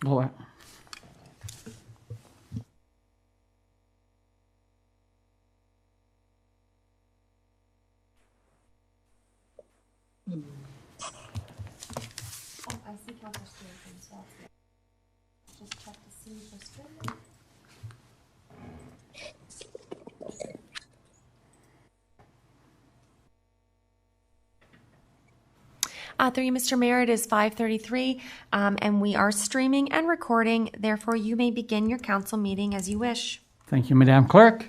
Oh, I see Councilor Stewart, so just check to see if we're still. Through you, Mr. Mayor, it is 5:33, and we are streaming and recording. Therefore, you may begin your council meeting as you wish. thank you, Madam Clerk.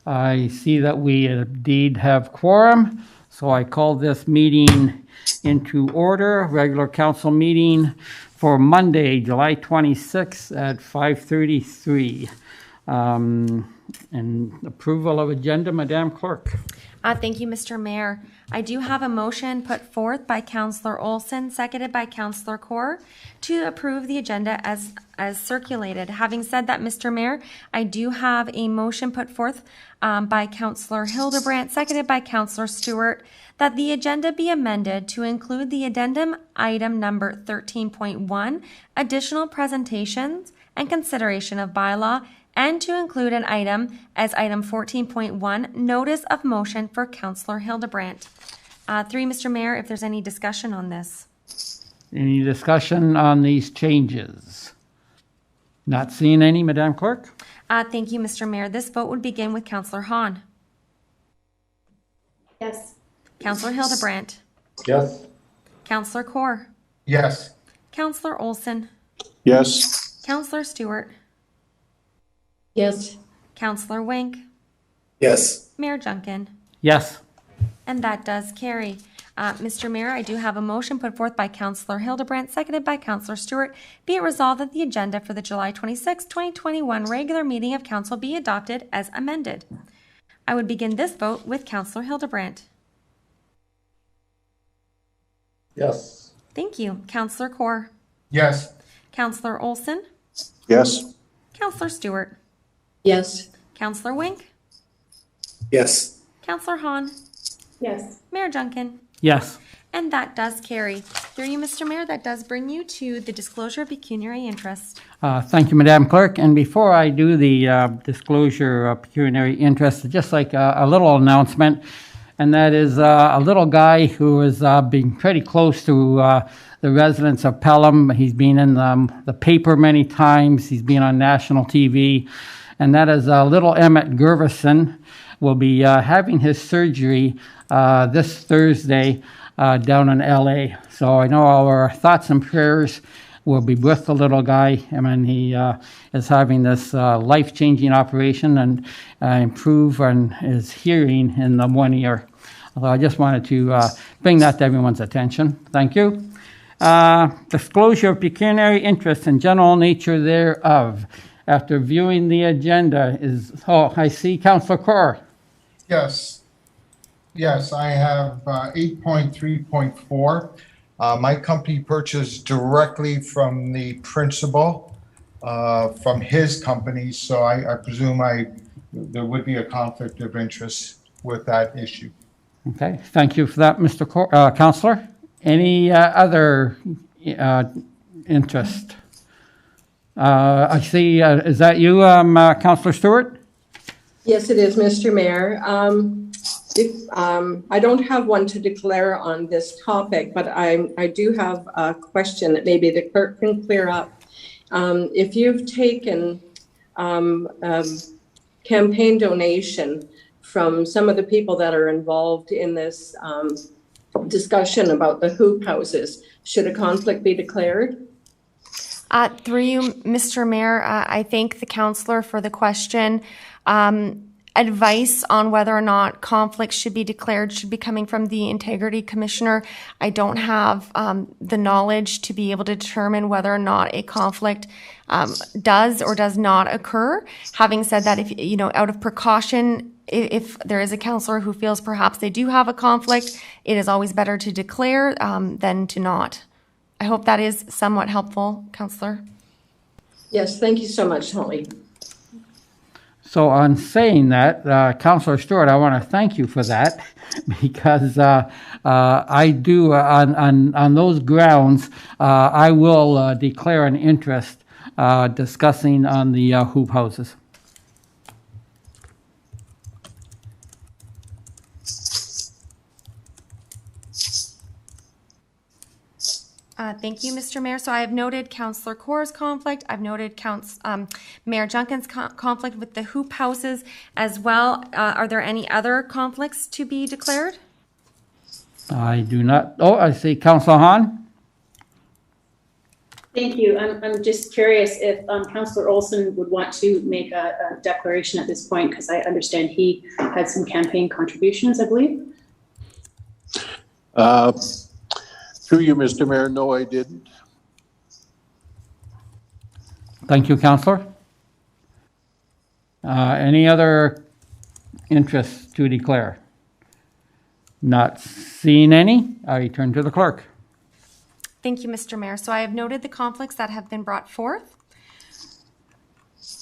I see that we indeed have quorum, so I call this meeting into order, regular council meeting for Monday, July 26th at 5:33. And approval of agenda, Madam Clerk. Thank you, Mr. Mayor. I do have a motion put forth by Councilor Olson, seconded by Councilor Kaur, to approve the agenda as circulated. Having said that, Mr. Mayor, I do have a motion put forth by Councilor Hildebrandt, seconded by Councilor Stewart, that the agenda be amended to include the addendum item number 13.1, additional presentations and consideration of bylaw, and to include an item as item 14.1, notice of motion for Councilor Hildebrandt. Through you, Mr. Mayor, if there's any discussion on this. Any discussion on these changes? Not seeing any, Madam Clerk? Thank you, Mr. Mayor. This vote would begin with Councilor Hahn. Yes. Councilor Hildebrandt. Yes. Councilor Kaur. Yes. Councilor Olson. Yes. Councilor Stewart. Yes. Councilor Wink. Yes. Mayor Junkin. Yes. And that does carry. Mr. Mayor, I do have a motion put forth by Councilor Hildebrandt, seconded by Councilor Stewart. Be it resolved that the agenda for the July 26, 2021 regular meeting of council be adopted as amended. I would begin this vote with Councilor Hildebrandt. Yes. Thank you. Councilor Kaur. Yes. Councilor Olson. Yes. Councilor Stewart. Yes. Councilor Wink. Yes. Councilor Hahn. Yes. Mayor Junkin. Yes. And that does carry. Through you, Mr. Mayor, that does bring you to the disclosure of pecuniary interest. Thank you, Madam Clerk. And before I do the disclosure of pecuniary interest, just like a little announcement, and that is a little guy who has been pretty close to the residents of Pelham. He's been in the paper many times. He's been on national TV. And that is little Emmett Gervison will be having his surgery this Thursday down in LA. So I know our thoughts and prayers will be with the little guy. I mean, he is having this life-changing operation and improve on his hearing in the 1 year. So I just wanted to bring that to everyone's attention. Thank you. Disclosure of pecuniary interest and general nature thereof. After viewing the agenda I see Councilor Kaur. Yes. Yes, I have 8.3.4. My company purchased directly from the principal from his company, so I presume there would be a conflict of interest with that issue. Okay, thank you for that, Mr. Councilor. Any other interest? I see, is that you, Councilor Stewart? Yes, it is, Mr. Mayor. I don't have one to declare on this topic, but I do have a question that maybe the clerk can clear up. If you've taken campaign donation from some of the people that are involved in this discussion about the hoop houses, should a conflict be declared? Through you, Mr. Mayor, I thank the councillor for the question. Advice on whether or not conflicts should be declared should be coming from the Integrity Commissioner. I don't have the knowledge to be able to determine whether or not a conflict does or does not occur. Having said that, if out of precaution, if there is a councillor who feels perhaps they do have a conflict, it is always better to declare than to not. I hope that is somewhat helpful, councillor. Yes, thank you so much, Holly. So on saying that, Councillor Stewart, I want to thank you for that because I do, on those grounds, I will declare an interest discussing on the hoop houses. Thank you, Mr. Mayor. So I have noted Councillor Corr's conflict. I've noted Mayor Junkin's conflict with the hoop houses as well. Are there any other conflicts to be declared? I do not. Oh, I see Councillor Hahn. Thank you. I'm just curious if Councillor Olson would want to make a declaration at this point, because I understand he had some campaign contributions, I believe. Through you, Mr. Mayor, no, I didn't. Thank you, Councillor. Any other interests to declare? Not seeing any, I turn to the clerk. Thank you, Mr. Mayor. So I have noted the conflicts that have been brought forth.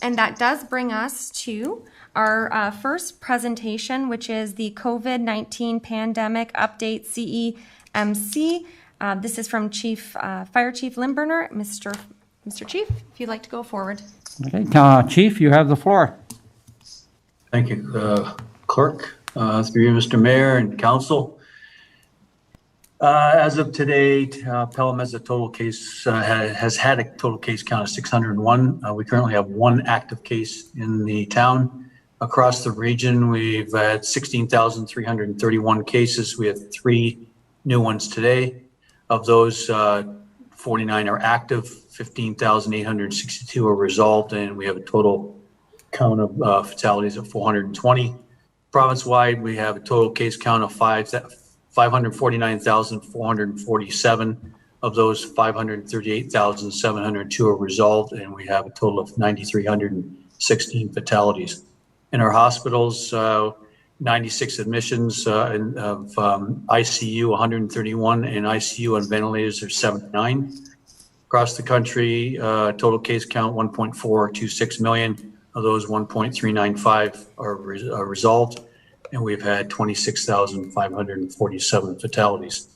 And that does bring us to our first presentation, which is the COVID-19 Pandemic Update CEMC. This is from Fire Chief Limburner. Mr. Chief, if you'd like to go forward. Okay, Chief, you have the floor. Thank you, Clerk, through you, Mr. Mayor and Council. As of today, Pelham has has had a total case count of 601. We currently have one active case in the town. Across the region, we've had 16,331 cases. We have 3 new ones today. Of those, 49 are active, 15,862 are resolved, and we have a total count of fatalities of 420. Province-wide, we have a total case count of 549,447. Of those, 538,702 are resolved, and we have a total of 9,316 fatalities. In our hospitals, 96 admissions of ICU, 131, and ICU and ventilators are 79. Across the country, total case count 1.426 million. Of those, 1.395 are resolved, and we've had 26,547 fatalities.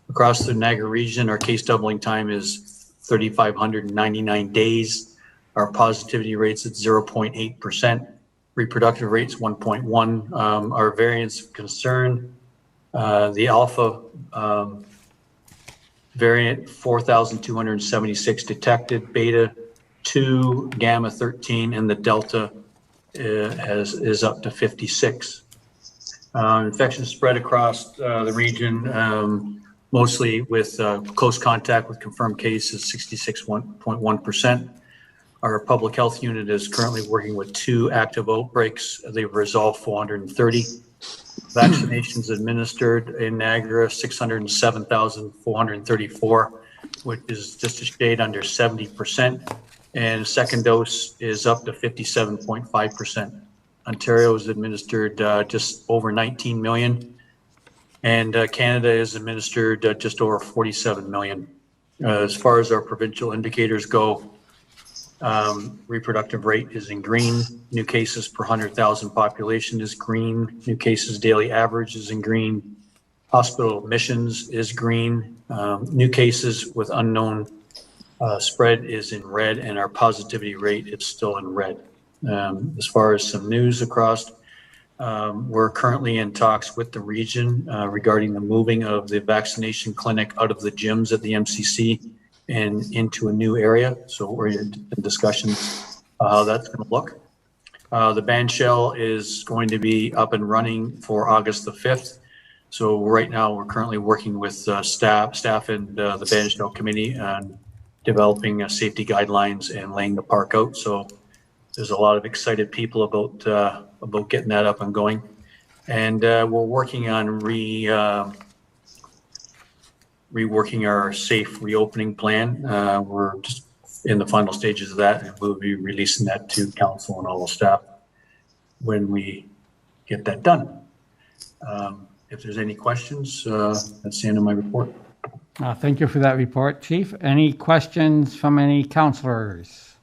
Across the Niagara region, our case doubling time is 3,599 days. Our positivity rate's at 0.8%. Reproductive rates 1.1. Our variants of concern, the Alpha variant 4,276 detected, Beta 2, Gamma 13, and the Delta is up to 56. Infection spread across the region, mostly with close contact with confirmed cases, 66.1%. Our public health unit is currently working with 2 active outbreaks. They've resolved 430. Vaccinations administered in Niagara, 607,434, which is just a shade under 70%. And second dose is up to 57.5%. Ontario has administered just over 19 million. And Canada has administered just over 47 million. As far as our provincial indicators go, reproductive rate is in green. New cases per 100,000 population is green. New cases daily average is in green. Hospital admissions is green. New cases with unknown spread is in red, and our positivity rate is still in red. As far as some news across, we're currently in talks with the region regarding the moving of the vaccination clinic out of the gyms at the MCC and into a new area. So we're in discussions how that's going to look. The band shell is going to be up and running for August the 5th. So right now we're currently working with staff and the band shell committee on developing safety guidelines and laying the park out. So there's a lot of excited people about getting that up and going. And we're working on reworking our safe reopening plan. We're just in the final stages of that, and we'll be releasing that to council and all the staff when we get that done. If there's any questions, that's the end of my report. Thank you for that report, Chief. Any questions from any councillors?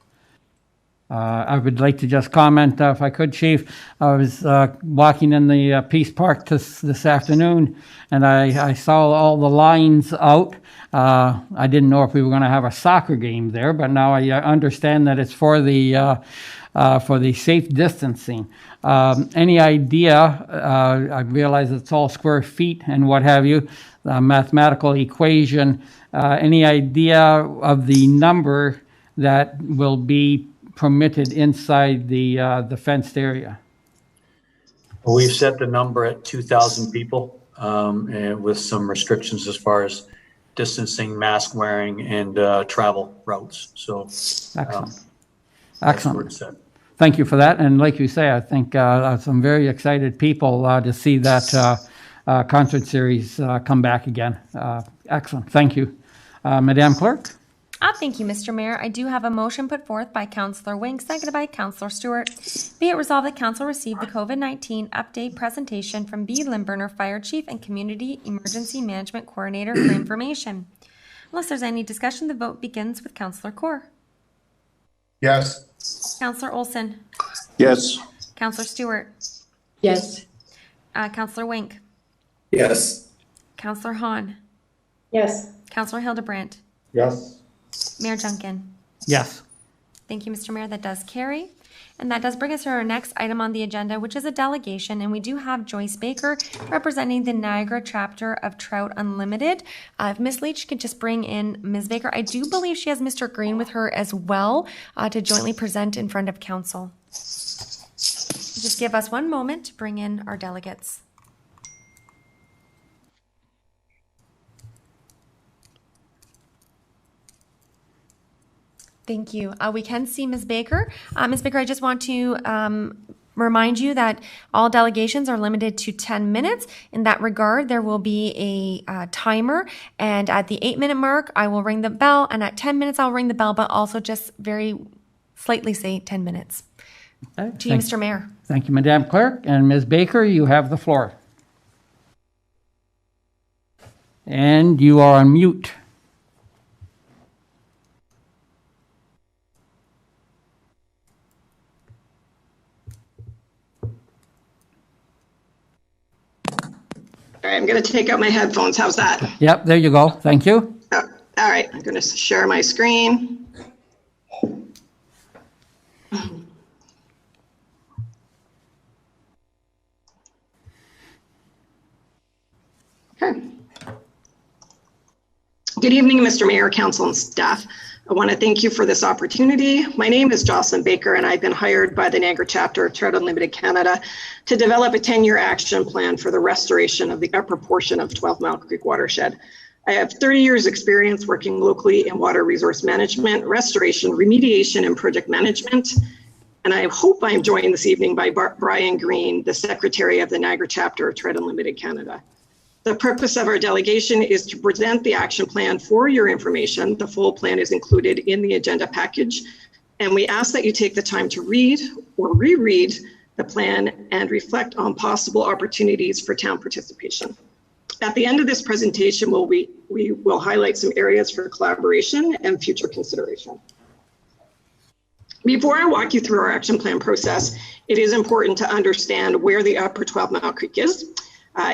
I would like to just comment, if I could, Chief. I was walking in the Peace Park this afternoon, and I saw all the lines out. I didn't know if we were going to have a soccer game there, but now I understand that it's for the safe distancing. Any idea, I realize it's all square feet and what have you, the mathematical equation, any idea of the number that will be permitted inside the fenced area? We've set the number at 2,000 people, and with some restrictions as far as distancing, mask wearing, and travel routes. So, Excellent. that's where it's set. Thank you for that. And like you say, I think some very excited people to see that concert series come back again. Excellent. Thank you. Madam Clerk? Thank you, Mr. Mayor. I do have a motion put forth by Councillor Wink, seconded by Councillor Stewart. Be it resolved that Council received the COVID-19 update presentation from B. Limburner Fire Chief and Community Emergency Management Coordinator for information. Unless there's any discussion, the vote begins with Councillor Kaur. Yes. Councillor Olson. Yes. Councillor Stewart. Yes. Councillor Wink. Yes. Councillor Hahn. Yes. Councillor Hildebrandt. Yes. Mayor Duncan. Yes. Thank you, Mr. Mayor. That does carry. And that does bring us to our next item on the agenda, which is a delegation. And we do have Joyce Baker representing the Niagara chapter of Trout Unlimited. If Ms. Leach could just bring in Ms. Baker. I do believe she has Mr. Green with her as well to jointly present in front of council. Just give us one moment to bring in our delegates. Thank you. We can see Ms. Baker. Ms. Baker, I just want to remind you that all delegations are limited to 10 minutes. In that regard, there will be a timer. And at the 8-minute mark, I will ring the bell. And at 10 minutes, I'll ring the bell, but also just very slightly say 10 minutes. To you, Mr. Mayor. Thank you, Madam Clerk. And Ms. Baker, you have the floor. And you are on mute. All right, I'm going to take out my headphones. How's that? Yep, there you go. Thank you. Oh, all right, I'm going to share my screen. Okay. Good evening, Mr. Mayor, Council, and staff. I want to thank you for this opportunity. My name is Jocelyn Baker, and I've been hired by the Niagara chapter of Trout Unlimited Canada to develop a 10-year action plan for the restoration of the upper portion of 12 Mile Creek watershed. I have 30 years experience working locally in water resource management, restoration, remediation, and project management. And I hope I'm joined this evening by Brian Green, the Secretary of the Niagara chapter of Trout Unlimited Canada. The purpose of our delegation is to present the action plan for your information. The full plan is included in the agenda package. And we ask that you take the time to read or reread the plan and reflect on possible opportunities for town participation. At the end of this presentation, we will highlight some areas for collaboration and future consideration. Before I walk you through our action plan process, it is important to understand where the upper 12 Mile Creek is.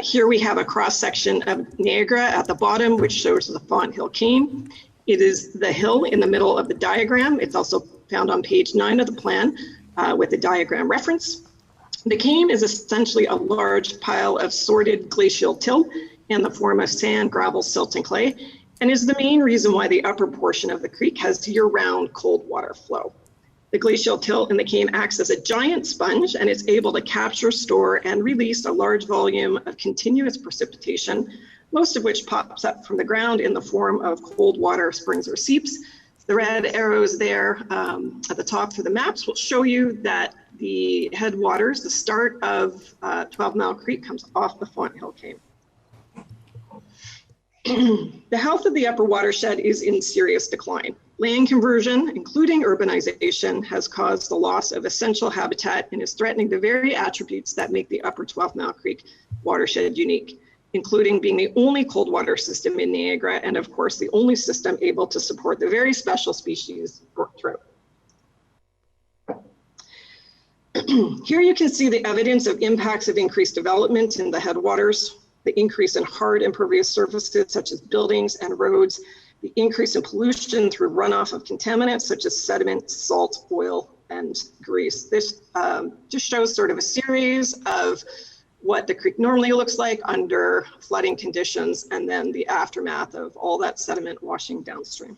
Here we have a cross section of Niagara at the bottom, which shows the Font Hill Cane. It is the hill in the middle of the diagram. It's also found on page 9 of the plan with the diagram reference. The cane is essentially a large pile of sorted glacial till in the form of sand, gravel, silt, and clay, and is the main reason why the upper portion of the creek has year-round cold water flow. The glacial till in the cane acts as a giant sponge, and it's able to capture, store, and release a large volume of continuous precipitation, most of which pops up from the ground in the form of cold water springs or seeps. The red arrows there at the top for the maps will show you that the headwaters, the start of 12 Mile Creek, comes off the Font Hill Cane. The health of the upper watershed is in serious decline. Land conversion, including urbanization, has caused the loss of essential habitat and is threatening the very attributes that make the upper 12 Mile Creek watershed unique, including being the only cold water system in Niagara and, of course, the only system able to support the very special species brook trout. Here you can see the evidence of impacts of increased development in the headwaters, the increase in hard impervious surfaces such as buildings and roads, the increase in pollution through runoff of contaminants such as sediment, salt, oil, and grease. This just shows sort of a series of what the creek normally looks like under flooding conditions and then the aftermath of all that sediment washing downstream.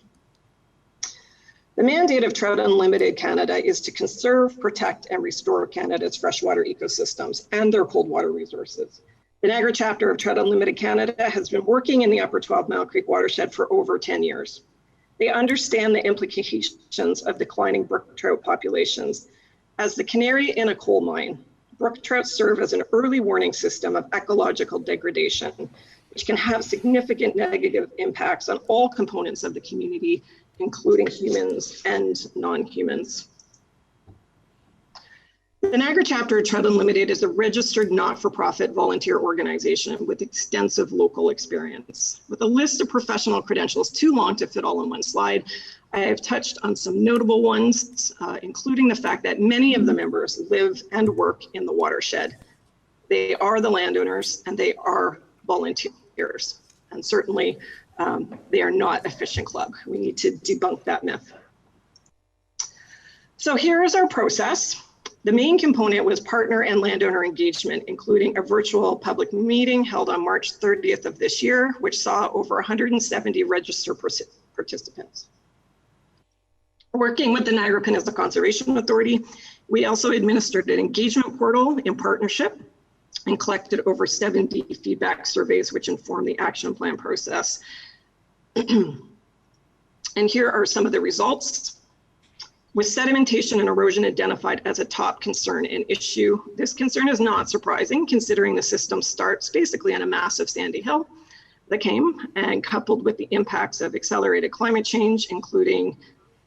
The mandate of Trout Unlimited Canada is to conserve, protect, and restore Canada's freshwater ecosystems and their cold water resources. The Niagara chapter of Trout Unlimited Canada has been working in the Upper 12 Mile Creek watershed for over 10 years. They understand the implications of declining brook trout populations. As the canary in a coal mine, brook trout serve as an early warning system of ecological degradation, which can have significant negative impacts on all components of the community, including humans and non-humans. The Niagara chapter of Trout Unlimited is a registered not-for-profit volunteer organization with extensive local experience. With a list of professional credentials too long to fit all in one slide, I have touched on some notable ones, including the fact that many of the members live and work in the watershed. They are the landowners and they are volunteers. And certainly they are not a fishing club. We need to debunk that myth. So here is our process. The main component was partner and landowner engagement, including a virtual public meeting held on March 30th of this year, which saw over 170 registered participants. Working with the Niagara Peninsula Conservation Authority, we also administered an engagement portal in partnership and collected over 70 feedback surveys, which inform the action plan process. And here are some of the results. With sedimentation and erosion identified as a top concern and issue, this concern is not surprising considering the system starts basically on a massive sandy hill that came and coupled with the impacts of accelerated climate change, including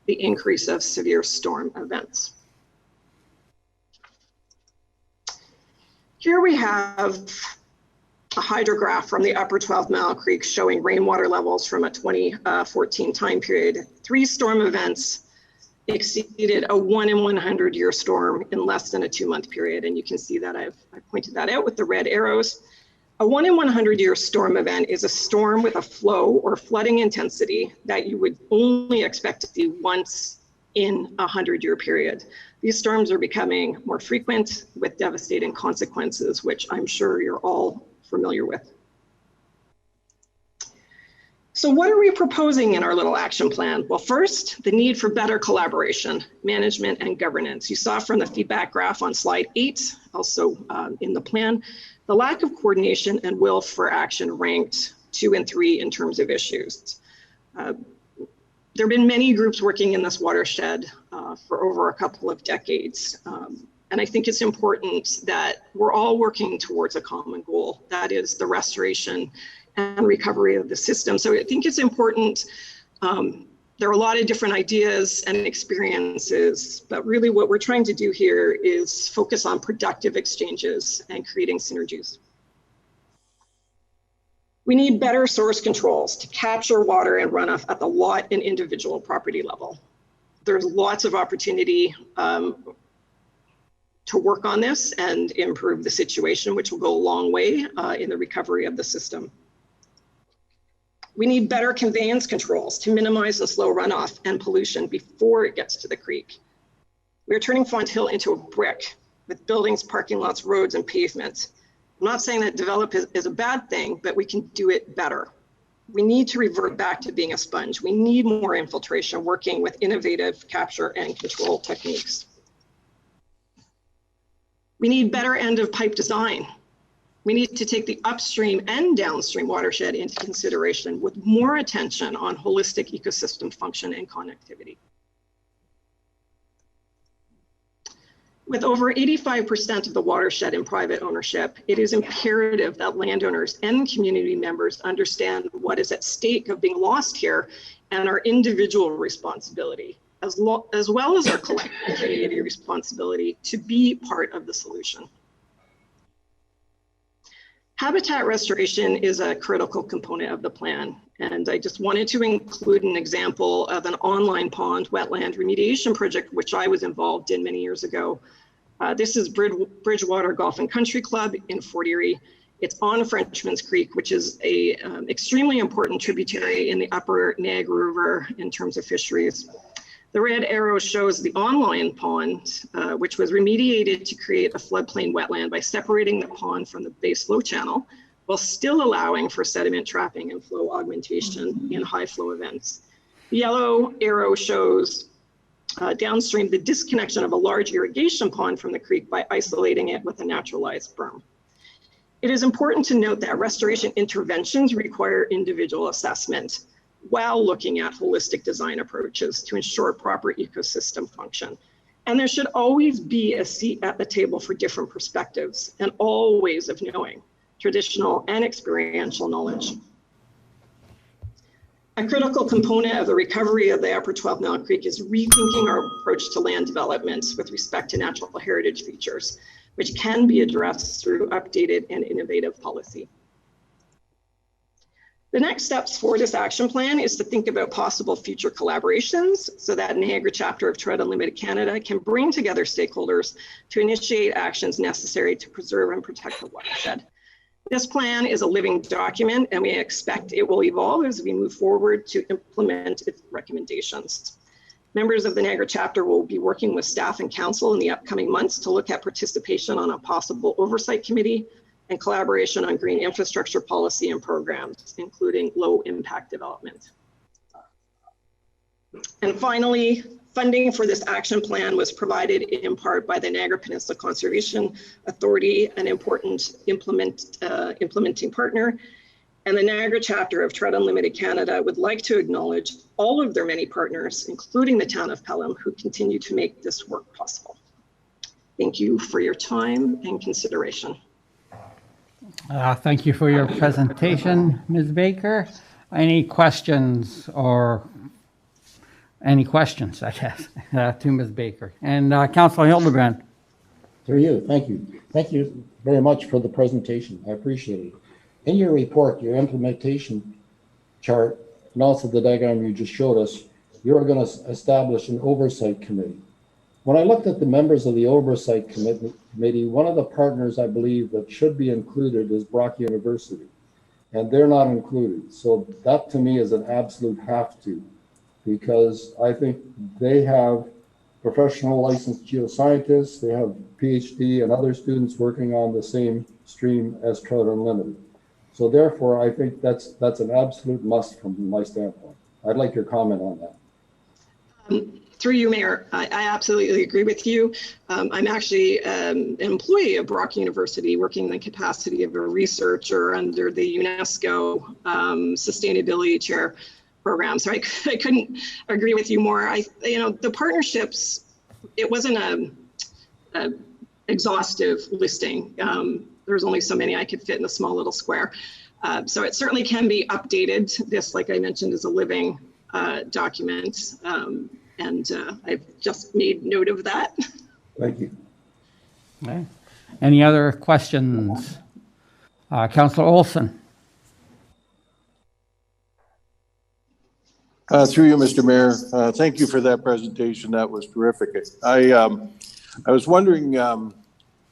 the increase of severe storm events. Here we have a hydrograph from the Upper 12 Mile Creek showing rainwater levels from a 2014 time period. 3 storm events exceeded a 1 in 100 year storm in less than a 2-month period. And you can see that I've pointed that out with the red arrows. A 1 in 100 year storm event is a storm with a flow or flooding intensity that you would only expect to see once in a 100-year period. These storms are becoming more frequent with devastating consequences, which I'm sure you're all familiar with. So what are we proposing in our little action plan? Well, first, the need for better collaboration, management, and governance. You saw from the feedback graph on slide 8, also in the plan, the lack of coordination and will for action ranked 2 and 3 in terms of issues. There have been many groups working in this watershed for over a couple of decades. And I think it's important that we're all working towards a common goal, that is the restoration and recovery of the system. So I think it's important. There are a lot of different ideas and experiences, but really what we're trying to do here is focus on productive exchanges and creating synergies. We need better source controls to capture water and runoff at the lot and individual property level. There's lots of opportunity to work on this and improve the situation, which will go a long way in the recovery of the system. We need better conveyance controls to minimize the slow runoff and pollution before it gets to the creek. We're turning Font Hill into a brick with buildings, parking lots, roads, and pavements. I'm not saying that develop is a bad thing, but we can do it better. We need to revert back to being a sponge. We need more infiltration, working with innovative capture and control techniques. We need better end of pipe design. We need to take the upstream and downstream watershed into consideration with more attention on holistic ecosystem function and connectivity. With over 85% of the watershed in private ownership, it is imperative that landowners and community members understand what is at stake of being lost here and our individual responsibility, as well as our collective community responsibility to be part of the solution. Habitat restoration is a critical component of the plan, and I just wanted to include an example of an online pond wetland remediation project, which I was involved in many years ago. This is Bridgewater Golf and Country Club in Fort Erie. It's on Frenchman's Creek, which is a extremely important tributary in the upper Niagara River in terms of fisheries. The red arrow shows the online pond, which was remediated to create a floodplain wetland by separating the pond from the base flow channel, while still allowing for sediment trapping and flow augmentation in high flow events. The yellow arrow shows downstream the disconnection of a large irrigation pond from the creek by isolating it with a naturalized berm. It is important to note that restoration interventions require individual assessment while looking at holistic design approaches to ensure proper ecosystem function. And there should always be a seat at the table for different perspectives and all ways of knowing, traditional and experiential knowledge. A critical component of the recovery of the Upper 12 Mile Creek is rethinking our approach to land developments with respect to natural heritage features, which can be addressed through updated and innovative policy. The next steps for this action plan is to think about possible future collaborations so that Niagara chapter of Trout Unlimited Canada can bring together stakeholders to initiate actions necessary to preserve and protect the watershed. This plan is a living document, and we expect it will evolve as we move forward to implement its recommendations. Members of the Niagara chapter will be working with staff and council in the upcoming months to look at participation on a possible oversight committee and collaboration on green infrastructure policy and programs, including low impact development. And finally, funding for this action plan was provided in part by the Niagara Peninsula Conservation Authority, an important implementing partner. And the Niagara chapter of Trout Unlimited Canada would like to acknowledge all of their many partners, including the town of Pelham, who continue to make this work possible. Thank you for your time and consideration. Thank you for your presentation, Ms. Baker. Any questions or any questions, I guess, to Ms. Baker? And Councilor Hildebrand. Through you, thank you. Thank you very much for the presentation. I appreciate it. In your report, your implementation chart, and also the diagram you just showed us, you're going to establish an oversight committee. When I looked at the members of the oversight committee, one of the partners I believe that should be included is Brock University, and they're not included. So that to me is an absolute have to, because I think they have professional licensed geoscientists, they have PhD and other students working on the same stream as Trout Unlimited. So therefore, I think that's an absolute must from my standpoint. I'd like your comment on that. Through you, Mayor, I absolutely agree with you. I'm actually an employee of Brock University working in the capacity of a researcher under the UNESCO Sustainability Chair program. So I couldn't agree with you more. The partnerships, it wasn't a exhaustive listing. There's only so many I could fit in a small little square. So it certainly can be updated. This, like I mentioned, is a living document. And I've just made note of that. Thank you. Okay. Any other questions? Councilor Olson. Through you, Mr. Mayor. Thank you for that presentation. That was terrific. I was wondering,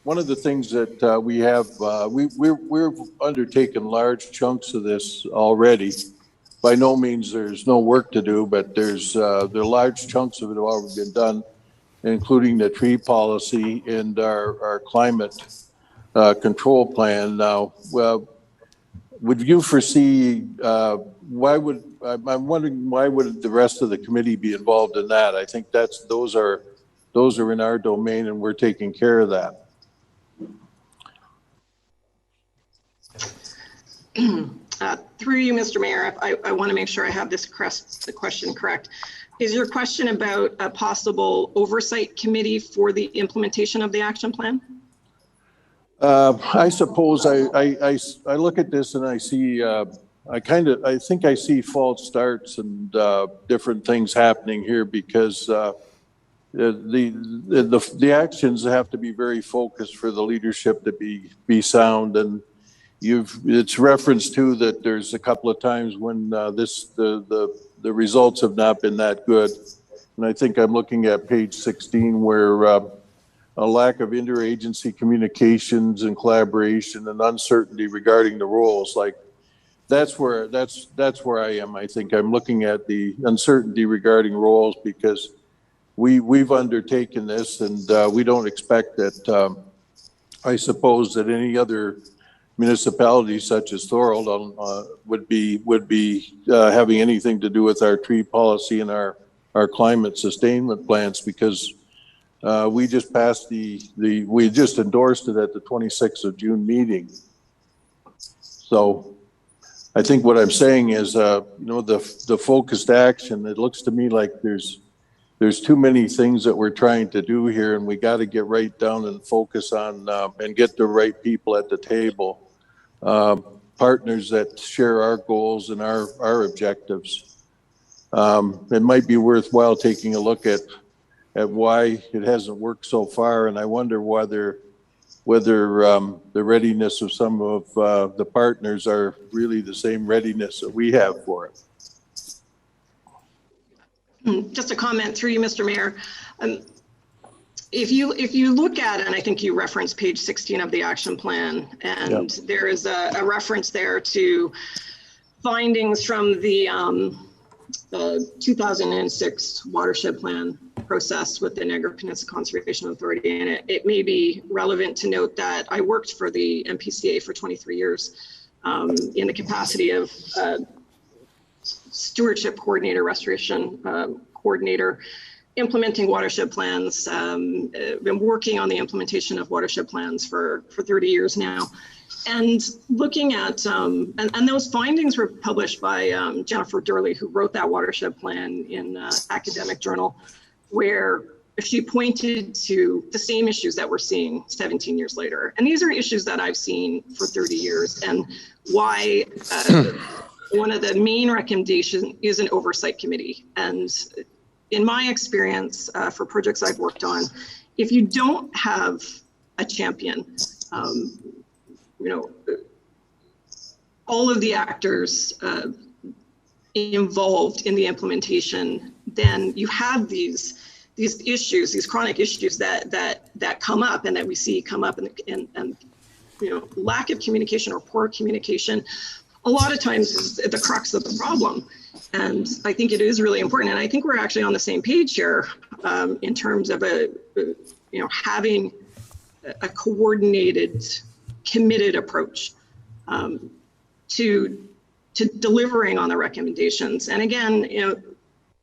one of the things that we have, we've undertaken large chunks of this already. By no means there's no work to do, but there are large chunks of it have already been done, including the tree policy and our climate control plan. Now, would you foresee, I'm wondering why would the rest of the committee be involved in that? I think those are in our domain and we're taking care of that. Through you, Mr. Mayor, I want to make sure I have the question correct. Is your question about a possible oversight committee for the implementation of the action plan? I suppose I look at this and I see, I think I see false starts and different things happening here because the actions have to be very focused for the leadership to be sound, and it's referenced too that there's a couple of times when the results have not been that good, and I think I'm looking at page 16 where a lack of interagency communications and collaboration and uncertainty regarding the roles. Like that's where I am. I think I'm looking at the uncertainty regarding roles because we've undertaken this, and we don't expect that. I suppose that any other municipality such as Thorold would be having anything to do with our tree policy and our climate sustainment plans, because we just passed we just endorsed it at the 26th of June meeting. So I think what I'm saying is, the focused action, it looks to me like there's too many things that we're trying to do here, and we got to get right down and focus on and get the right people at the table, partners that share our goals and our objectives. It might be worthwhile taking a look at why it hasn't worked so far, and I wonder whether the readiness of some of the partners are really the same readiness that we have for it. Just a comment through you, Mr. Mayor. If you look at it, and I think you referenced page 16 of the action plan, and yep, there is a reference there to findings from the 2006 watershed plan process with the Niagara Peninsula Conservation Authority. And it may be relevant to note that I worked for the MPCA for 23 years in the capacity of stewardship coordinator, restoration coordinator, implementing watershed plans. Been working on the implementation of watershed plans for 30 years now. And looking at, and those findings were published by Jennifer Durley, who wrote that watershed plan in academic journal, where she pointed to the same issues that we're seeing 17 years later. And these are issues that I've seen for 30 years, and why one of the main recommendations is an oversight committee. And in my experience for projects I've worked on, if you don't have a champion, all of the actors involved in the implementation, then you have these issues, these chronic issues that come up and that we see come up, and lack of communication or poor communication a lot of times is the crux of the problem. And I think it is really important. And I think we're actually on the same page here in terms of having a coordinated, committed approach to delivering on the recommendations. And again,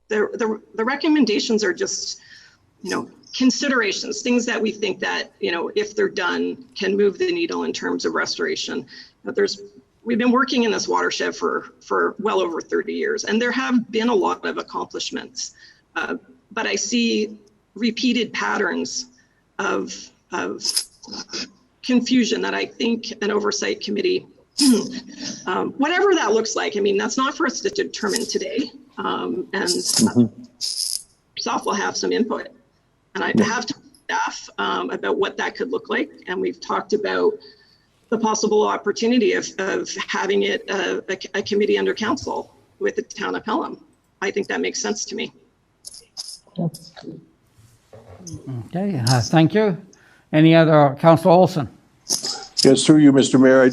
the recommendations are just, considerations, things that we think that, if they're done, can move the needle in terms of restoration. But we've been working in this watershed for well over 30 years, and there have been a lot of accomplishments. But I see repeated patterns of confusion that I think an oversight committee, whatever that looks like, that's not for us to determine today. And staff will have some input. And I have to staff about what that could look like. And we've talked about the possible opportunity of having it a committee under council with the town of Pelham. I think that makes sense to me. Okay, thank you. Any other, Councillor Olson? Yes, through you, Mr. Mayor.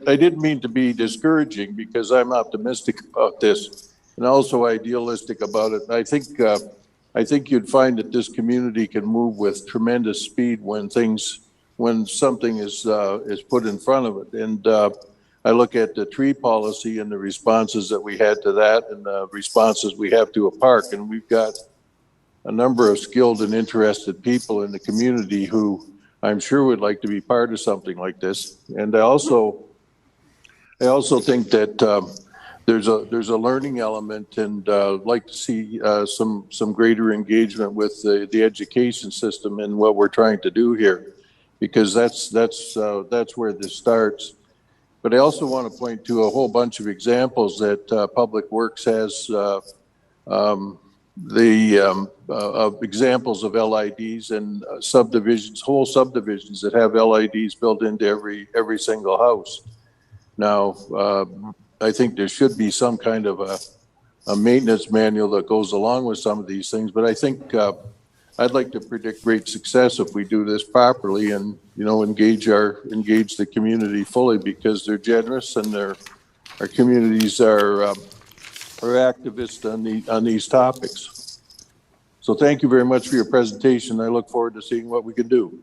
I didn't mean to be discouraging, because I'm optimistic about this and also idealistic about it. I think you'd find that this community can move with tremendous speed when something is put in front of it. And I look at the tree policy and the responses that we had to that, and the responses we have to a park, and we've got a number of skilled and interested people in the community who I'm sure would like to be part of something like this. And I also think that there's a learning element, and like to see some greater engagement with the education system and what we're trying to do here, because that's where this starts. But I also want to point to a whole bunch of examples that Public Works has of examples of LIDs and subdivisions, whole subdivisions that have LIDs built into every single house. Now, I think there should be some kind of a maintenance manual that goes along with some of these things, but I think I'd like to predict great success if we do this properly and, engage the community fully, because they're generous and our communities are activists on these topics. So thank you very much for your presentation. I look forward to seeing what we can do.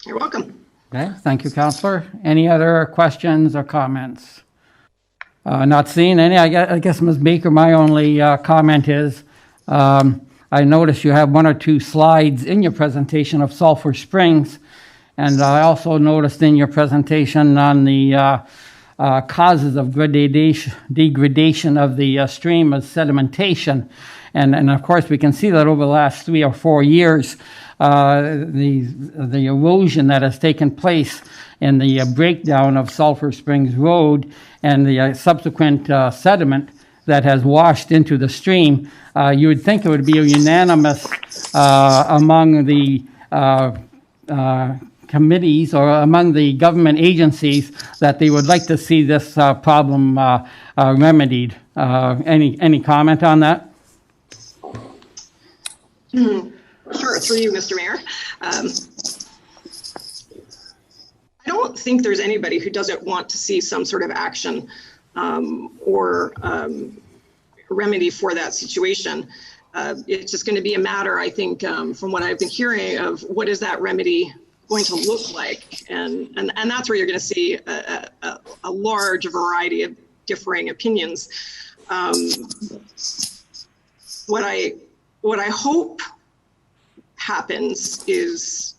You're welcome. Okay, thank you, Councillor. Any other questions or comments? Not seeing any. I guess, Ms. Baker, my only comment is I noticed you have one or two slides in your presentation of Sulphur Springs, and I also noticed in your presentation on the causes of degradation of the stream of sedimentation. And of course, we can see that over the last 3 or 4 years, the erosion that has taken place in the breakdown of Sulphur Springs Road and the subsequent sediment that has washed into the stream, you would think it would be unanimous among the committees or among the government agencies that they would like to see this problem remedied. Any comment on that? Sure, through you, Mr. Mayor. I don't think there's anybody who doesn't want to see some sort of action or remedy for that situation. It's just going to be a matter, I think, from what I've been hearing, of what is that remedy going to look like, and that's where you're going to see a large variety of differing opinions. What I hope happens is,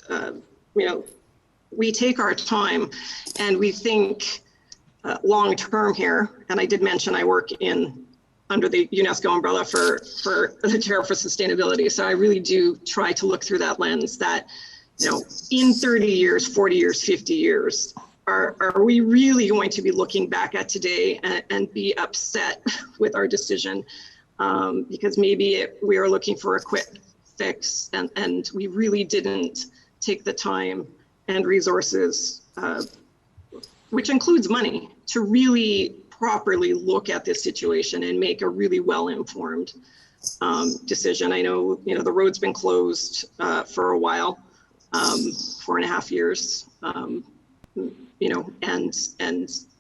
we take our time and we think long term here. And I did mention I work under the UNESCO umbrella for the Chair for Sustainability. So I really do try to look through that lens that, in 30 years, 40 years, 50 years, are we really going to be looking back at today and be upset with our decision? Because maybe we are looking for a quick fix and we really didn't take the time and resources, which includes money, to really properly look at this situation and make a really well-informed decision. I know, the road's been closed for a while, 4.5 years, and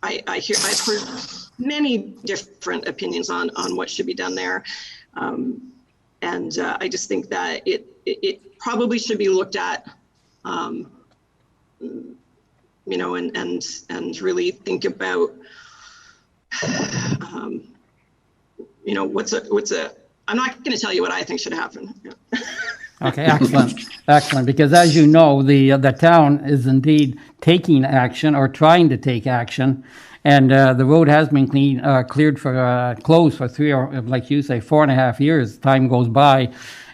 I've heard many different opinions on what should be done there. And I just think that it probably should be looked at, and really think about, I'm not going to tell you what I think should happen. Okay, excellent. Because as you know, the town is indeed taking action or trying to take action, and the road has been cleared for closed for 3 or, like you say, 4.5 years. Time goes by,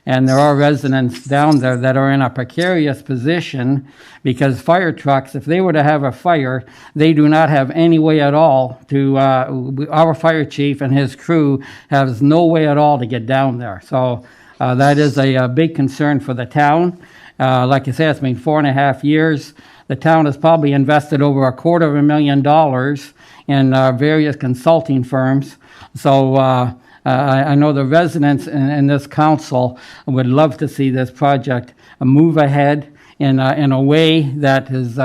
and there are residents down there that are in a precarious position because fire trucks, if they were to have a fire, they do not have any way at all to. Our fire chief and his crew has no way at all to get down there. So. That is a big concern for the town. Like I said, it's been 4.5 years. The town has probably invested over $250,000 in various consulting firms. So I know the residents in this council would love to see this project move ahead in a way that is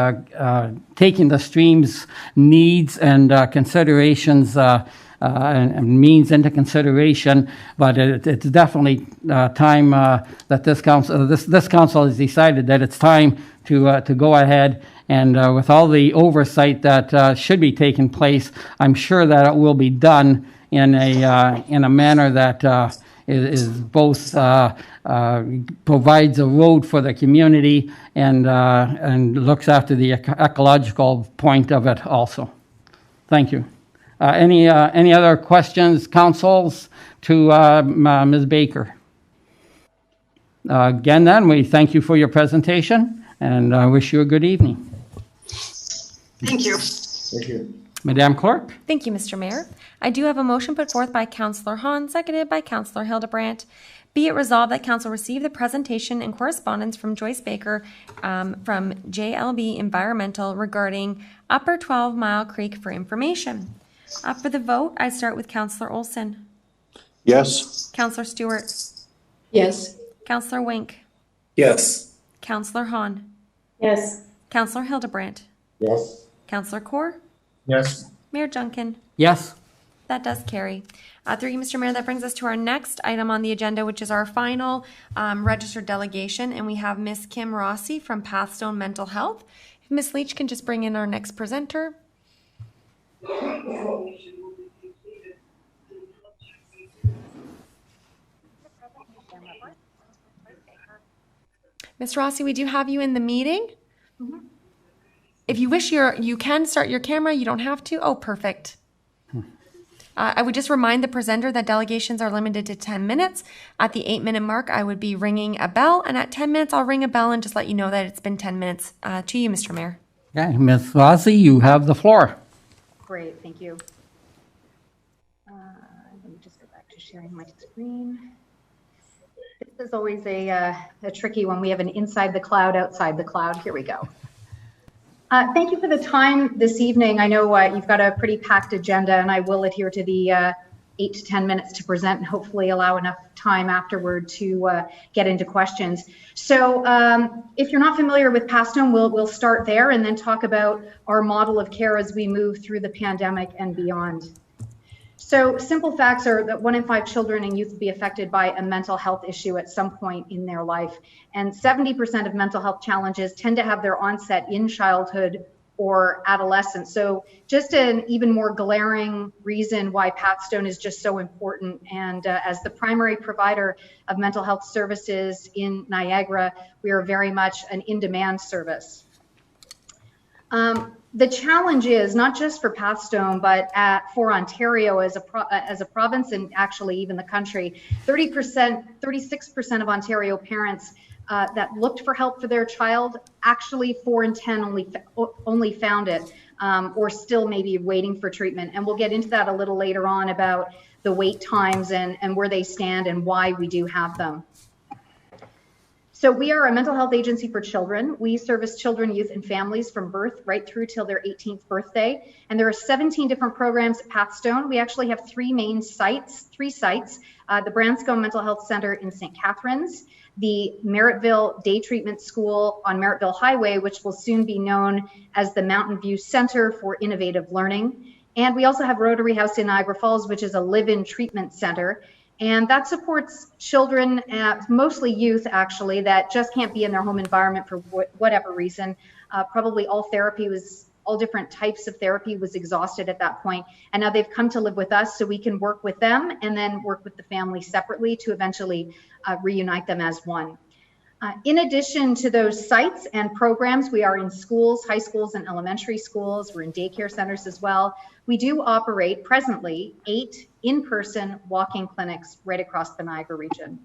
taking the stream's needs and considerations and means into consideration, but it's definitely time that this council has decided that it's time to go ahead and with all the oversight that should be taking place, I'm sure that it will be done in a manner that is both provides a road for the community and looks after the ecological point of it also. Thank you. Any other questions, councils, to Ms. Baker? Again, then, we thank you for your presentation and wish you a good evening. Thank you. Thank you. Madam Clerk? Thank you, Mr. Mayor. I do have a motion put forth by Councillor Hahn, seconded by Councillor Hildebrandt. Be it resolved that Council receive the presentation and correspondence from Joyce Baker from JLB Environmental regarding Upper 12 Mile Creek for information. For the vote, I start with Councillor Olson. Yes. Councillor Stewart. Yes. Counselor Wink, Yes. Counselor Hahn, Yes. Counselor Hildebrandt, Yes. Counselor Kaur, Yes. Mayor Junkin. Yes. That does carry. Through you, Mr. Mayor, that brings us to our next item on the agenda, which is our final registered delegation, and we have Miss Kim Rossi from Pathstone Mental Health. If Miss Leach can just bring in our next presenter. Miss Rossi, we do have you in the meeting. If you wish, you can start your camera. You don't have to. Oh, perfect. I would just remind the presenter that delegations are limited to 10 minutes. At the 8-minute mark, I would be ringing a bell, and at 10 minutes, I'll ring a bell and just let you know that it's been 10 minutes. To you, Mr. Mayor. Okay, Ms. Rossi, you have the floor. Great, thank you. Let me just go back to sharing my screen. This is always a tricky one. We have an inside the cloud, outside the cloud. Here we go. Thank you for the time this evening. I know you've got a pretty packed agenda, and I will adhere to the 8 to 10 minutes to present and hopefully allow enough time afterward to get into questions. So if you're not familiar with Pathstone, we'll start there and then talk about our model of care as we move through the pandemic and beyond. So simple facts are that 1 in 5 children and youth will be affected by a mental health issue at some point in their life. And 70% of mental health challenges tend to have their onset in childhood or adolescence. So just an even more glaring reason why Pathstone is just so important. And as the primary provider of mental health services in Niagara, we are very much an in-demand service. The challenge is not just for Pathstone, but for Ontario as a province and actually even the country, 36% of Ontario parents that looked for help for their child, actually 4 in 10 only found it, or still maybe waiting for treatment. And we'll get into that a little later on about the wait times and where they stand and why we do have them. So we are a mental health agency for children. We service children, youth, and families from birth right through till their 18th birthday. And there are 17 different programs at Pathstone. We actually have three sites, the Branscombe Mental Health Center in St. Catharines, the Merrittville Day Treatment School on Merrittville Highway, which will soon be known as the Mountain View Center for Innovative Learning. And we also have Rotary House in Niagara Falls, which is a live-in treatment center. And that supports children, mostly youth actually, that just can't be in their home environment for whatever reason. Probably all different types of therapy was exhausted at that point. And now they've come to live with us so we can work with them and then work with the family separately to eventually reunite them as one. In addition to those sites and programs, we are in schools, high schools and elementary schools. We're in daycare centers as well. We do operate presently 8 in-person walk-in clinics right across the Niagara region.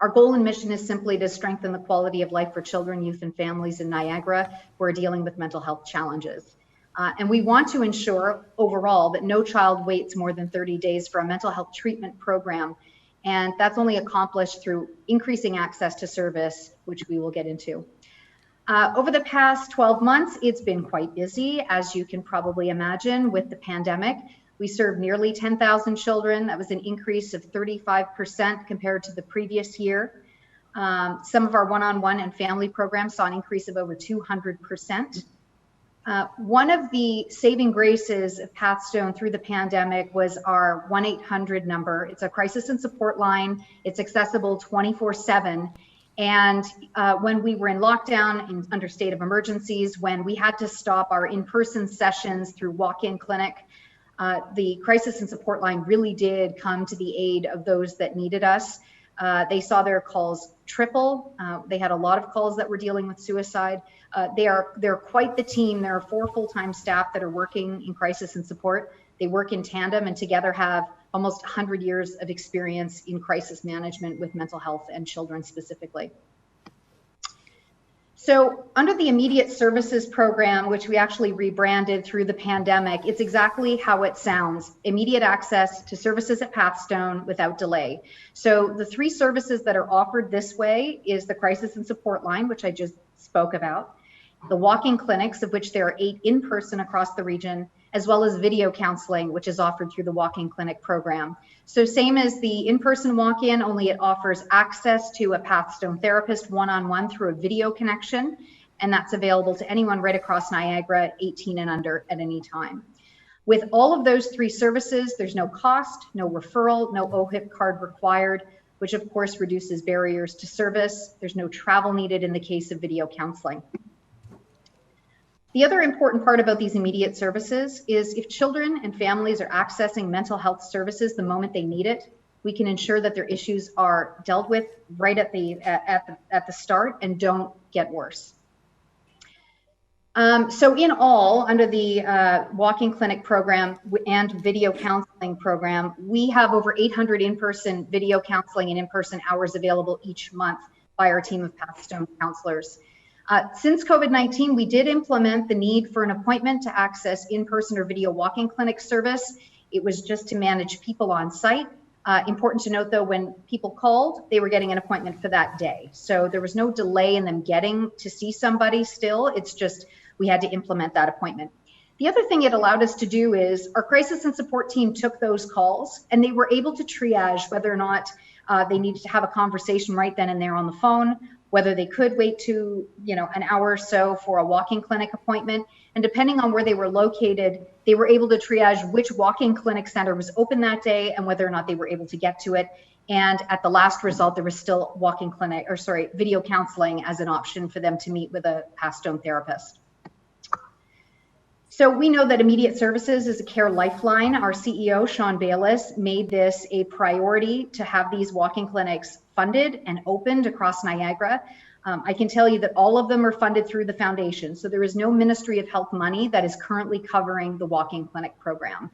Our goal and mission is simply to strengthen the quality of life for children, youth, and families in Niagara who are dealing with mental health challenges. And we want to ensure overall that no child waits more than 30 days for a mental health treatment program. And that's only accomplished through increasing access to service, which we will get into. Over the past 12 months, it's been quite busy, as you can probably imagine, with the pandemic. We served nearly 10,000 children. That was an increase of 35% compared to the previous year. Some of our one-on-one and family programs saw an increase of over 200%. One of the saving graces of Pathstone through the pandemic was our 1-800 number. It's a crisis and support line. It's accessible 24/7. And when we were in lockdown and under state of emergencies, when we had to stop our in-person sessions through walk-in clinic, the crisis and support line really did come to the aid of those that needed us. They saw their calls triple. They had a lot of calls that were dealing with suicide. They're quite the team. There are 4 full-time staff that are working in crisis and support. They work in tandem and together have almost 100 years of experience in crisis management with mental health and children specifically. So under the Immediate Services Program, which we actually rebranded through the pandemic, it's exactly how it sounds: immediate access to services at Pathstone without delay. So the 3 services that are offered this way is the crisis and support line, which I just spoke about, the walk-in clinics, of which there are 8 in person across the region, as well as video counseling, which is offered through the walk-in clinic program. So same as the in-person walk-in, only it offers access to a Pathstone therapist one-on-one through a video connection, and that's available to anyone right across Niagara, 18 and under at any time. With all of those three services, there's no cost, no referral, no OHIP card required, which of course reduces barriers to service. There's no travel needed in the case of video counseling. The other important part about these immediate services is if children and families are accessing mental health services the moment they need it, we can ensure that their issues are dealt with right at the start and don't get worse. So in all, under the walk-in clinic program and video counseling program, we have over 800 in-person video counseling and in-person hours available each month by our team of Pathstone counselors. Since COVID-19, we did implement the need for an appointment to access in-person or video walk-in clinic service. It was just to manage people on site. Important to note though, when people called, they were getting an appointment for that day. So there was no delay in them getting to see somebody still. It's just, we had to implement that appointment. The other thing it allowed us to do is our crisis and support team took those calls and they were able to triage whether or not they needed to have a conversation right then and there on the phone, whether they could wait to, an hour or so for a walk-in clinic appointment. And depending on where they were located, they were able to triage which walk-in clinic center was open that day and whether or not they were able to get to it. And at the last result, there was still video counseling as an option for them to meet with a Pathstone therapist. So we know that immediate services is a care lifeline. Our CEO, Sean Bayless, made this a priority to have these walk-in clinics funded and opened across Niagara. I can tell you that all of them are funded through the foundation. So there is no Ministry of Health money that is currently covering the walk-in clinic program.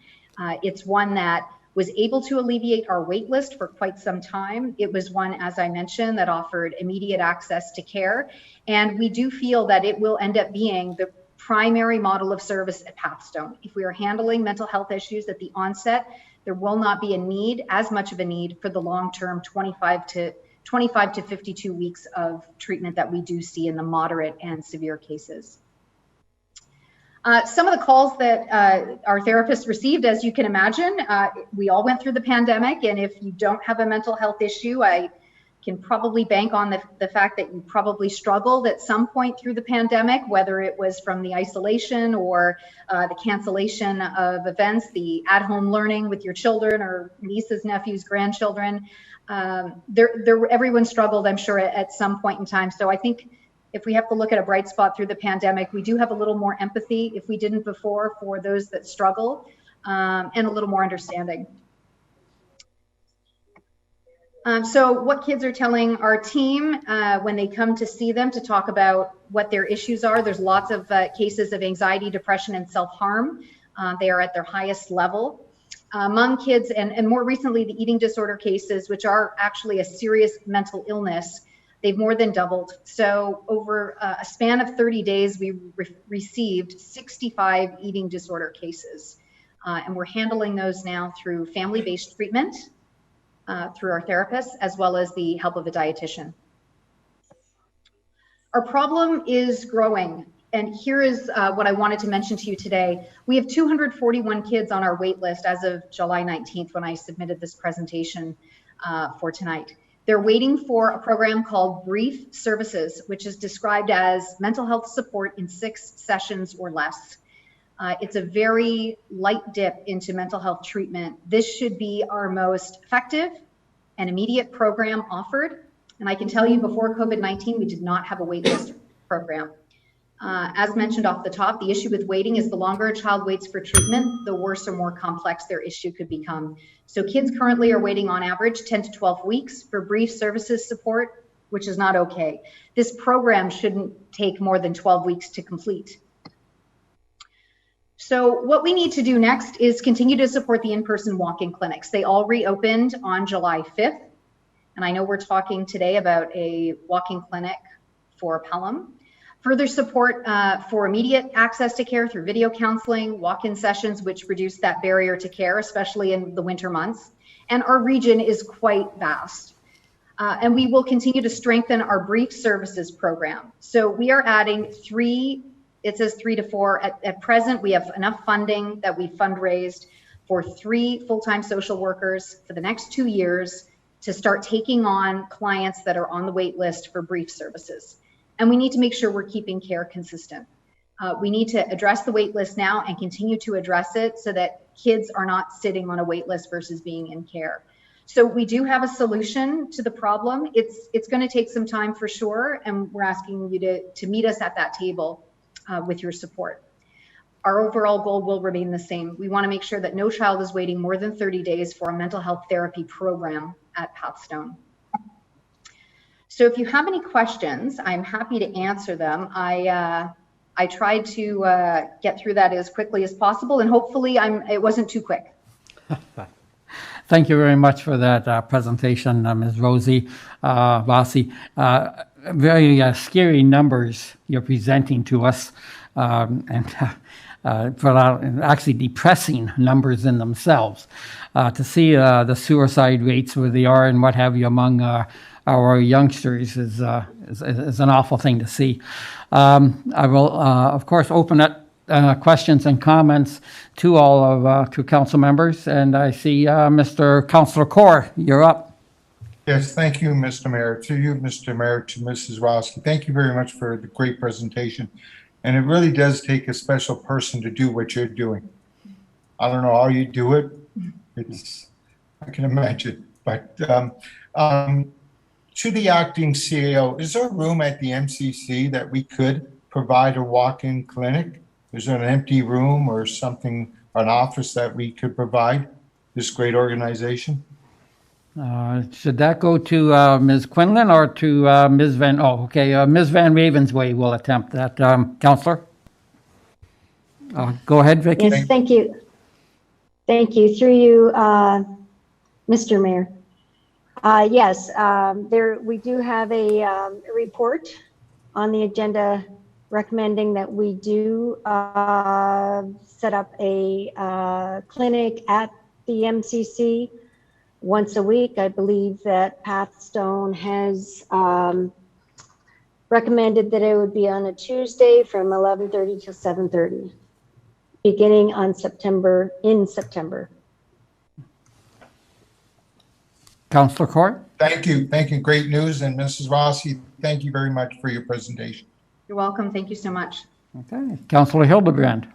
It's one that was able to alleviate our wait list for quite some time. It was one, as I mentioned, that offered immediate access to care. And we do feel that it will end up being the primary model of service at Pathstone. If we are handling mental health issues at the onset, there will not be as much of a need for the long-term 25 to 52 weeks of treatment that we do see in the moderate and severe cases. Some of the calls that our therapists received, as you can imagine, we all went through the pandemic, and if you don't have a mental health issue, I can probably bank on the fact that you probably struggled at some point through the pandemic, whether it was from the isolation or the cancellation of events, the at-home learning with your children or nieces, nephews, grandchildren. Everyone struggled, I'm sure, at some point in time. So I think if we have to look at a bright spot through the pandemic, we do have a little more empathy, if we didn't before, for those that struggle, and a little more understanding. So what kids are telling our team when they come to see them to talk about what their issues are, there's lots of cases of anxiety, depression, and self-harm. They are at their highest level. Among kids, and more recently, the eating disorder cases, which are actually a serious mental illness, they've more than doubled. So over a span of 30 days, we received 65 eating disorder cases. And we're handling those now through family-based treatment, through our therapists, as well as the help of a dietitian. Our problem is growing. And here is what I wanted to mention to you today. We have 241 kids on our wait list as of July 19th when I submitted this presentation for tonight. They're waiting for a program called Brief Services, which is described as mental health support in 6 sessions or less. It's a very light dip into mental health treatment. This should be our most effective and immediate program offered. And I can tell you before COVID-19, we did not have a waitlist program. As mentioned off the top, the issue with waiting is the longer a child waits for treatment, the worse or more complex their issue could become. So kids currently are waiting on average 10 to 12 weeks for brief services support, which is not okay. This program shouldn't take more than 12 weeks to complete. So what we need to do next is continue to support the in-person walk-in clinics. They all reopened on July 5th. And I know we're talking today about a walk-in clinic for Pelham. Further support for immediate access to care through video counseling, walk-in sessions, which reduce that barrier to care, especially in the winter months. And our region is quite vast. And we will continue to strengthen our brief services program. So we are adding 3 It says 3 to 4. At present, we have enough funding that we fundraised for 3 full-time social workers for the next 2 years to start taking on clients that are on the wait list for brief services. And we need to make sure we're keeping care consistent. We need to address the wait list now and continue to address it so that kids are not sitting on a wait list versus being in care. So we do have a solution to the problem. It's going to take some time for sure, and we're asking you to meet us at that table with your support. Our overall goal will remain the same. We want to make sure that no child is waiting more than 30 days for a mental health therapy program at Pathstone. So if you have any questions, I'm happy to answer them. I tried to get through that as quickly as possible, and hopefully it wasn't too quick. Thank you very much for that presentation, Ms. Rossi. Very scary numbers you're presenting to us, and actually depressing numbers in themselves. To see the suicide rates where they are and what have you among our youngsters is an awful thing to see. I will, of course, open up questions and comments to all of to council members, and I see Mr. Councillor Kaur, you're up. Yes, thank you, Mr. Mayor. To you, Mr. Mayor, to Mrs. Rossi, thank you very much for the great presentation. And it really does take a special person to do what you're doing. I don't know how you do it. I can imagine. But to the acting CAO, is there room at the MCC that we could provide a walk-in clinic? Is there an empty room or something, an office that we could provide this great organization? Should that go to Ms. Quinlan or to Ms. Van? Oh, okay. Ms. Van Ravensway will attempt that. Councillor? Go ahead, Vicki. Yes, thank you. Thank you. Through you, Mr. Mayor. Yes, we do have a report on the agenda recommending that we do set up a clinic at the MCC once a week. I believe that Pathstone has recommended that it would be on a Tuesday from 11:30 to 7:30, beginning on September. Councillor Court? Thank you. Thank you. Great news. And Mrs. Rossi, thank you very much for your presentation. You're welcome. Thank you so much. Okay. Councillor Hildebrand.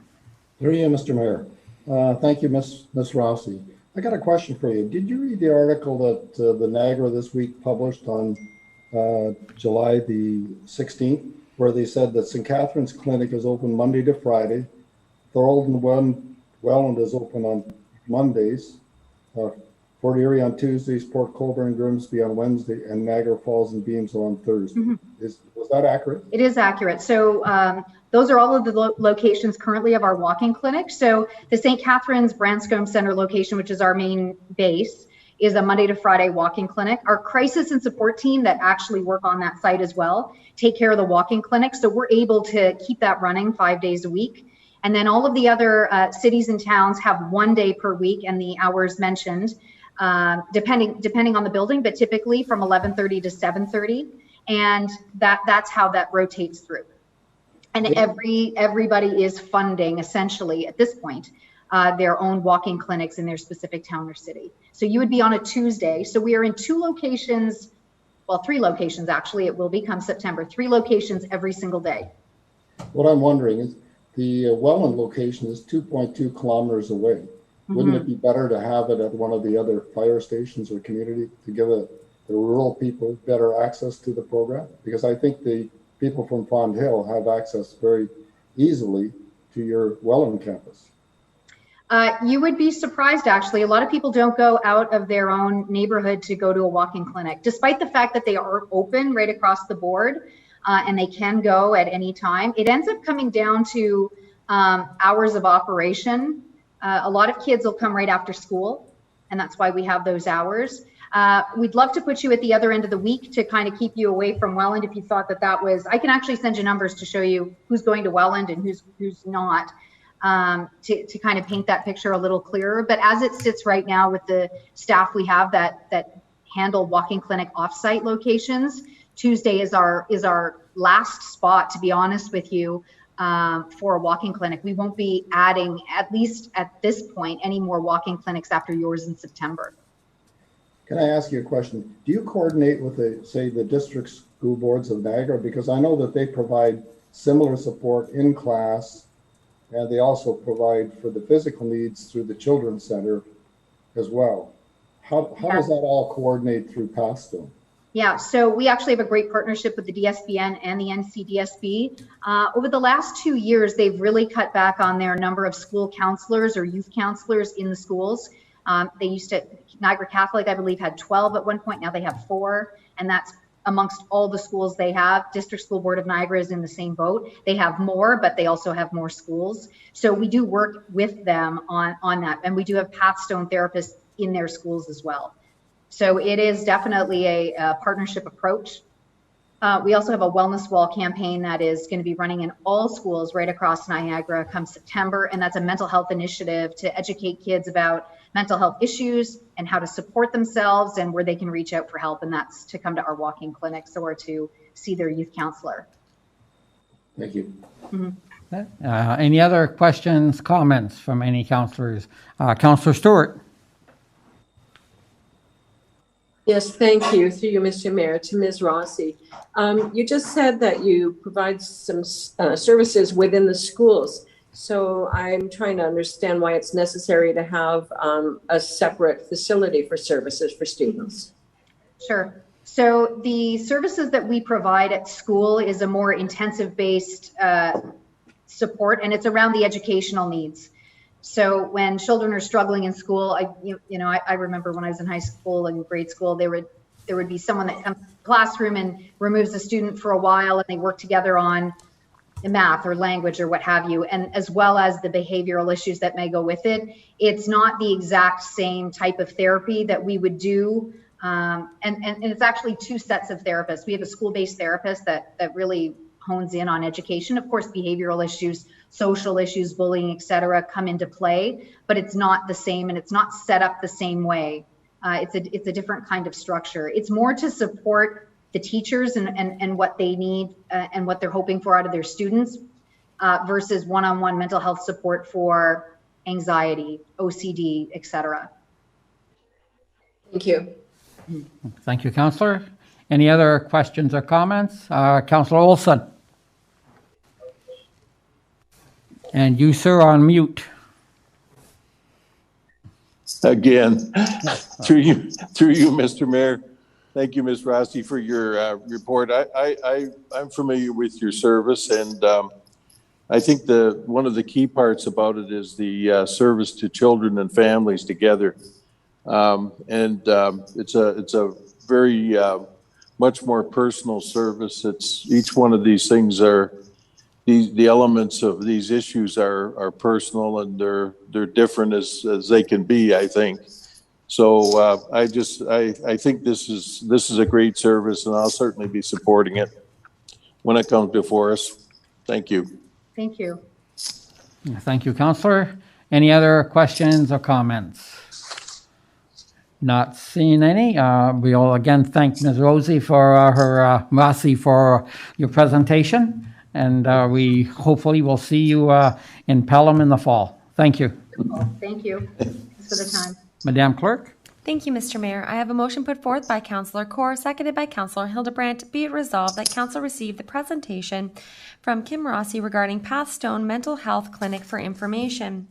Here you are, Mr. Mayor. Thank you, Ms. Rossi. I got a question for you. Did you read the article that the Niagara this week published on July the 16th, where they said that St. Catherine's Clinic is open Monday to Friday, Thorold and Welland is open on Mondays, Fort Erie on Tuesdays, Port Colborne and Grimsby on Wednesday, and Niagara Falls and Beamsville on Thursday. Was that accurate? It is accurate. So those are all of the locations currently of our walk-in clinic. So the St. Catherine's Branscombe Center location, which is our main base, is a Monday to Friday walk-in clinic. Our crisis and support team that actually work on that site as well take care of the walk-in clinic. So we're able to keep that running 5 days a week. And then all of the other cities and towns have 1 day per week, and the hours mentioned, depending on the building, but typically from 11:30 to 7:30. And that's how that rotates through. And everybody is funding essentially at this point their own walk-in clinics in their specific town or city. So you would be on a Tuesday. So we are in 2 locations, well, 3 locations actually. It will become September. 3 locations every single day. What I'm wondering is the Welland location is 2.2 kilometers away. Wouldn't it be better to have it at one of the other fire stations or community to give the rural people better access to the program? Because I think the people from Fond Hill have access very easily to your Welland campus. You would be surprised, actually. A lot of people don't go out of their own neighborhood to go to a walk-in clinic, despite the fact that they are open right across the board and they can go at any time. It ends up coming down to hours of operation. A lot of kids will come right after school, and that's why we have those hours. We'd love to put you at the other end of the week to kind of keep you away from Welland if you thought that was, I can actually send you numbers to show you who's going to Welland and who's not, to kind of paint that picture a little clearer. But as it sits right now with the staff we have that handle walk-in clinic offsite locations, Tuesday is our last spot, to be honest with you, for a walking clinic. We won't be adding, at least at this point, any more walking clinics after yours in September. Can I ask you a question? Do you coordinate with the district school boards of Niagara? Because I know that they provide similar support in class, and they also provide for the physical needs through the Children's Center as well. How does that all coordinate through Pasto? Yeah, so we actually have a great partnership with the DSBN and the NCDSB. Over the last 2 years, they've really cut back on their number of school counselors or youth counselors in the schools. They used to, Niagara Catholic, I believe, had 12 at one point. Now they have 4, and that's amongst all the schools they have. District School Board of Niagara is in the same boat. They have more, but they also have more schools. So we do work with them on that. And we do have Pathstone therapists in their schools as well. So it is definitely a partnership approach. We also have a wellness wall campaign that is going to be running in all schools right across Niagara come September. And that's a mental health initiative to educate kids about mental health issues and how to support themselves and where they can reach out for help. And that's to come to our walking clinics or to see their youth counselor. Thank you. Mm-hmm. Any other questions, comments from any counselors? Councillor Stewart. Yes, thank you. Through you, Mr. Mayor, to Ms. Rossi. You just said that you provide some services within the schools. So I'm trying to understand why it's necessary to have a separate facility for services for students. Sure. So the services that we provide at school is a more intensive based support, and it's around the educational needs. So when children are struggling in school, I remember when I was in high school and grade school, there would be someone that comes to the classroom and removes the student for a while, and they work together on the math or language or what have you, and as well as the behavioral issues that may go with it. It's not the exact same type of therapy that we would do. And it's actually 2 sets of therapists. We have a school-based therapist that really hones in on education. Of course, behavioral issues, social issues, bullying, et cetera, come into play, but it's not the same and it's not set up the same way. It's a different kind of structure. It's more to support the teachers and what they need and what they're hoping for out of their students versus one-on-one mental health support for anxiety, OCD, et cetera. Thank you. Thank you, Councillor. Any other questions or comments? Councillor Olson. And you, sir, on mute. Again, through you, Mr. Mayor. Thank you, Ms. Rossi, for your report. I'm familiar with your service, and I think one of the key parts about it is the service to children and families together. It's a very much more personal service. It's each one of these things are the elements of these issues are personal, and they're different as they can be, I think. So I think this is a great service, and I'll certainly be supporting it when it comes before us. Thank you. Thank you. Thank you, Councillor. Any other questions or comments? Not seeing any. We'll again thank Ms. Rossi for Rossi for your presentation, and we hopefully will see you in Pelham in the fall. Thank you. Thank you. Thanks for the time. Madam Clerk. Thank you, Mr. Mayor. I have a motion put forth by Councillor Kaur, seconded by Councillor Hildebrandt. Be it resolved that Council receive the presentation from Kim Rossi regarding Pathstone Mental Health Clinic for information.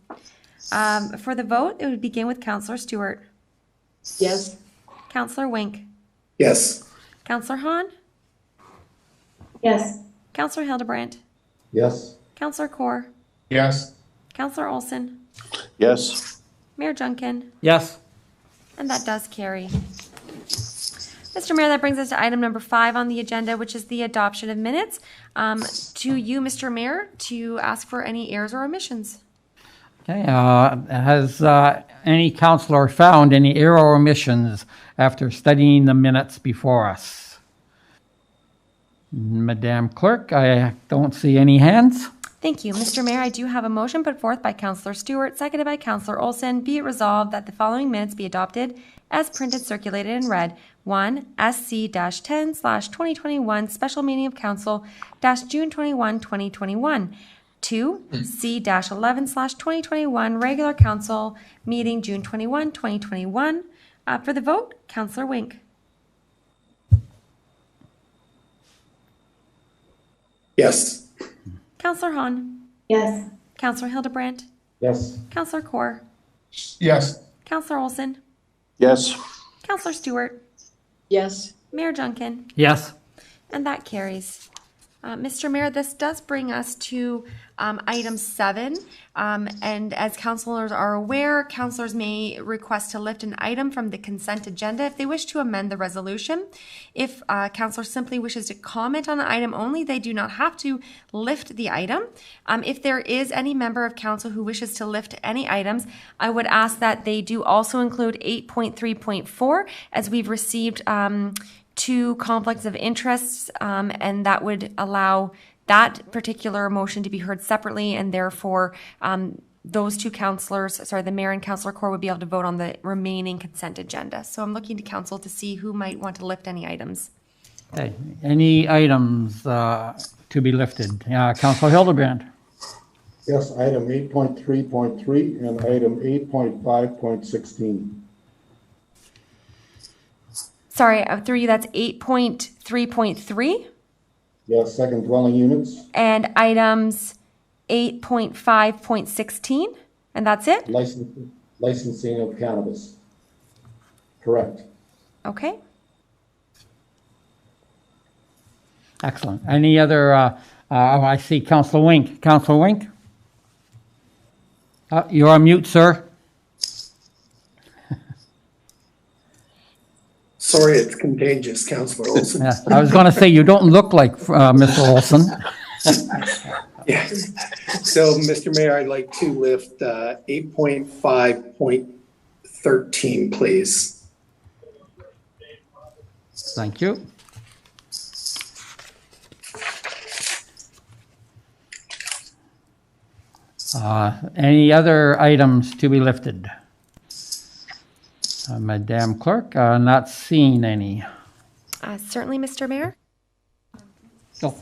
For the vote, it would begin with Councillor Stewart. Yes. Councillor Wink. Yes. Councillor Hahn. Yes. Councillor Hildebrandt. Yes. Councillor Kaur. Yes. Councillor Olson. Yes. Mayor Junkin. Yes. And that does carry. Mr. Mayor, that brings us to item number 5 on the agenda, which is the adoption of minutes. To you, Mr. Mayor, to ask for any errors or omissions. Okay. Has any councillor found any error or omissions after studying the minutes before us? Madam Clerk, I don't see any hands. Thank you. Mr. Mayor, I do have a motion put forth by Councillor Stewart, seconded by Councillor Olson. Be it resolved that the following minutes be adopted as printed, circulated, and read. 1. SC-10/2021 Special Meeting of Council June 21, 2021. 2. C-11/2021 Regular Council Meeting June 21, 2021. For the vote, Councillor Wink. Yes. Councillor Hahn. Yes. Councillor Hildebrandt. Yes. Councillor Kaur. Yes. Councillor Olson. Yes. Councillor Stewart. Yes. Mayor Junkin. Yes. And that carries. Mr. Mayor, this does bring us to item 7. And as councilors are aware, councilors may request to lift an item from the consent agenda if they wish to amend the resolution. If councilor simply wishes to comment on the item only, they do not have to lift the item. If there is any member of council who wishes to lift any items, I would ask that they do also include 8.3.4, as we've received 2 conflicts of interests, and that would allow that particular motion to be heard separately, and therefore those 2 councillors, the mayor and Councillor Kaur, would be able to vote on the remaining consent agenda. So I'm looking to council to see who might want to lift any items. Okay. Any items to be lifted? Councillor Hildebrandt. Yes, item 8.3.3 and item 8.5.16. Sorry, through you, that's 8.3.3? Yes, second dwelling units, And items 8.5.16? And that's it? licensing of cannabis. Correct. Okay. Excellent. Any other, I see Councillor Wink. Councillor Wink? You're on mute, sir. Sorry, it's contagious, Councillor Olson. Yeah, I was going to say, you don't look like Mr. Olson. Yeah. So, Mr. Mayor, I'd like to lift 8.5.13, please. Thank you. Any other items to be lifted? Madam Clerk, not seeing any. Certainly, Mr. Mayor. Oh.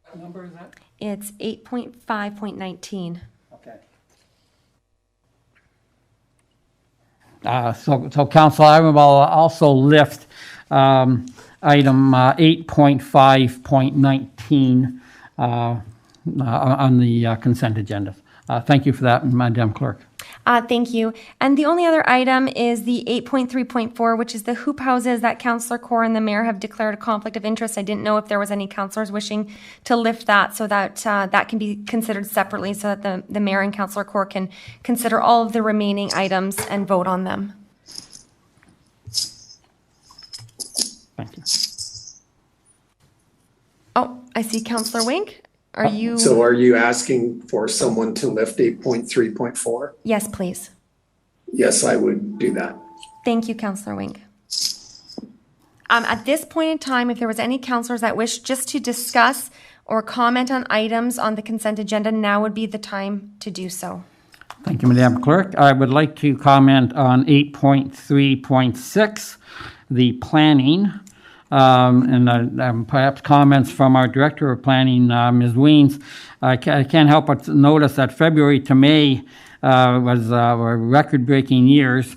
What number is that? It's 8.5.19. Okay. So Council, I will also lift item 8.5.19 on the consent agenda. Thank you for that, Madam Clerk. Thank you. And the only other item is the 8.3.4, which is the hoop houses that Councillor Kaur and the mayor have declared a conflict of interest. I didn't know if there was any councillors wishing to lift that, so that that can be considered separately, so that the mayor and Councillor Kaur can consider all of the remaining items and vote on them. Thank you. Oh, I see Councillor Wink. Are you? So are you asking for someone to lift 8.3.4? Yes, please. Yes, I would do that. Thank you, Councillor Wink. At this point in time, if there was any councillors that wish just to discuss or comment on items on the consent agenda, now would be the time to do so. Thank you, Madam Clerk. I would like to comment on 8.3.6, the planning. And perhaps comments from our Director of Planning, Ms. Weens. I can't help but notice that February to May was record-breaking years,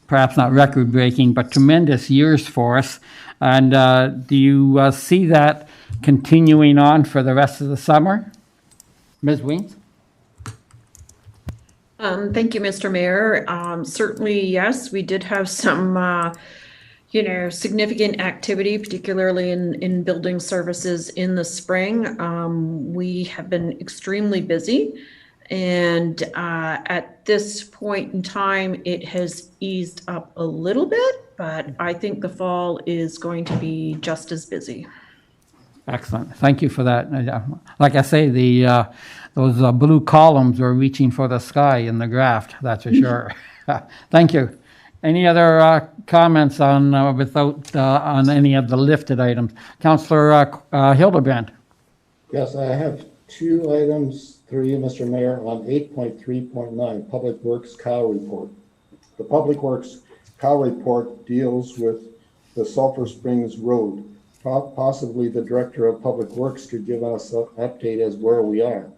perhaps not record-breaking, but tremendous years for us. And do you see that continuing on for the rest of the summer? Ms. Weens? Thank you, Mr. Mayor. Certainly, yes, we did have some significant activity, particularly in building services in the spring. We have been extremely busy, and at this point in time, it has eased up a little bit, but I think the fall is going to be just as busy. Excellent. Thank you for that. Like I say, those blue columns are reaching for the sky in the graph, that's for sure. Thank you. Any other comments on on any of the lifted items? Councillor Hildebrand. Yes, I have two items through you, Mr. Mayor, on 8.3.9, Public Works Cow Report. The Public Works Cow Report deals with the Sulphur Springs Road. Possibly the Director of Public Works could give us an update as where we are.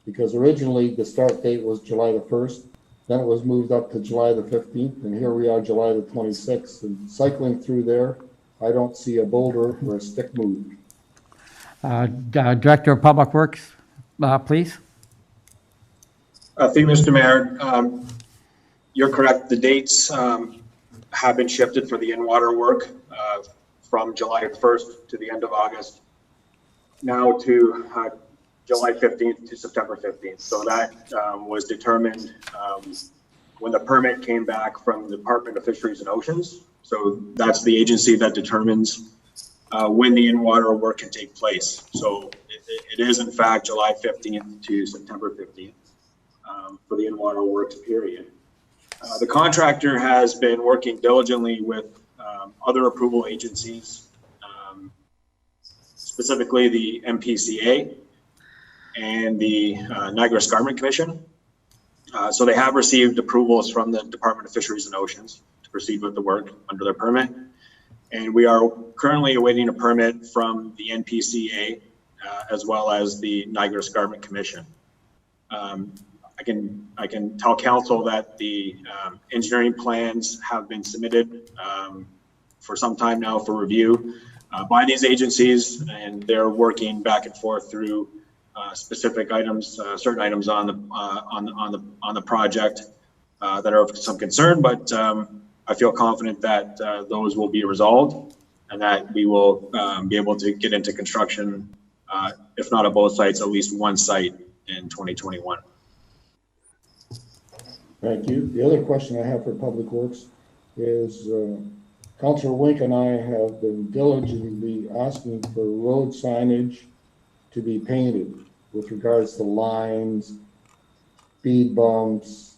Because originally the start date was July the 1st, then it was moved up to July the 15th, and here we are July the 26th. And cycling through there, I don't see a boulder or a stick moved. Director of Public Works, please. Thank you, Mr. Mayor. You're correct. The dates have been shifted for the in-water work from July 1st to the end of August, now to July 15th to September 15th. So that was determined when the permit came back from the Department of Fisheries and Oceans. So that's the agency that determines when the in-water work can take place. So it is in fact July 15th to September 15th for the in-water works period. The contractor has been working diligently with other approval agencies, specifically the MPCA and the Niagara Escarpment Commission. So they have received approvals from the Department of Fisheries and Oceans to proceed with the work under their permit. And we are currently awaiting a permit from the NPCA as well as the Niagara Escarpment Commission. I can tell council that the engineering plans have been submitted for some time now for review by these agencies, and they're working back and forth through specific items, certain items on the project that are of some concern. But I feel confident that those will be resolved, and that we will be able to get into construction, if not at both sites, at least one site in 2021. Thank you. The other question I have for Public Works is Councillor Wink and I have been diligently asking for road signage to be painted with regards to lines, speed bumps,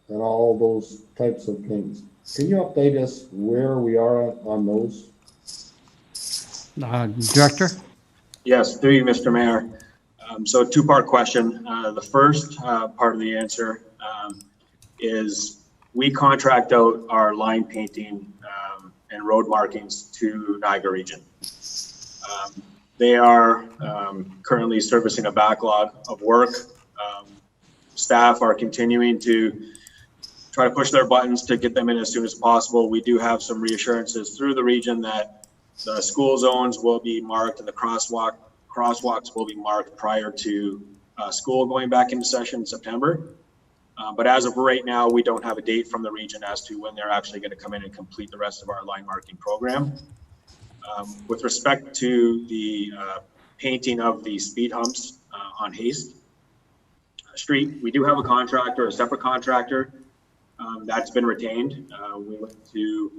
and all those types of things. Can you update us where we are on those? Director? Yes, through you, Mr. Mayor. So two-part question. The first part of the answer is we contract out our line painting and road markings to Niagara Region. They are currently servicing a backlog of work. Staff are continuing to try to push their buttons to get them in as soon as possible. We do have some reassurances through the region that the school zones will be marked and the crosswalks will be marked prior to school going back into session in September. But as of right now, we don't have a date from the region as to when they're actually going to come in and complete the rest of our line marking program. With respect to the painting of the speed humps on Haste Street, we do have a contractor, a separate contractor that's been retained. We went to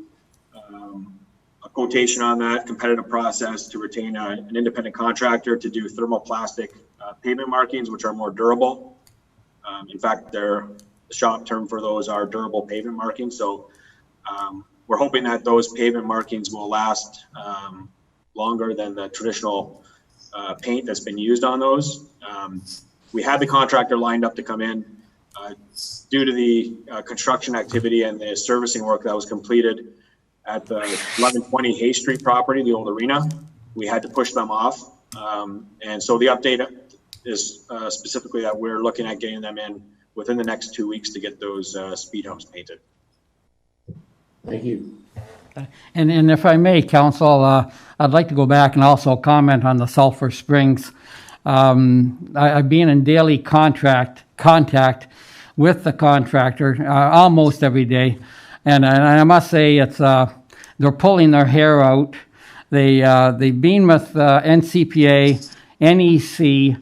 a quotation on that competitive process to retain an independent contractor to do thermoplastic pavement markings, which are more durable. In fact, the shop term for those are durable pavement markings. So we're hoping that those pavement markings will last longer than the traditional paint that's been used on those. We had the contractor lined up to come in. Due to the construction activity and the servicing work that was completed at the 1120 Hay Street property, the old arena, we had to push them off. And so the update is specifically that we're looking at getting them in within the next 2 weeks to get those speed humps painted. Thank you. And if I may, Council, I'd like to go back and also comment on the Sulphur Springs. I've been in daily contact with the contractor almost every day, and I must say it's they're pulling their hair out. They've been with NCPA, NEC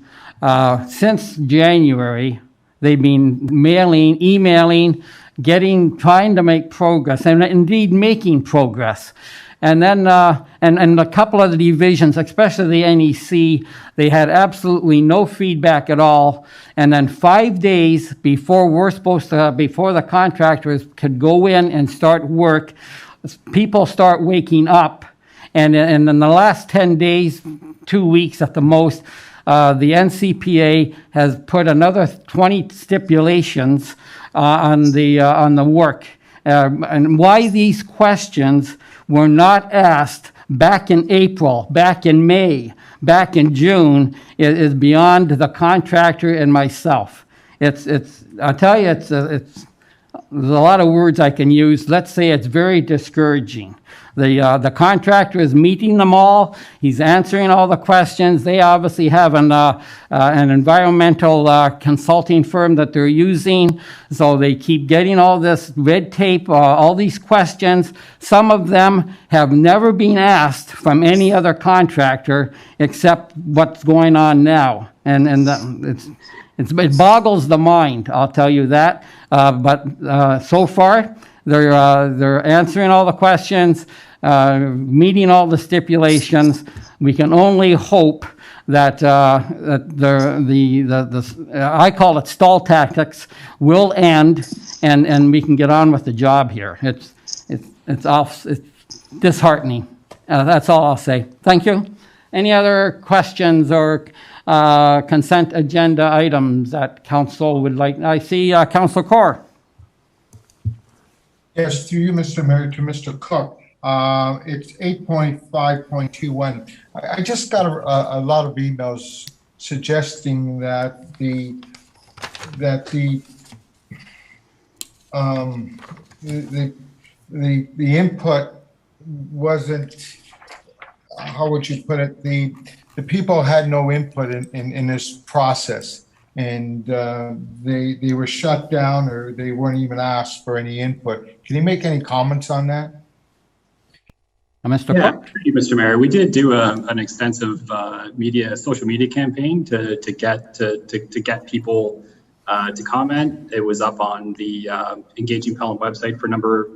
since January. They've been emailing, trying to make progress, and indeed making progress. And then, and a couple of the divisions, especially the NEC, they had absolutely no feedback at all. And then 5 days before before the contractors could go in and start work, people start waking up. And in the last 10 days, 2 weeks at the most, the NCPA has put another 20 stipulations on the work. And why these questions were not asked back in April, back in May, back in June is beyond the contractor and myself. I tell you, there's a lot of words I can use. Let's say it's very discouraging. The contractor is meeting them all. He's answering all the questions. They obviously have an environmental consulting firm that they're using. So they keep getting all this red tape, all these questions. Some of them have never been asked from any other contractor except what's going on now. And it boggles the mind, I'll tell you that. But so far, they're answering all the questions, meeting all the stipulations. We can only hope that I call it stall tactics will end, and we can get on with the job here. It's disheartening. That's all I'll say. Thank you. Any other questions or consent agenda items that council would like? I see Councillor Corr. Yes, through you, Mr. Mayor, to Mr. Cook. It's 8.5.21. I just got a lot of emails suggesting that the input wasn't, how would you put it? The people had no input in this process. And they were shut down, or they weren't even asked for any input. Can you make any comments on that? Mr. Yeah, Cook? thank you, Mr. Mayor. We did do an extensive social media campaign to get people to comment. It was up on the Engaging Pelham website for a number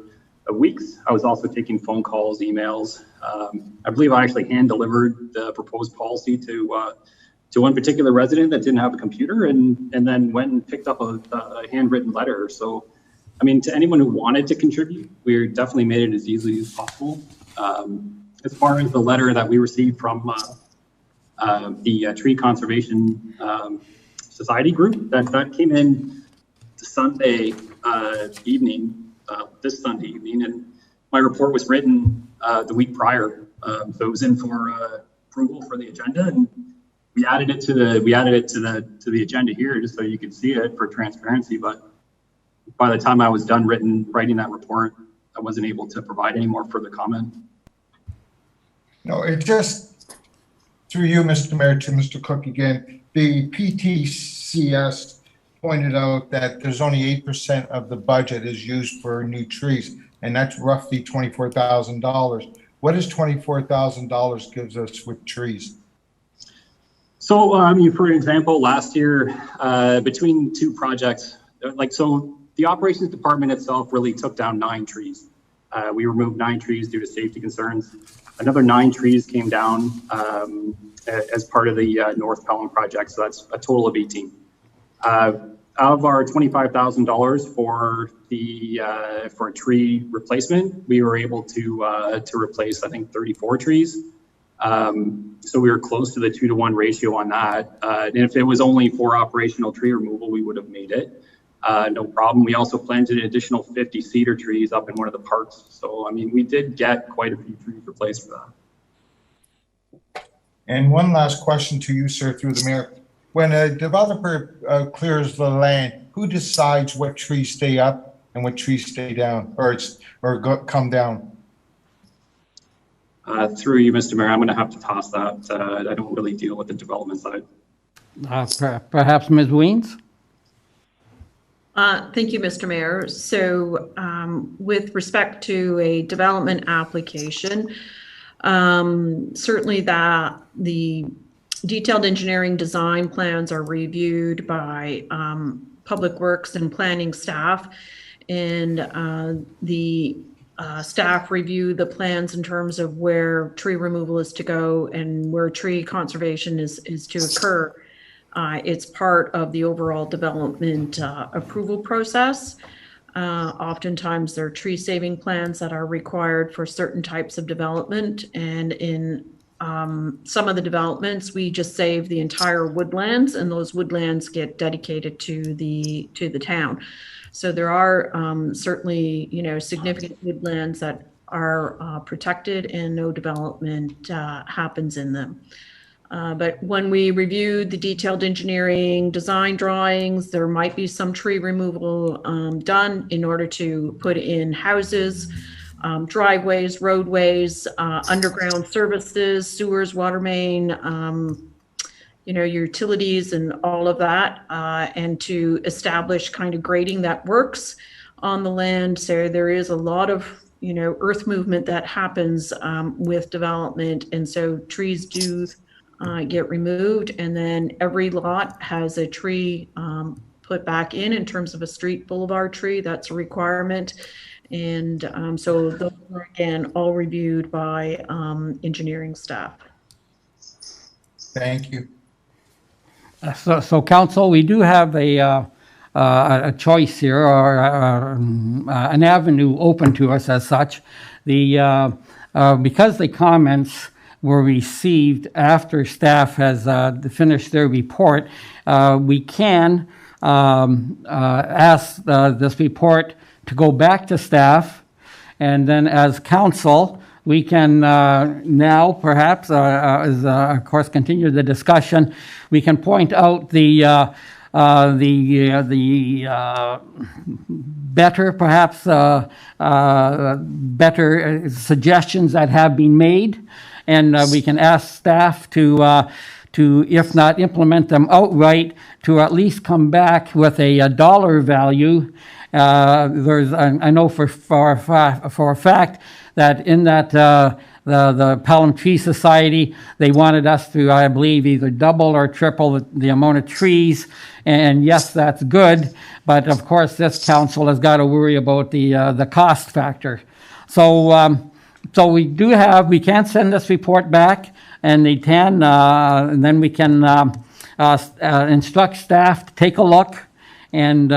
of weeks. I was also taking phone calls, emails. I believe I actually hand delivered the proposed policy to one particular resident that didn't have a computer, and then went and picked up a handwritten letter. So, I mean, to anyone who wanted to contribute, we definitely made it as easy as possible. As far as the letter that we received from the Tree Conservation Society group, that came in Sunday evening, this Sunday evening, and my report was written the week prior, so it was in for approval for the agenda, and we added it to the agenda here just so you could see it for transparency. But by the time I was done writing that report, I wasn't able to provide any more further comment. No, it just, through you, Mr. Mayor, to Mr. Cook again, the PTCS pointed out that there's only 8% of the budget is used for new trees, and that's roughly $24,000. What does $24,000 gives us with trees? So, for example, last year, between two projects, the operations department itself really took down 9 trees. We removed 9 trees due to safety concerns. Another 9 trees came down as part of the North Pelham project, so that's a total of 18. Of our $25,000 for a tree replacement, we were able to replace, I think, 34 trees. So we were close to the 2-to-1 ratio on that. And if it was only for operational tree removal, we would have made it. No problem. We also planted an additional 50 cedar trees up in one of the parks. So, I mean, we did get quite a few trees replaced for that. And one last question to you, sir, through the mayor. When a developer clears the land, who decides what trees stay up and what trees stay down or come down? Through you, Mr. Mayor, I'm going to have to toss that. I don't really deal with the development side. Perhaps Ms. Weens? Thank you, Mr. Mayor. So with respect to a development application, certainly that the detailed engineering design plans are reviewed by Public Works and planning staff. and the staff review the plans in terms of where tree removal is to go and where tree conservation is to occur. It's part of the overall development approval process. Oftentimes there are tree saving plans that are required for certain types of development, and in some of the developments, we just save the entire woodlands, and those woodlands get dedicated to the town. So there are certainly, significant woodlands that are protected and no development happens in them. But when we reviewed the detailed engineering design drawings, there might be some tree removal done in order to put in houses, driveways, roadways, underground services, sewers, water main, utilities and all of that, and to establish kind of grading that works on the land. So there is a lot of, earth movement that happens with development. And so trees do get removed, and then every lot has a tree put back in terms of a street boulevard tree. That's a requirement. And so those are, again, all reviewed by engineering staff. Thank you. So council, we do have a choice here, or an avenue open to us as such. Because the comments were received after staff has finished their report, we can ask this report to go back to staff, and then as council, we can now perhaps, of course, continue the discussion. We can point out the better, perhaps, better suggestions that have been made, and we can ask staff to, if not implement them outright, to at least come back with a dollar value. I know for a fact that in that the Pelham Tree Society, they wanted us to, I believe, either double or triple the amount of trees. And yes, that's good, but of course this council has got to worry about the cost factor. So we can send this report back, and they can, and then we can instruct staff to take a look and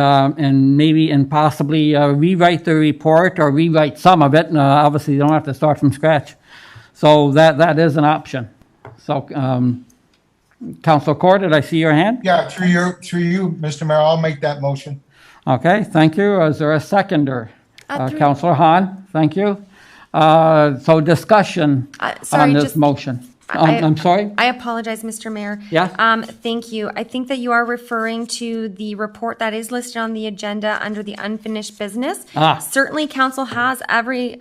maybe and possibly rewrite the report or rewrite some of it. Obviously, you don't have to start from scratch. So that is an option. So, Councilor Court, did I see your hand? Yeah, through you, Mr. Mayor, I'll make that motion. Okay, thank you. Is there a seconder? Councilor Hahn, thank you. So discussion on this motion. I'm sorry? I apologize, Mr. Mayor. Yeah? Thank you. I think that you are referring to the report that is listed on the agenda under the unfinished business. Certainly, council has every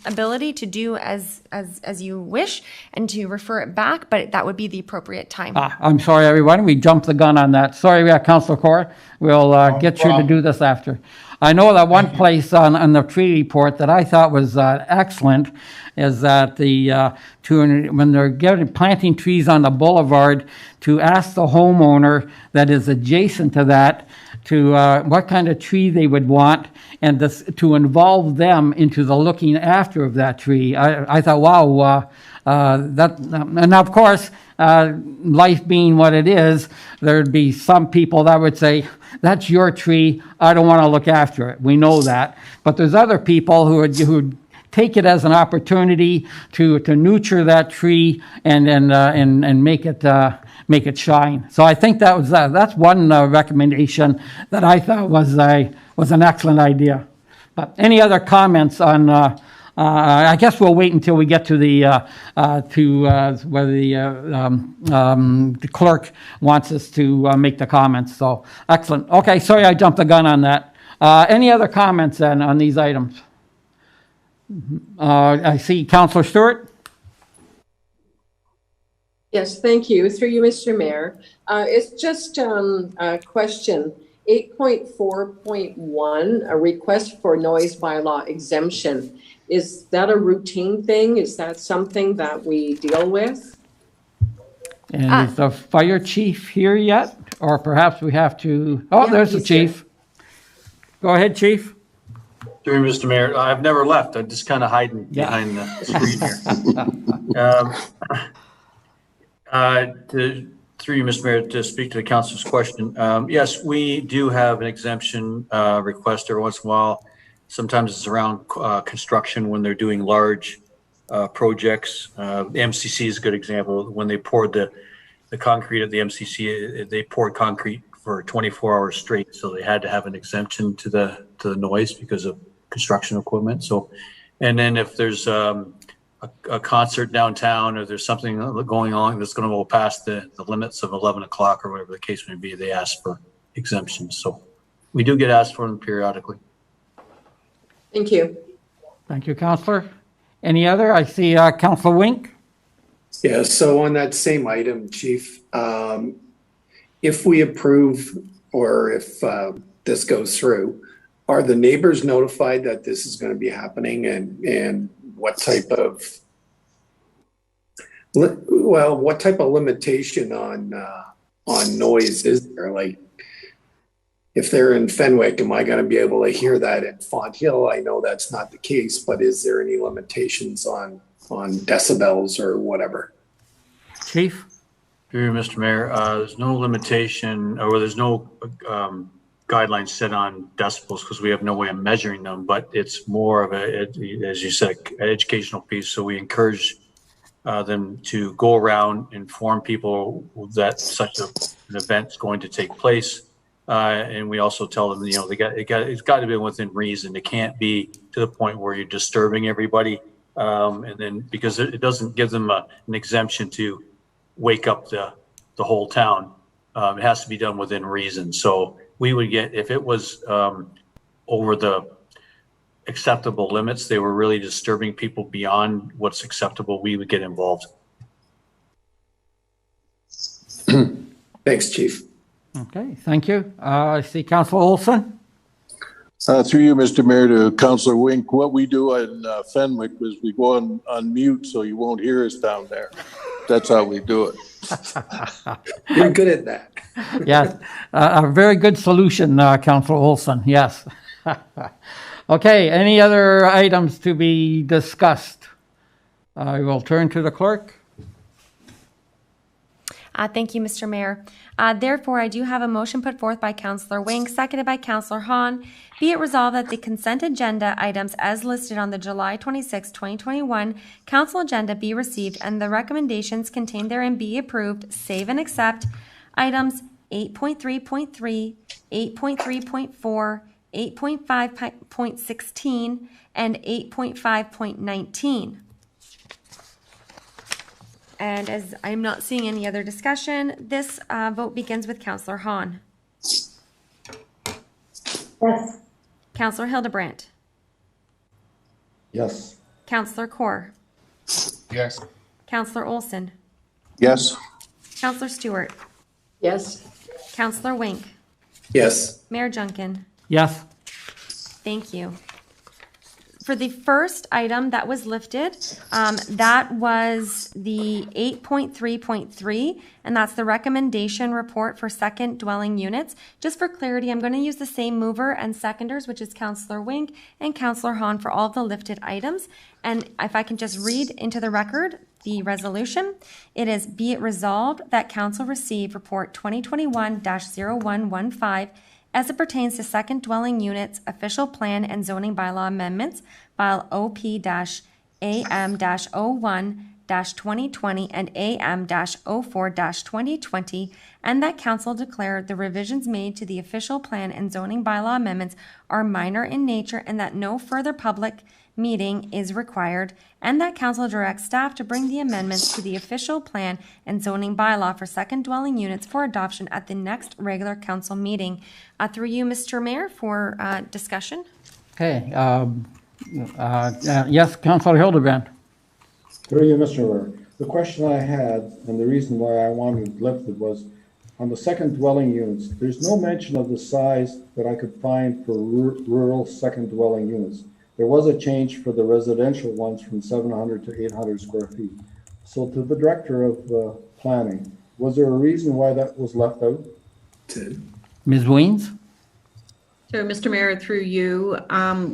ability to do as you wish and to refer it back, but that would be the appropriate time. I'm sorry, everyone. We jumped the gun on that. Sorry, Councilor Corr. We'll get you to do this after. I know that one place on the tree report that I thought was excellent is that when they're planting trees on the boulevard, to ask the homeowner that is adjacent to that to what kind of tree they would want, and to involve them into the looking after of that tree. I thought, wow, and of course, life being what it is, there'd be some people that would say, that's your tree, I don't want to look after it. We know that. But there's other people who would take it as an opportunity to nurture that tree and make it shine. So I think that's one recommendation that I thought was an excellent idea. But any other comments on? I guess we'll wait until we get to whether the clerk wants us to make the comments. So excellent. Okay, sorry I jumped the gun on that. Any other comments then on these items? I see Councillor Stewart. Yes, thank you. Through you, Mr. Mayor. It's just a question. 8.4.1, a request for noise bylaw exemption. Is that a routine thing? Is that something that we deal with? And is the fire chief here yet? Or perhaps we have to... Oh, Yeah, there's the chief. Here. Go ahead, chief. Through you, Mr. Mayor, I've never left. I'm just kind of hiding behind the screen here. Through you, Mr. Mayor, to speak to the council's question. Yes, we do have an exemption request every once in a while. Sometimes it's around construction when they're doing large projects. The MCC is a good example. When they poured the concrete at the MCC, they poured concrete for 24 hours straight, so they had to have an exemption to the noise because of construction equipment. So, and then if there's a concert downtown or there's something going on that's going to go past the limits of 11 o'clock or whatever the case may be, they ask for exemptions. So we do get asked for them periodically. Thank you. Thank you, Councillor. Any other? I see Councillor Wink. Yeah, so on that same item, Chief, if we approve or if this goes through, are the neighbors notified that this is going to be happening, and what type of limitation on noise is there? Like, if they're in Fenwick, am I going to be able to hear that in Font Hill? I know that's not the case, but is there any limitations on decibels or whatever? Chief? Through you, Mr. Mayor, there's no limitation, or there's no guidelines set on decibels because we have no way of measuring them, but it's more of as you said, an educational piece. So we encourage them to go around, inform people that such an event is going to take place. And we also tell them, it's got to be within reason. It can't be to the point where you're disturbing everybody. And then because it doesn't give them an exemption to wake up the whole town. It has to be done within reason. So we would get, if it was over the acceptable limits, they were really disturbing people beyond what's acceptable, we would get involved. Thanks, Chief. Okay, thank you. I see Councillor Olson. Through you, Mr. Mayor, to Councillor Wink, what we do in Fenwick is we go on mute so you won't hear us down there. That's how we do it. You're good at that. Yes, a very good solution, Councillor Olson, yes. Okay, any other items to be discussed? I will turn to the clerk. Thank you, Mr. Mayor. Therefore, I do have a motion put forth by Councillor Wing, seconded by Councillor Hahn. Be it resolved that the consent agenda items as listed on the July 26, 2021 council agenda be received and the recommendations contained therein be approved, save and accept items 8.3.3, 8.3.4, 8.5.16, and 8.5.19. And as I'm not seeing any other discussion, this vote begins with Councillor Hahn. Yes. Councillor Hildebrandt. Yes. Councillor Kaur. Yes. Councillor Olson. Yes. Councillor Stewart. Yes. Councillor Wink. Yes. Mayor Junkin. Yes. Thank you. For the first item that was lifted, that was the 8.3.3, and that's the recommendation report for second dwelling units. Just for clarity, I'm going to use the same mover and seconders, which is Councillor Wink and Councillor Hahn for all the lifted items. And if I can just read into the record the resolution, it is, be it resolved that council receive report 2021-0115 as it pertains to second dwelling units, official plan and zoning bylaw amendments, file OP-AM-01-2020 and AM-04-2020, and that council declare the revisions made to the official plan and zoning bylaw amendments are minor in nature and that no further public meeting is required, and that council directs staff to bring the amendments to the official plan and zoning bylaw for second dwelling units for adoption at the next regular council meeting. Through you, Mr. Mayor, for discussion. Okay, yes, Councillor Hildebrandt. Through you, Mr. Mayor. The question I had, and the reason why I wanted it lifted, was on the second dwelling units, there's no mention of the size that I could find for rural second dwelling units. There was a change for the residential ones from 700 to 800 square feet. So to the director of planning, was there a reason why that was left out? Ms. Weens? So, Mr. Mayor, through you,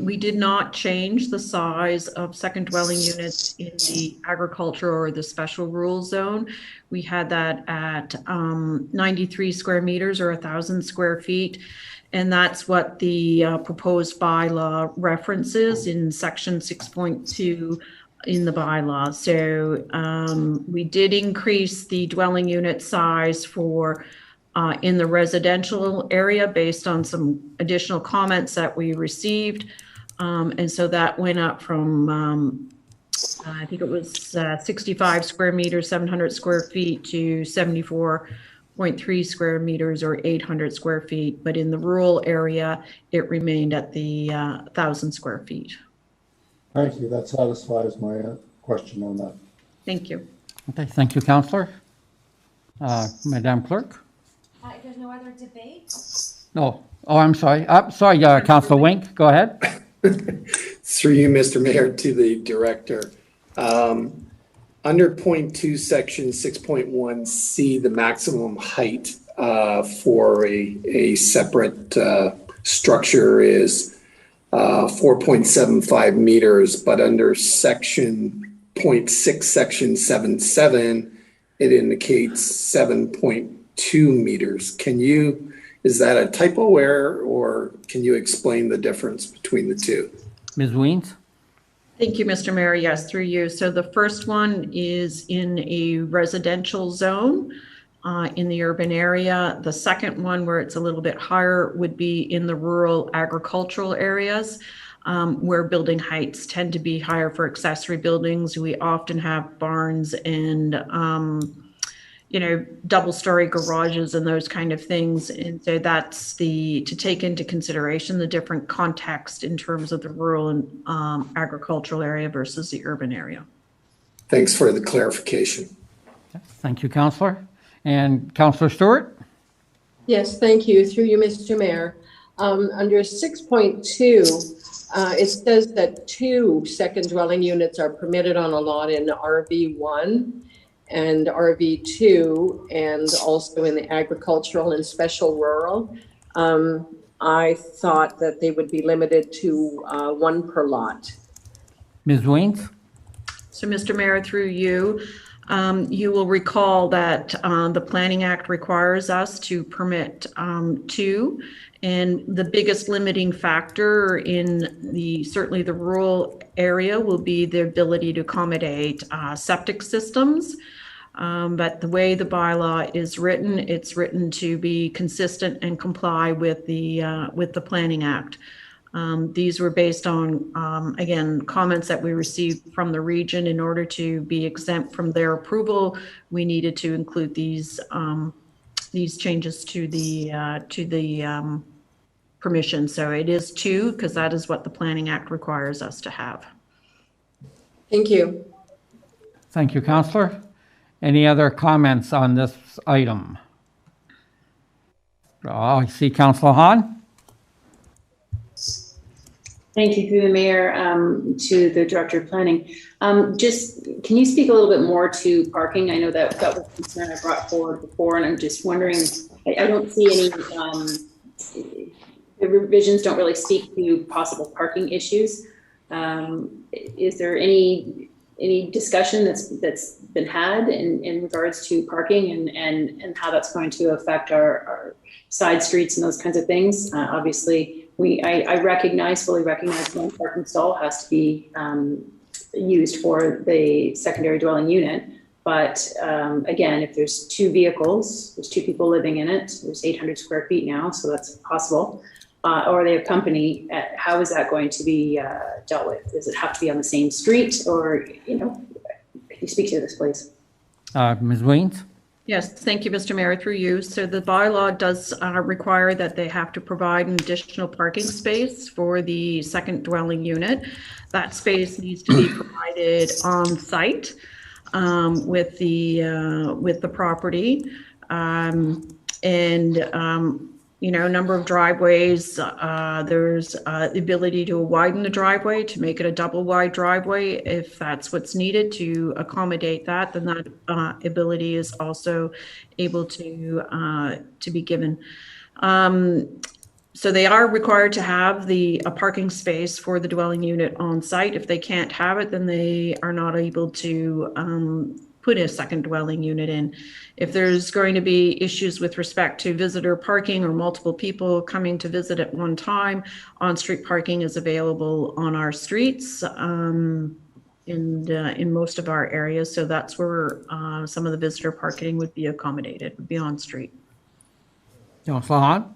we did not change the size of second dwelling units in the agriculture or the special rural zone. We had that at 93 square meters or 1,000 square feet. And that's what the proposed bylaw references in section 6.2 in the bylaw. So we did increase the dwelling unit size for in the residential area based on some additional comments that we received. And so that went up from, I think it was 65 square meters, 700 square feet to 74.3 square meters or 800 square feet. But in the rural area, it remained at the 1,000 square feet. Thank you. That satisfies my question on that. Thank you. Okay, thank you, Councillor. Madam Clerk? If there's no other debate? No. Oh, I'm sorry. Sorry, Councillor Wink, go ahead. Through you, Mr. Mayor, to the director. Under point 2, section 6.1C, the maximum height for a separate structure is 4.75 meters, but under section 0.6, section 7.7, it indicates 7.2 meters. Is that a typo error, or can you explain the difference between the two? Ms. Weens? Thank you, Mr. Mayor. Yes, through you. So the first one is in a residential zone in the urban area. The second one, where it's a little bit higher, would be in the rural agricultural areas, where building heights tend to be higher for accessory buildings. We often have barns and double-story garages and those kind of things. And so that's to take into consideration the different context in terms of the rural and agricultural area versus the urban area. Thanks for the clarification. Thank you, Councillor. And Councillor Stewart? Yes, thank you. Through you, Mr. Mayor. Under 6.2, it says that 2 second dwelling units are permitted on a lot in RV1 and RV2, and also in the agricultural and special rural. I thought that they would be limited to 1 per lot. Ms. Weens? So, Mr. Mayor, through you, you will recall that the Planning Act requires us to permit 2, and the biggest limiting factor in certainly the rural area will be the ability to accommodate septic systems. But the way the bylaw is written, it's written to be consistent and comply with the Planning Act. These were based on, again, comments that we received from the region. In order to be exempt from their approval, we needed to include these changes to the permission. So it is 2, because that is what the Planning Act requires us to have. Thank you. Thank you, Councillor. Any other comments on this item? I see Councillor Hahn. Thank you, through the mayor, to the director of planning. Just, can you speak a little bit more to parking? I know that was a concern I brought forward before, and I'm just wondering, I don't see any, the revisions don't really speak to possible parking issues. Is there any discussion that's been had in regards to parking and how that's going to affect our side streets and those kinds of things? Obviously, I fully recognize one parking stall has to be used for the secondary dwelling unit. But again, if there's 2 vehicles, there's 2 people living in it, there's 800 square feet now, so that's possible. Or they have company, how is that going to be dealt with? Does it have to be on the same street, or, can you speak to this, please? Ms. Weens? Yes, thank you, Mr. Mayor, through you. So the bylaw does require that they have to provide an additional parking space for the second dwelling unit. That space needs to be provided on site with the property. Number of driveways, there's the ability to widen the driveway to make it a double wide driveway if that's what's needed to accommodate that, then that ability is also able to be given. So they are required to have a parking space for the dwelling unit on site. If they can't have it, then they are not able to put a second dwelling unit in. If there's going to be issues with respect to visitor parking or multiple people coming to visit at one time, on-street parking is available on our streets in most of our areas. So that's where some of the visitor parking would be accommodated, would be on street. Councillor Hahn?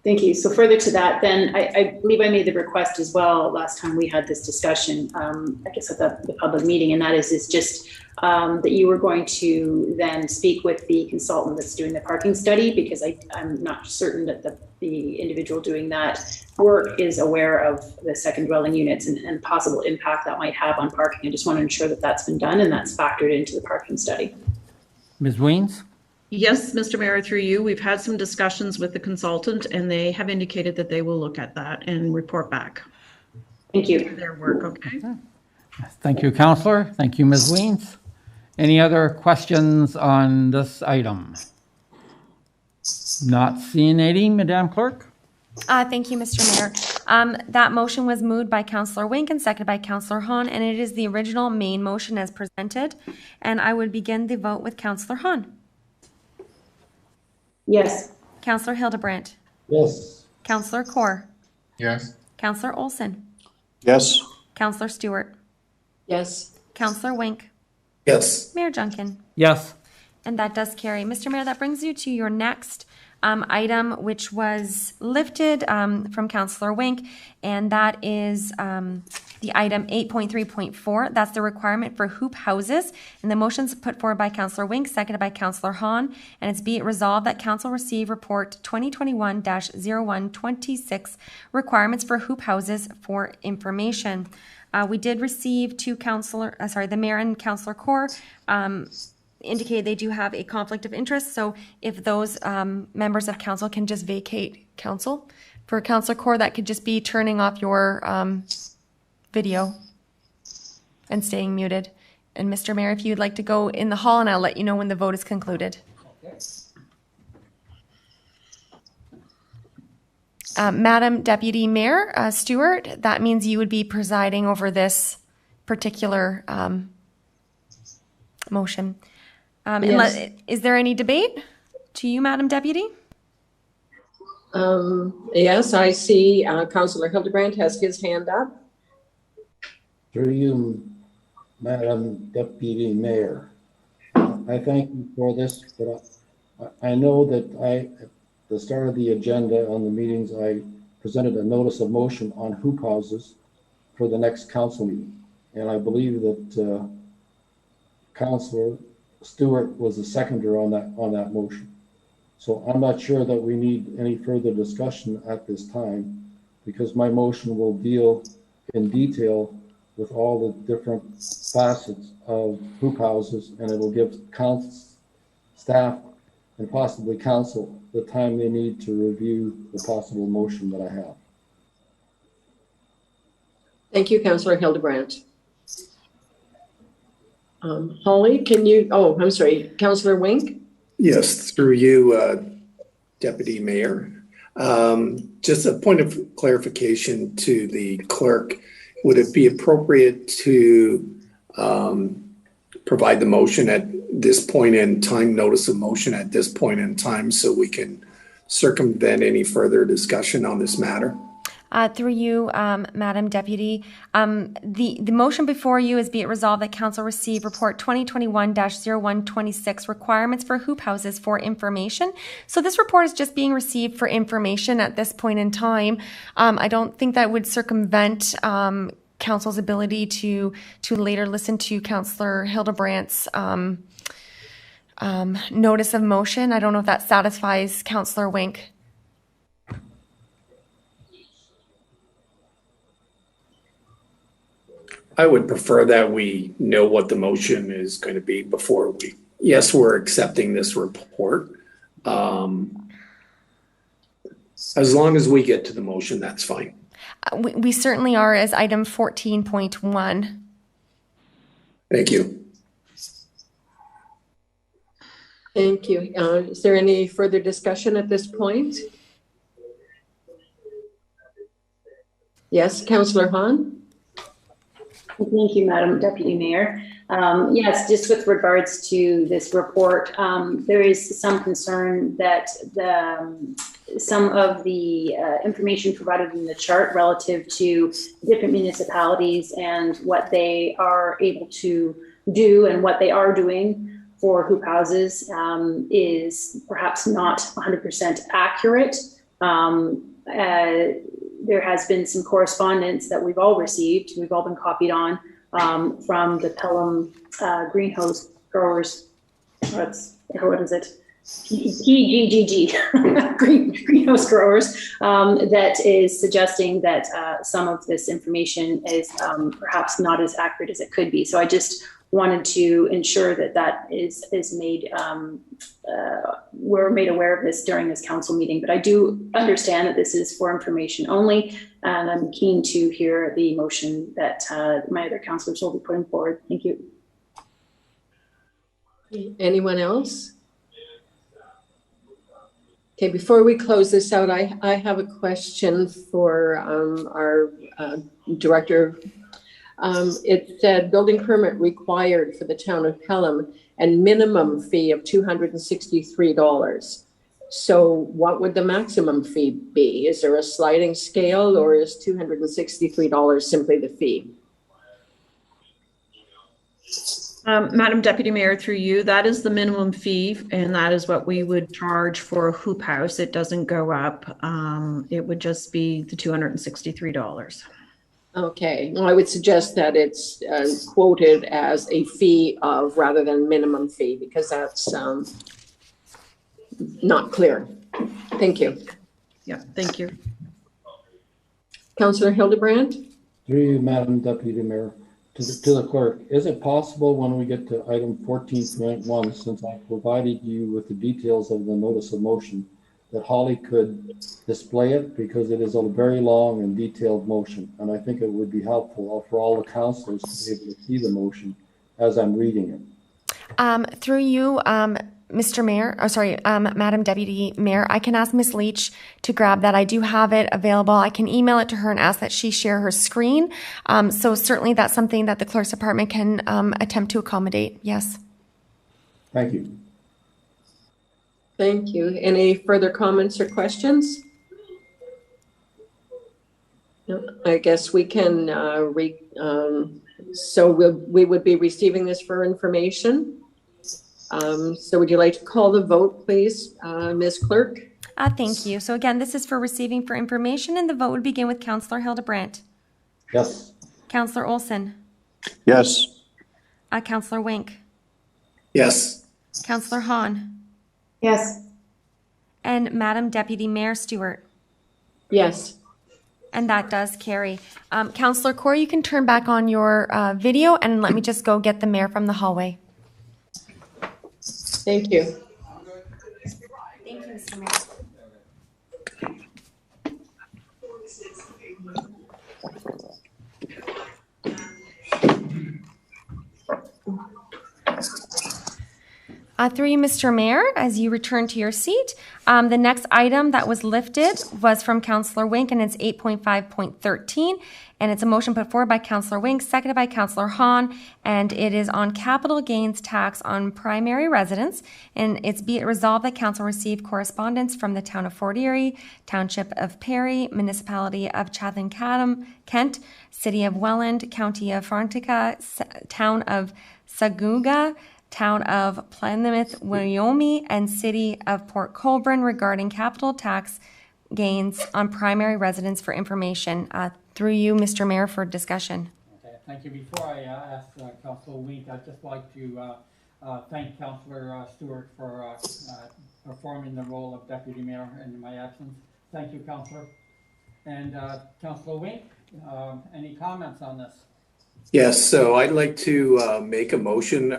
Thank you. So further to that, then I believe I made the request as well last time we had this discussion, I guess at the public meeting, and that is just that you were going to then speak with the consultant that's doing the parking study, because I'm not certain that the individual doing that work is aware of the second dwelling units and possible impact that might have on parking. I just want to ensure that that's been done and that's factored into the parking study. Ms. Weens? Yes, Mr. Mayor, through you, we've had some discussions with the consultant and they have indicated that they will look at that and report back. Thank you. Their work, okay? Thank you, Councillor. Thank you, Ms. Weens. Any other questions on this item? Not seeing any, Madam Clerk? Thank you, Mr. Mayor. That motion was moved by Councillor Wink and seconded by Councillor Hahn, and it is the original main motion as presented. And I would begin the vote with Councillor Hahn. Yes. Councillor Hildebrandt. Yes. Councillor Kaur. Yes. Councillor Olson. Yes. Councillor Stewart. Yes. Councillor Wink. Yes. Mayor Junkin. Yes. And that does carry. Mr. Mayor, that brings you to your next item, which was lifted from Councillor Wink, and that is the item 8.3.4. That's the requirement for hoop houses. And the motion's put forward by Councillor Wink, seconded by Councillor Hahn. And it's be it resolved that Council receive report 2021-0126 requirements for hoop houses for information. We did receive the Mayor and Councillor Kaur indicated they do have a conflict of interest. So if those members of council can just vacate council. For Councillor Kaur, that could just be turning off your video and staying muted. And Mr. Mayor, if you'd like to go in the hall, and I'll let you know when the vote is concluded. Madam Deputy Mayor Stewart, that means you would be presiding over this particular motion. Yes. Is there any debate to you, Madam Deputy? Yes, I see Councillor Hildebrandt has his hand up. Through you, Madam Deputy Mayor. I thank you for this, but I know that at the start of the agenda on the meetings, I presented a notice of motion on hoop houses for the next council meeting. And I believe that Councillor Stewart was the seconder on that motion. So I'm not sure that we need any further discussion at this time, because my motion will deal in detail with all the different facets of hoop houses, and it will give council, staff, and possibly council the time they need to review the possible motion that I have. Thank you, Councillor Hildebrandt. Holly, I'm sorry, Councillor Wink? Yes, through you, Deputy Mayor. Just a point of clarification to the clerk. Would it be appropriate to provide the motion at this point in time, notice of motion at this point in time, so we can circumvent any further discussion on this matter? Through you, Madam Deputy, the motion before you is be it resolved that Council receive report 2021-0126 requirements for hoop houses for information. So this report is just being received for information at this point in time. I don't think that would circumvent Council's ability to later listen to Councillor Hildebrandt's notice of motion. I don't know if that satisfies Councillor Wink. I would prefer that we know what the motion is going to be before yes, we're accepting this report. As long as we get to the motion, that's fine. We certainly are, as item 14.1. Thank you. Thank you. Is there any further discussion at this point? Yes, Councillor Hahn? Thank you, Madam Deputy Mayor. Yes, just with regards to this report, there is some concern that some of the information provided in the chart relative to different municipalities and what they are able to do and what they are doing for hoop houses is perhaps not 100% accurate. There has been some correspondence that we've all received, we've all been copied on from the Pelham greenhouse growers. What is it? PGGG, greenhouse growers, that is suggesting that some of this information is perhaps not as accurate as it could be. So I just wanted to ensure that that is made, we're made aware of this during this council meeting, but I do understand that this is for information only, and I'm keen to hear the motion that my other councillors will be putting forward. Thank you. Anyone else? Okay, before we close this out, I have a question for our director. It said building permit required for the town of Pelham and minimum fee of $263. So what would the maximum fee be? Is there a sliding scale, or is $263 simply the fee? Madam Deputy Mayor, through you, that is the minimum fee, and that is what we would charge for a hoop house. It doesn't go up. It would just be the $263. Okay, well, I would suggest that it's quoted as a fee of rather than minimum fee, because that's not clear. Thank you. Yeah, thank you. Councillor Hildebrand? Through you, Madam Deputy Mayor, to the clerk, is it possible when we get to item 14.1, since I provided you with the details of the notice of motion, that Holly could display it, because it is a very long and detailed motion, and I think it would be helpful for all the councillors to be able to see the motion as I'm reading it. Through you, Mr. Mayor, Madam Deputy Mayor, I can ask Ms. Leach to grab that. I do have it available. I can email it to her and ask that she share her screen. So certainly that's something that the clerk's department can attempt to accommodate. Yes. Thank you. Thank you. Any further comments or questions? No, I guess we can so we would be receiving this for information. So would you like to call the vote, please, Ms. Clerk? Thank you. So again, this is for receiving for information, and the vote would begin with Councillor Hildebrandt. Yes. Councillor Olson. Yes. Councillor Wink. Yes. Councillor Hahn. Yes. And Madam Deputy Mayor Stewart. Yes. And that does carry. Councillor Kaur, you can turn back on your video, and let me just go get the mayor from the hallway. Thank you. Thank you, Mr. Mayor. Through you, Mr. Mayor, as you return to your seat, the next item that was lifted was from Councillor Wink, and it's 8.5.13, and it's a motion put forward by Councillor Wink, seconded by Councillor Hahn, and it is on capital gains tax on primary residence, and it's be it resolved that Council receive correspondence from the Town of Fort Erie, Township of Perry, Municipality of Chatham, Kent, City of Welland, County of Frontenac, Town of Saguga, Town of Plymouth, Wyoming, and City of Port Colborne regarding capital tax gains on primary residence for information. Through you, Mr. Mayor, for discussion. Okay, thank you. Before I ask Councillor Wink, I'd just like to thank Councillor Stewart for performing the role of Deputy Mayor in my absence. Thank you, Councillor. And Councillor Wink, any comments on this? Yes, so I'd like to make a motion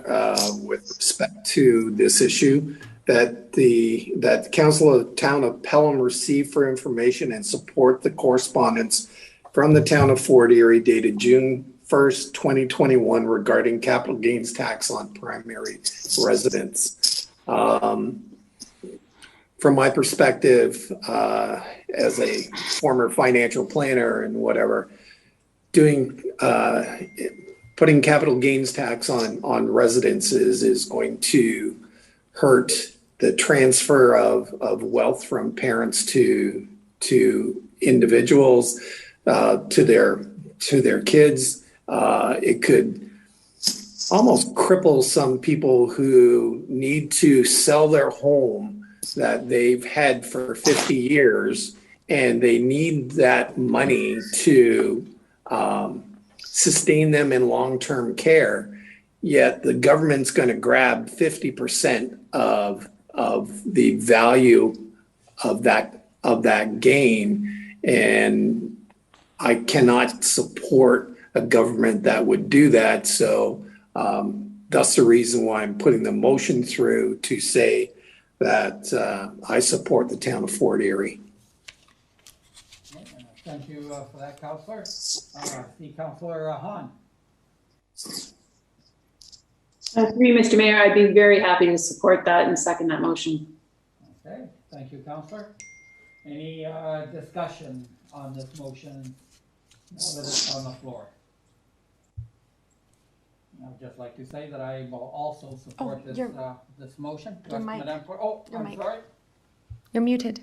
with respect to this issue that the Council of the Town of Pelham receive for information and support the correspondence from the Town of Fort Erie dated June 1st, 2021 regarding capital gains tax on primary residence. from my perspective, as a former financial planner and whatever, doing, putting capital gains tax on residences is going to hurt the transfer of wealth from parents to individuals, to their kids. It could almost cripple some people who need to sell their home that they've had for 50 years, and they need that money to sustain them in long-term care. Yet the government's going to grab 50% of the value of that gain, and I cannot support a government that would do that. So that's the reason why I'm putting the motion through to say that I support the town of Fort Erie. Thank you for that, Councillor. See Councillor Hahn. Through you, Mr. Mayor, I'd be very happy to support that and second that motion. Okay, thank you, Councillor. Any discussion on this motion now that it's on the floor? I'd just like to say that I will also support this motion. Your mic. Madam Clerk. Oh, Your I'm mic. sorry. You're muted.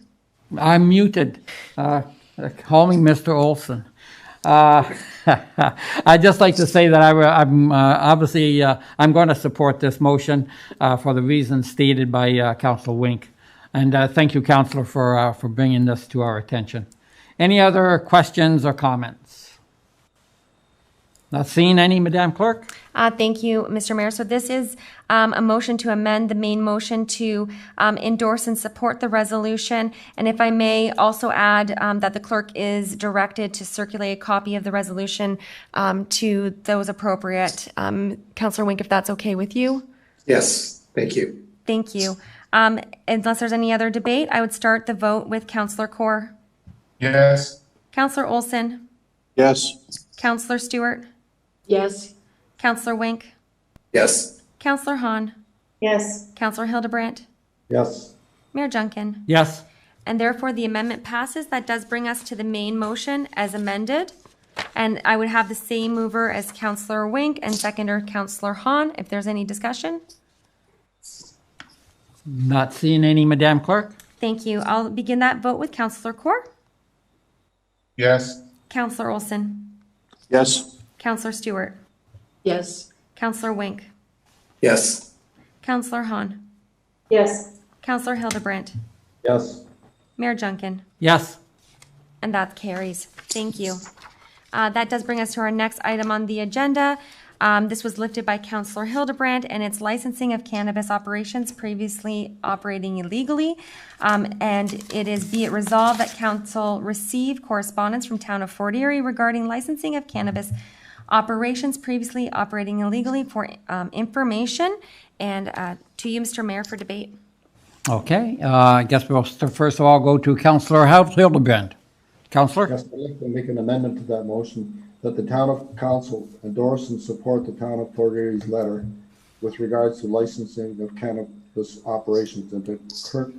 I'm muted. Call me Mr. Olson. I'd just like to say that I'm obviously I'm going to support this motion for the reasons stated by Councillor Wink, and thank you, Councillor, for bringing this to our attention. Any other questions or comments? Not seeing any, Madam Clerk. Thank you, Mr. Mayor. So this is a motion to amend the main motion to endorse and support the resolution. And if I may also add that the clerk is directed to circulate a copy of the resolution to those appropriate. Councillor Wink, if that's okay with you? Yes, thank you. Thank you. Unless there's any other debate, I would start the vote with Councillor Kaur. Yes. Councillor Olson. Yes. Councillor Stewart. Yes. Councillor Wink. Yes. Councillor Hahn. Yes. Councillor Hildebrandt. Yes. Mayor Junkin. Yes. And therefore, the amendment passes. That does bring us to the main motion as amended. And I would have the same mover as Councillor Wink and seconder Councillor Hahn, if there's any discussion. Not seeing any, Madam Clerk. Thank you. I'll begin that vote with Councillor Kaur. Yes. Councillor Olson. Yes. Councillor Stewart. Yes. Councillor Wink. Yes. Councillor Hahn. Yes. Councillor Hildebrandt. Yes. Mayor Junkin. Yes. And that carries. Thank you. That does bring us to our next item on the agenda. This was lifted by Councillor Hildebrandt, and it's licensing of cannabis operations previously operating illegally. And it is be it resolved that council receive correspondence from Town of Fort Erie regarding licensing of cannabis operations previously operating illegally for information. And to you, Mr. Mayor, for debate. Okay. I guess we'll first of all go to Councillor Hildebrandt. Councillor? Yes, I'd like to make an amendment to that motion that the town of council endorse and support the town of Fort Erie's letter with regards to licensing of cannabis operations, and to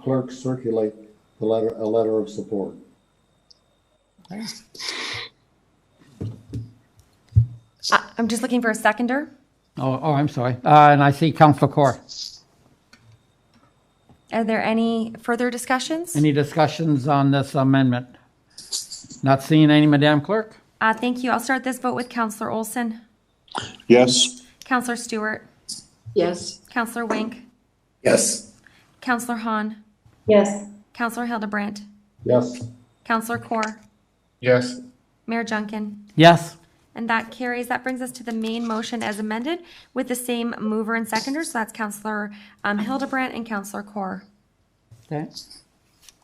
clerk circulate a letter of support. I'm just looking for a seconder. Oh, I'm sorry. And I see Councillor Kaur. Are there any further discussions? Any discussions on this amendment? Not seeing any, Madam Clerk? Thank you. I'll start this vote with Councillor Olson. Yes. Councillor Stewart. Yes. Councillor Wink. Yes. Councillor Hahn. Yes. Councillor Hildebrandt. Yes. Councillor Kaur. Yes. Mayor Junkin. Yes. And that carries. That brings us to the main motion as amended with the same mover and seconder. So that's Councillor Hildebrandt and Councillor Kaur. Okay.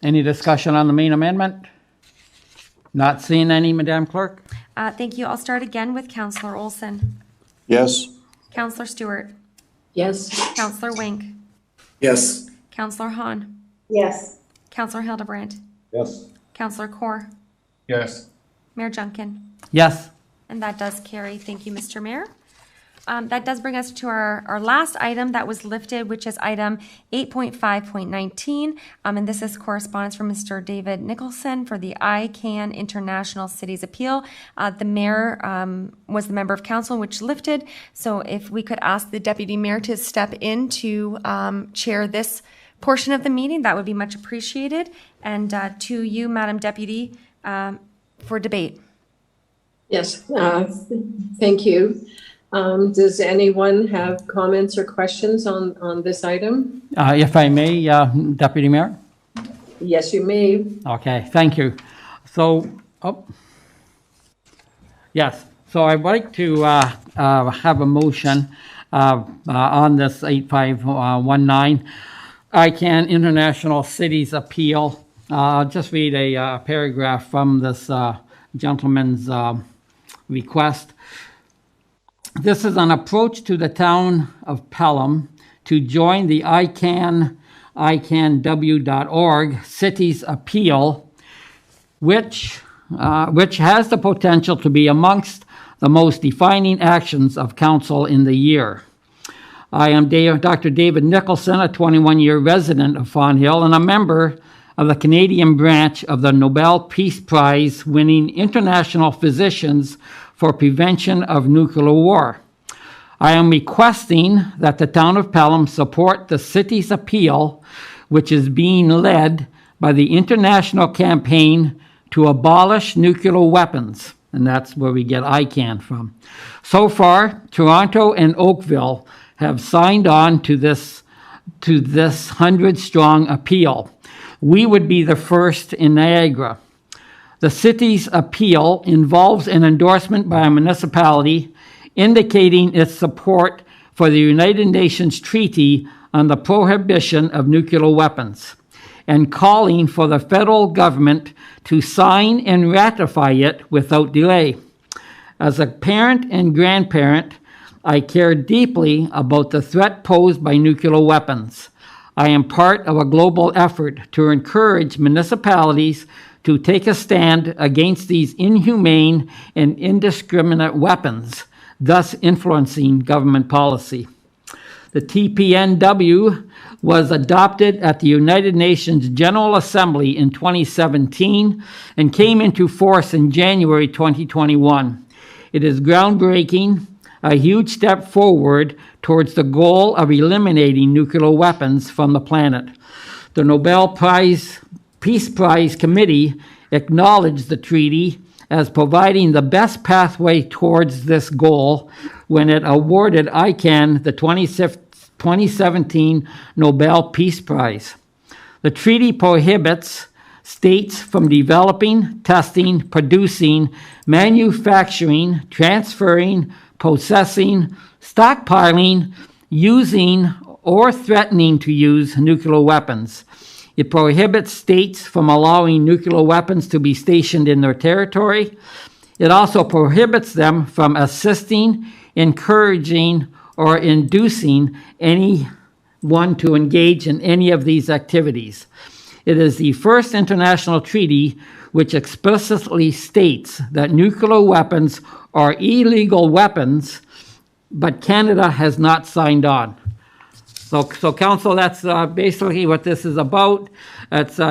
Any discussion on the main amendment? Not seeing any, Madam Clerk? Thank you. I'll start again with Councillor Olson. Yes. Councillor Stewart. Yes. Councillor Wink. Yes. Councillor Hahn. Yes. Councillor Hildebrandt. Yes. Councillor Kaur. Yes. Mayor Junkin. Yes. And that does carry. Thank you, Mr. Mayor. That does bring us to our last item that was lifted, which is item 8.5.19. And this is correspondence from Mr. David Nicholson for the ICANN International Cities Appeal. The mayor was the member of council which lifted. So if we could ask the deputy mayor to step in to chair this portion of the meeting, that would be much appreciated. And to you, Madam Deputy, for debate. Yes, thank you. Does anyone have comments or questions on this item? If I may, Deputy Mayor? Yes, you may. Okay, thank you. So, yes, so I'd like to have a motion on this 8519 ICANN International Cities Appeal. I'll just read a paragraph from this gentleman's request. This is an approach to the town of Pelham to join the ICANNW.org Cities Appeal, which has the potential to be amongst the most defining actions of council in the year. I am Dr. David Nicholson, a 21-year resident of Fawn Hill and a member of the Canadian branch of the Nobel Peace Prize winning International Physicians for Prevention of Nuclear War. I am requesting that the town of Pelham support the city's appeal, which is being led by the International Campaign to Abolish Nuclear Weapons, and that's where we get ICANN from. So far, Toronto and Oakville have signed on to this 100-strong appeal. We would be the first in Niagara. The city's appeal involves an endorsement by a municipality indicating its support for the United Nations Treaty on the Prohibition of Nuclear Weapons and calling for the federal government to sign and ratify it without delay. As a parent and grandparent, I care deeply about the threat posed by nuclear weapons. I am part of a global effort to encourage municipalities to take a stand against these inhumane and indiscriminate weapons, thus influencing government policy. The TPNW was adopted at the United Nations General Assembly in 2017 and came into force in January 2021. It is groundbreaking, a huge step forward towards the goal of eliminating nuclear weapons from the planet. The Nobel Peace Prize Committee acknowledged the treaty as providing the best pathway towards this goal when it awarded ICANN the 2017 Nobel Peace Prize. The treaty prohibits states from developing, testing, producing, manufacturing, transferring, possessing, stockpiling, using, or threatening to use nuclear weapons. It prohibits states from allowing nuclear weapons to be stationed in their territory. It also prohibits them from assisting, encouraging, or inducing anyone to engage in any of these activities. It is the first international treaty which explicitly states that nuclear weapons are illegal weapons, but Canada has not signed on. So Council, that's basically what this is about. It's be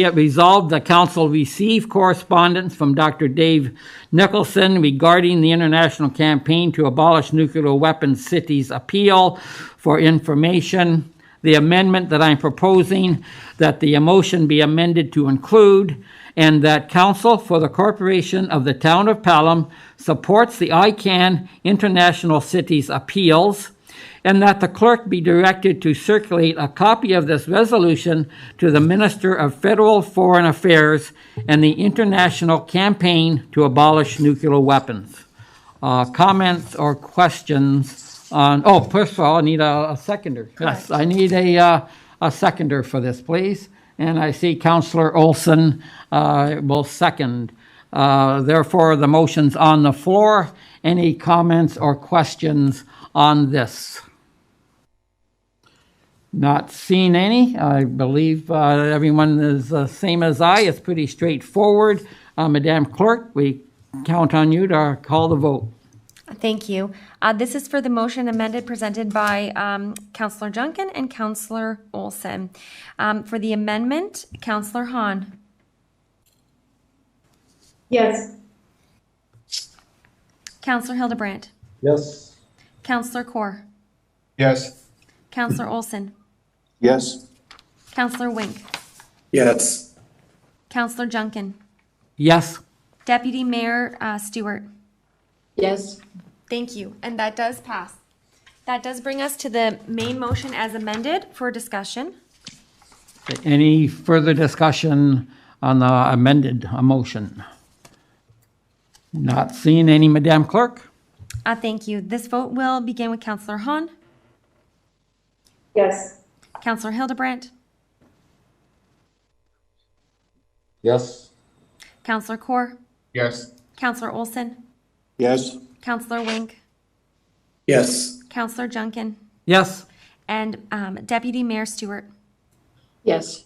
it resolved that Council receive correspondence from Dr. Dave Nicholson regarding the International Campaign to Abolish Nuclear Weapons Cities Appeal for information. The amendment that I'm proposing, that the motion be amended to include, and that Council for the Corporation of the Town of Pelham supports the ICANN International Cities Appeals, and that the clerk be directed to circulate a copy of this resolution to the Minister of Federal Foreign Affairs and the International Campaign to Abolish Nuclear Weapons. Comments or questions on, first of all, I need a seconder. Correct. Yes, I need a seconder for this, please. And I see Councillor Olson will second. Therefore, the motion's on the floor. Any comments or questions on this? Not seeing any. I believe everyone is the same as I. It's pretty straightforward. Madame Clerk, we count on you to call the vote. Thank you. This is for the motion amended presented by Councillor Junkin and Councillor Olson. For the amendment, Councillor Hahn. Yes. Councillor Hildebrandt. Yes. Councillor Kaur. Yes. Councillor Olson. Yes. Councillor Wink. Yes. Councillor Junkin. Yes. Deputy Mayor Stewart. Yes. Thank you. And that does pass. That does bring us to the main motion as amended for discussion. Any further discussion on the amended motion? Not seeing any, Madam Clerk? Thank you. This vote will begin with Councillor Hahn. Yes. Councillor Hildebrandt. Yes. Councillor Kaur. Yes. Councillor Olson. Yes. Councillor Wink. Yes. Councillor Junkin. Yes. And Deputy Mayor Stewart. Yes.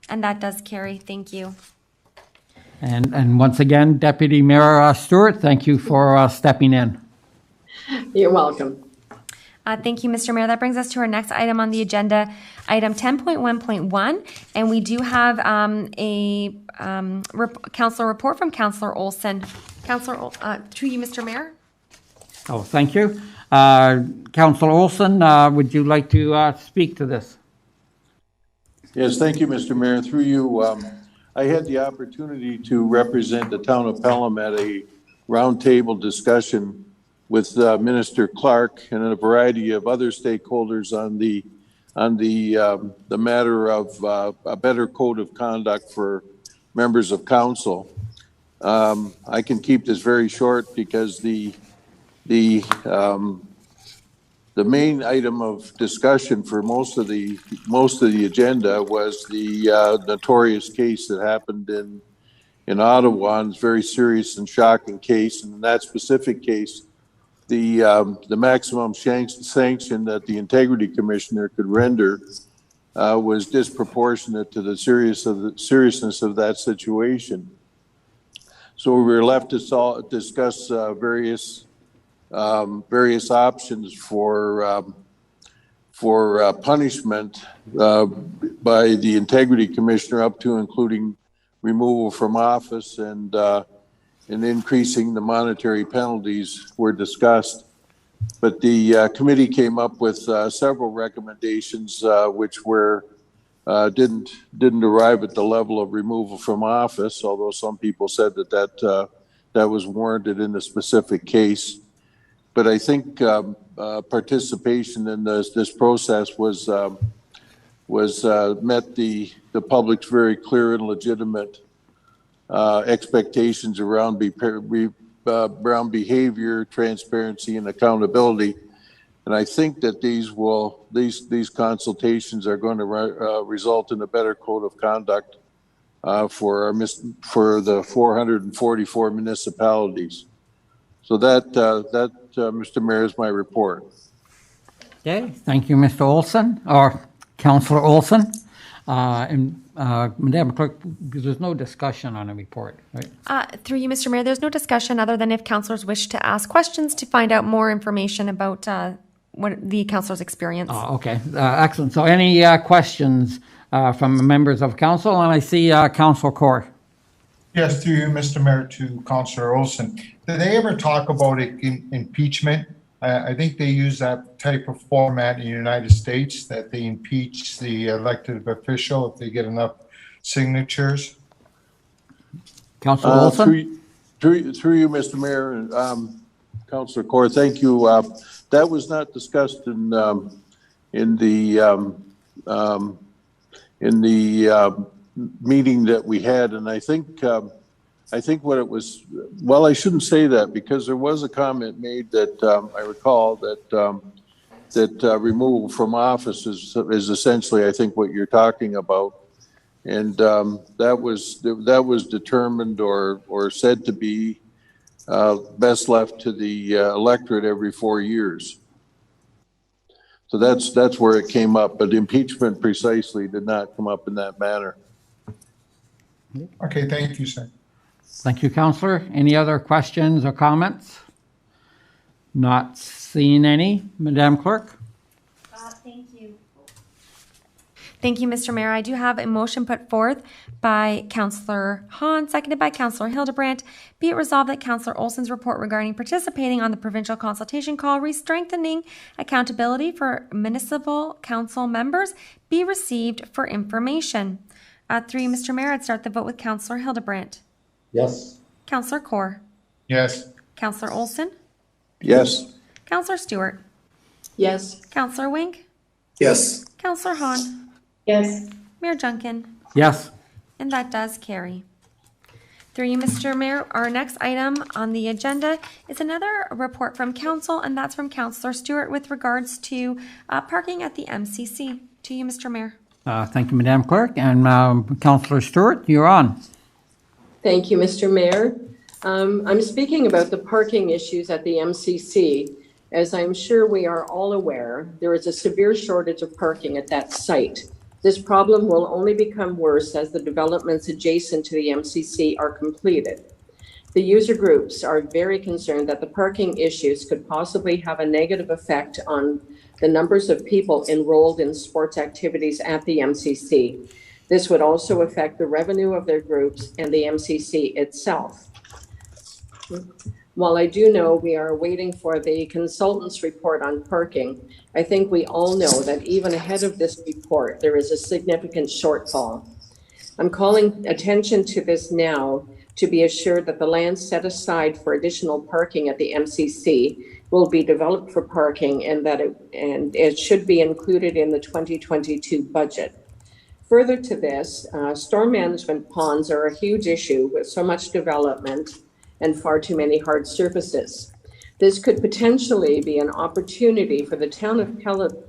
And that does carry. Thank you. And once again, Deputy Mayor Stewart, thank you for stepping in. You're welcome. Thank you, Mr. Mayor. That brings us to our next item on the agenda, item 10.1.1. And we do have a council report from Councillor Olson. Councillor, through you, Mr. Mayor. Oh, thank you. Councillor Olson, would you like to speak to this? Yes, thank you, Mr. Mayor. Through you, I had the opportunity to represent the town of Pelham at a roundtable discussion with Minister Clark and a variety of other stakeholders on the matter of a better code of conduct for members of council. I can keep this very short because the main item of discussion for most of the agenda was the notorious case that happened in Ottawa, and it's a very serious and shocking case. And in that specific case, the maximum sanction that the Integrity Commissioner could render was disproportionate to the seriousness of that situation. So we were left to discuss various options for punishment by the Integrity Commissioner, up to including removal from office and increasing the monetary penalties were discussed. But the committee came up with several recommendations which didn't arrive at the level of removal from office, although some people said that was warranted in the specific case. But I think participation in this process met the public's very clear and legitimate expectations around behavior, transparency, and accountability. And I think that these consultations are going to result in a better code of conduct for the 444 municipalities. So that Mr. Mayor, is my report. Okay, thank you, Mr. Olson, or Councillor Olson. And Madam Clerk, there's no discussion on a report, right? Through you, Mr. Mayor, there's no discussion other than if councillors wish to ask questions to find out more information about what the councillor's experience. Okay, excellent. So any questions from members of council? And I see Councillor Kaur. Yes, through you, Mr. Mayor, to Councillor Olson. Did they ever talk about impeachment? I think they use that type of format in the United States, that they impeach the elected official if they get enough signatures. Councillor Olson? Through you, Mr. Mayor, Councillor Kaur, thank you. That was not discussed in the meeting that we had, and I think what it was, well, I shouldn't say that, because there was a comment made that I recall that removal from office is essentially, I think, what you're talking about, and that was determined or said to be best left to the electorate every 4 years. So that's where it came up, but impeachment precisely did not come up in that manner. Okay, thank you, sir. Thank you, Councillor. Any other questions or comments? Not seeing any. Madam Clerk? Thank you. Thank you, Mr. Mayor. I do have a motion put forth by Councillor Hahn, seconded by Councillor Hildebrandt. Be it resolved that Councillor Olson's report regarding participating on the provincial consultation call re-strengthening accountability for municipal council members be received for information. Through you, Mr. Mayor, I'd start the vote with Councillor Hildebrandt. Yes. Councillor Kaur. Yes. Councillor Olson. Yes. Councillor Stewart. Yes. Councillor Wink. Yes. Councillor Hahn. Yes. Mayor Junkin. Yes. And that does carry. Through you, Mr. Mayor, our next item on the agenda is another report from council, and that's from Councillor Stewart with regards to parking at the MCC. To you, Mr. Mayor. Thank you, Madam Clerk. And Councillor Stewart, you're on. Thank you, Mr. Mayor. I'm speaking about the parking issues at the MCC. As I'm sure we are all aware, there is a severe shortage of parking at that site. This problem will only become worse as the developments adjacent to the MCC are completed. The user groups are very concerned that the parking issues could possibly have a negative effect on the numbers of people enrolled in sports activities at the MCC. This would also affect the revenue of their groups and the MCC itself. While I do know we are waiting for the consultant's report on parking, I think we all know that even ahead of this report, there is a significant shortfall. I'm calling attention to this now to be assured that the land set aside for additional parking at the MCC will be developed for parking and that it should be included in the 2022 budget. Further to this, storm management ponds are a huge issue with so much development and far too many hard surfaces. This could potentially be an opportunity for the town of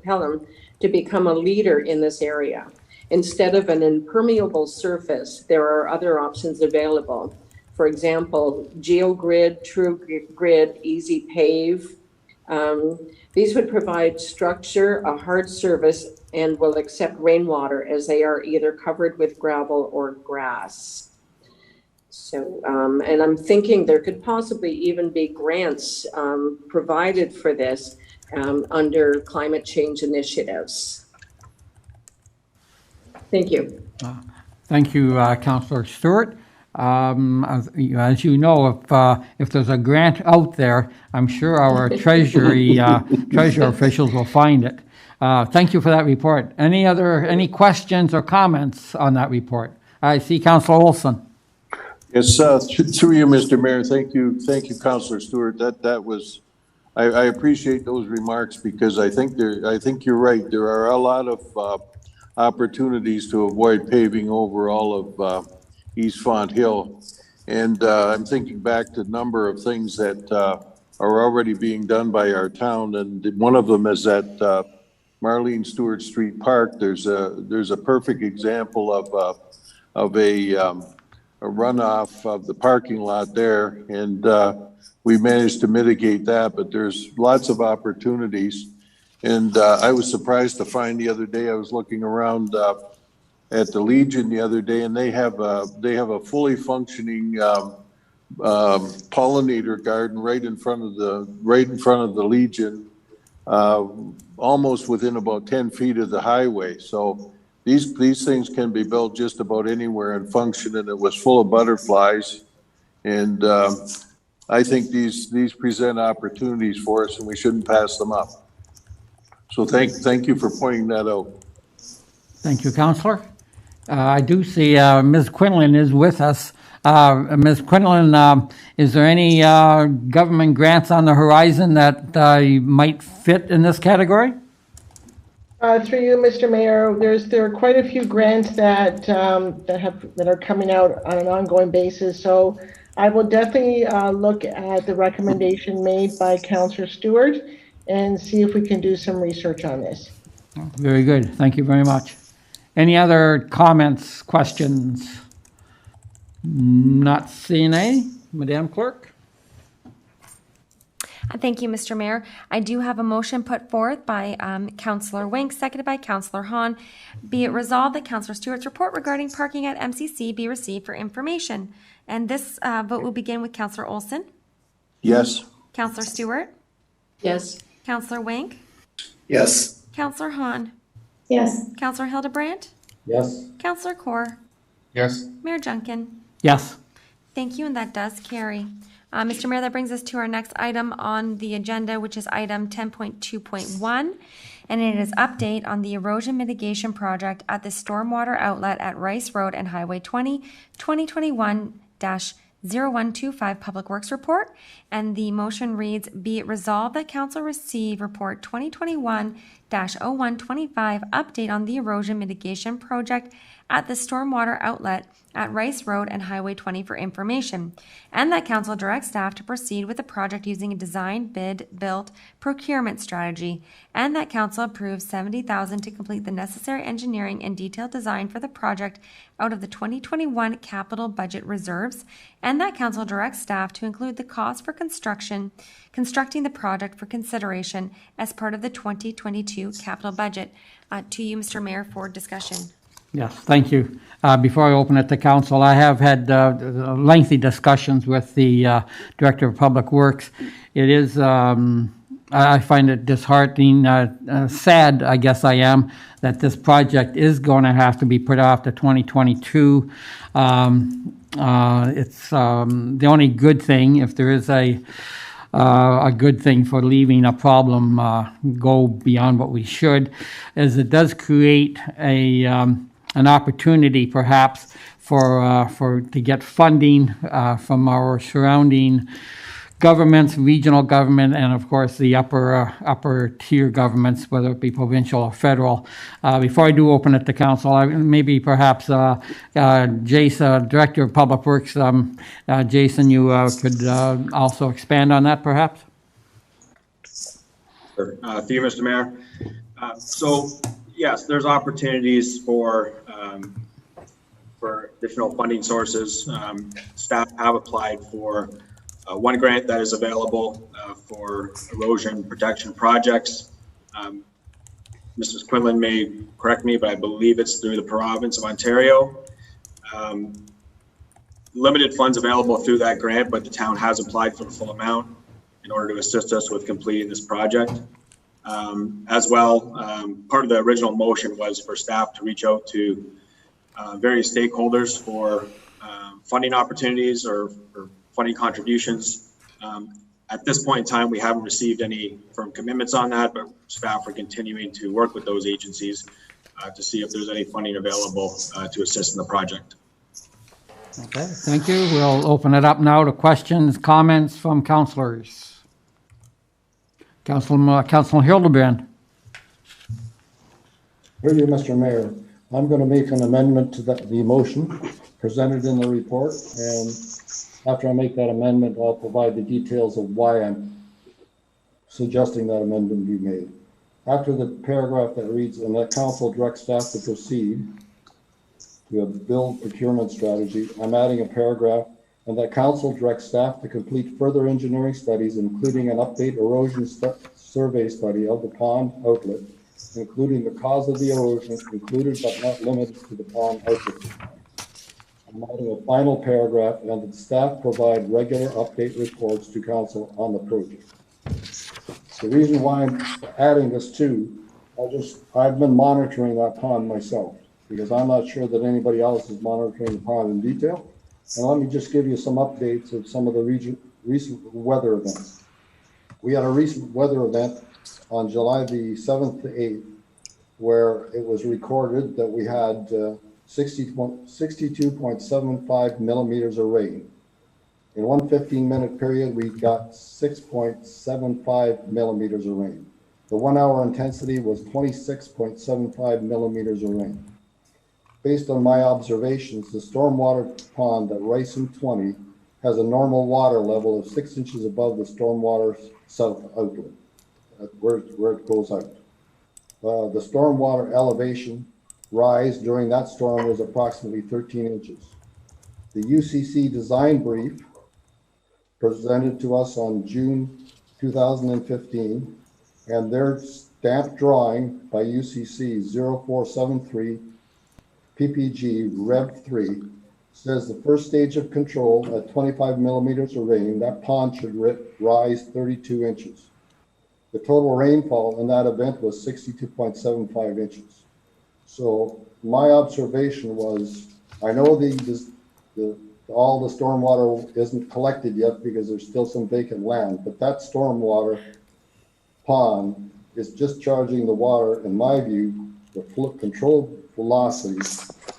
Pelham to become a leader in this area. Instead of an impermeable surface, there are other options available. For example, GeoGrid, TrueGrid, Easy Pave. These would provide structure, a hard surface, and will accept rainwater as they are either covered with gravel or grass. So, and I'm thinking there could possibly even be grants provided for this under climate change initiatives. Thank you. Thank you, Councillor Stewart. As you know, if there's a grant out there, I'm sure our treasury officials will find it. Thank you for that report. Any questions or comments on that report? I see Councillor Olson. Yes, through you, Mr. Mayor. Thank you, Councillor Stewart. That was, I appreciate those remarks because I think you're right. There are a lot of opportunities to avoid paving over all of East Font Hill, and I'm thinking back to a number of things that are already being done by our town, and one of them is at Marlene Stewart Street Park. There's a perfect example of a runoff of the parking lot there, and we managed to mitigate that, but there's lots of opportunities. And I was surprised to find the other day, I was looking around at the Legion the other day, and they have a fully functioning pollinator garden right in front of the Legion, almost within about 10 feet of the highway. So these things can be built just about anywhere and function, and it was full of butterflies. And I think these present opportunities for us, and we shouldn't pass them up. So thank you for pointing that out. Thank you, Councillor. I do see Ms. Quinlan is with us. Ms. Quinlan, is there any government grants on the horizon that might fit in this category? Through you, Mr. Mayor, there are quite a few grants that are coming out on an ongoing basis. So I will definitely look at the recommendation made by Councillor Stewart and see if we can do some research on this. Very good. Thank you very much. Any other comments, questions? Not seeing any. Madam Clerk? Thank you, Mr. Mayor. I do have a motion put forth by Councillor Wink, seconded by Councillor Hahn. Be it resolved that Councillor Stewart's report regarding parking at MCC be received for information. And this vote will begin with Councillor Olson. Yes. Councillor Stewart. Yes. Counselor Wink, Yes. Counselor Hahn, Yes. Counselor Hildebrandt, Yes. Counselor Core, Yes. Mayor Junkin. Yes. Thank you, and that does carry. Mr. Mayor, that brings us to our next item on the agenda, which is item 10.2.1, and it is update on the erosion mitigation project at the stormwater outlet at Rice Road and Highway 20, 2021-0125 Public Works Report. And the motion reads, be it resolved that council receive report 2021-0125 update on the erosion mitigation project at the stormwater outlet at Rice Road and Highway 20 for information, and that council directs staff to proceed with the project using a design, bid, build, procurement strategy, and that council approves $70,000 to complete the necessary engineering and detailed design for the project out of the 2021 capital budget reserves, and that council directs staff to include the cost for constructing the project for consideration as part of the 2022 capital budget. To you, Mr. Mayor, for discussion. Yes, thank you. Before I open it to council, I have had lengthy discussions with the Director of Public Works. It is, I find it disheartening, sad, I guess I am, that this project is going to have to be put off to 2022. It's the only good thing, if there is a good thing for leaving a problem go beyond what we should, is it does create an opportunity perhaps for to get funding from our surrounding governments, regional government, and of course the upper tier governments, whether it be provincial or federal. Before I do open it to council, maybe perhaps Jason, Director of Public Works, Jason, you could also expand on that perhaps? Sure. Through you, Mr. Mayor. So yes, there's opportunities for additional funding sources. Staff have applied for one grant that is available for erosion protection projects. Mrs. Quinlan may correct me, but I believe it's through the province of Ontario. Limited funds available through that grant, but the town has applied for the full amount in order to assist us with completing this project. As well, part of the original motion was for staff to reach out to various stakeholders for funding opportunities or funding contributions. At this point in time, we haven't received any firm commitments on that, but staff are continuing to work with those agencies to see if there's any funding available to assist in the project. Okay, thank you. We'll open it up now to questions, comments from councillors. Councillor Hildebrand. Through you, Mr. Mayor, I'm going to make an amendment to the motion presented in the report, and after I make that amendment, I'll provide the details of why I'm suggesting that amendment be made. After the paragraph that reads, and that council directs staff to proceed to a build procurement strategy, I'm adding a paragraph, and that council directs staff to complete further engineering studies, including an update erosion survey study of the pond outlet, including the cause of the erosion, included but not limited to the pond outlet. I'm adding a final paragraph, and that staff provide regular update reports to council on the project. The reason why I'm adding this too, I've been monitoring that pond myself, because I'm not sure that anybody else is monitoring the pond in detail. And let me just give you some updates of some of the recent weather events. We had a recent weather event on July the 7th to 8th, where it was recorded that we had 62.75 millimeters of rain. In one 15-minute period, we got 6.75 millimeters of rain. The 1 hour intensity was 26.75 millimeters of rain. Based on my observations, the stormwater pond at Rice and 20 has a normal water level of 6 inches above the stormwater south outlet, where it goes out. The stormwater elevation rise during that storm was approximately 13 inches. The UCC design brief presented to us on June 2015, and their stamped drawing by UCC 0473 PPG Rev 3 says the first stage of control at 25 millimeters of rain, that pond should rise 32 inches. the total rainfall in that event was 62.75 inches. So my observation was, I know all the stormwater isn't collected yet because there's still some vacant land, but that stormwater pond is just charging the water, in my view, the controlled velocity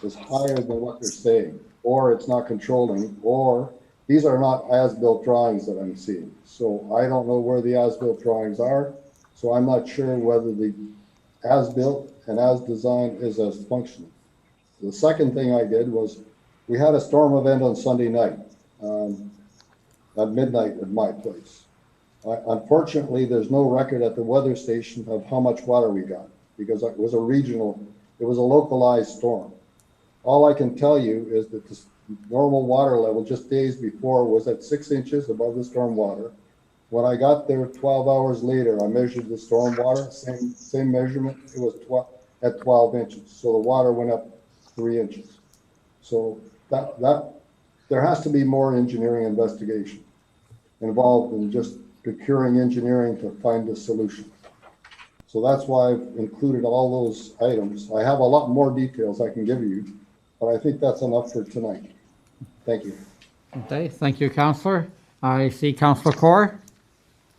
is higher than what they're saying, or it's not controlling, or these are not as-built drawings that I'm seeing. So I don't know where the as-built drawings are. So I'm not sure whether the as-built and as-designed is as functional. The second thing I did was, we had a storm event on Sunday night at midnight at my place. Unfortunately, there's no record at the weather station of how much water we got because it was a localized storm. All I can tell you is that the normal water level just days before was at 6 inches above the storm water. When I got there 12 hours later, I measured the storm water, same measurement, it was at 12 inches. So the water went up 3 inches. So there has to be more engineering investigation involved in just procuring engineering to find a solution. So that's why I've included all those items. I have a lot more details I can give you, but I think that's enough for tonight. Thank you. Okay, thank you, Councillor. I see Councillor Kaur.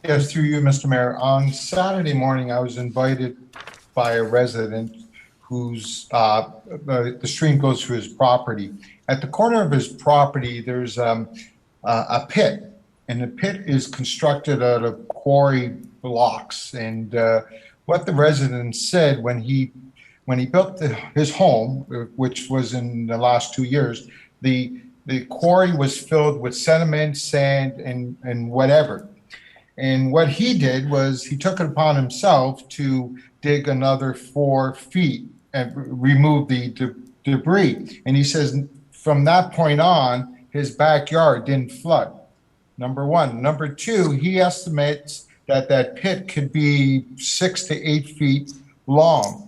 Yes, through you, Mr. Mayor. On Saturday morning, I was invited by a resident whose the stream goes through his property. At the corner of his property, there's a pit, and the pit is constructed out of quarry blocks. And what the resident said when he built his home, which was in the last 2 years, the quarry was filled with sediment, sand, and whatever. And what he did was he took it upon himself to dig another 4 feet and remove the debris. And he says from that point on, his backyard didn't flood. Number one. Number two, he estimates that pit could be 6 to 8 feet long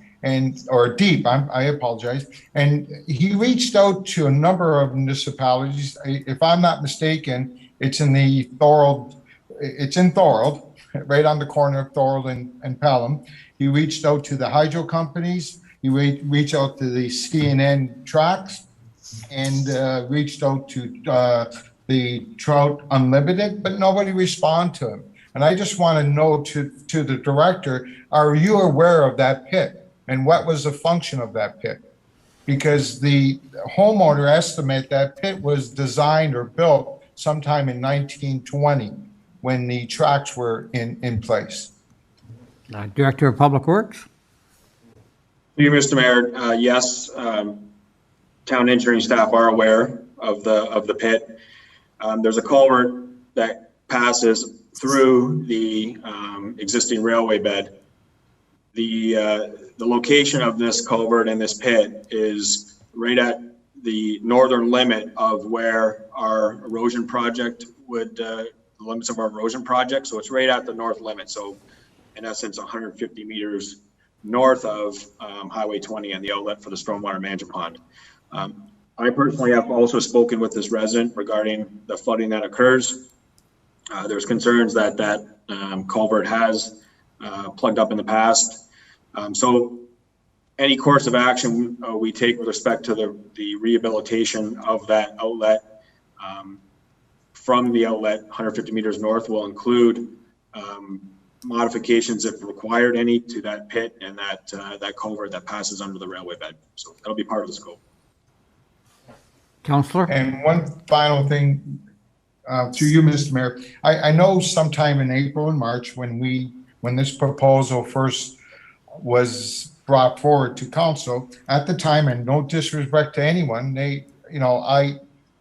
or deep. I apologize. And he reached out to a number of municipalities. If I'm not mistaken, it's in Thorold, right on the corner of Thorold and Pelham. He reached out to the hydro companies. He reached out to the CNN tracks and reached out to the Trout Unlimited, but nobody responded to him. And I just want to know to the director, are you aware of that pit? And what was the function of that pit? Because the homeowner estimate that pit was designed or built sometime in 1920 when the tracks were in place. Director of Public Works. Thank you, Mr. Mayor. Yes, town engineering staff are aware of the pit. There's a culvert that passes through the existing railway bed. The location of this culvert and this pit is right at the northern limit of where our erosion project the limits of our erosion project. So it's right at the north limit. So in essence, 150 meters north of Highway 20 and the outlet for the stormwater management pond. I personally have also spoken with this resident regarding the flooding that occurs. There's concerns that culvert has plugged up in the past. So any course of action we take with respect to the rehabilitation of that outlet from the outlet 150 meters north will include modifications if required any to that pit and that culvert that passes under the railway bed. So that'll be part of the scope. Councillor. And one final thing to you, Mr. Mayor. I know sometime in April and March when this proposal first was brought forward to council at the time, and no disrespect to anyone,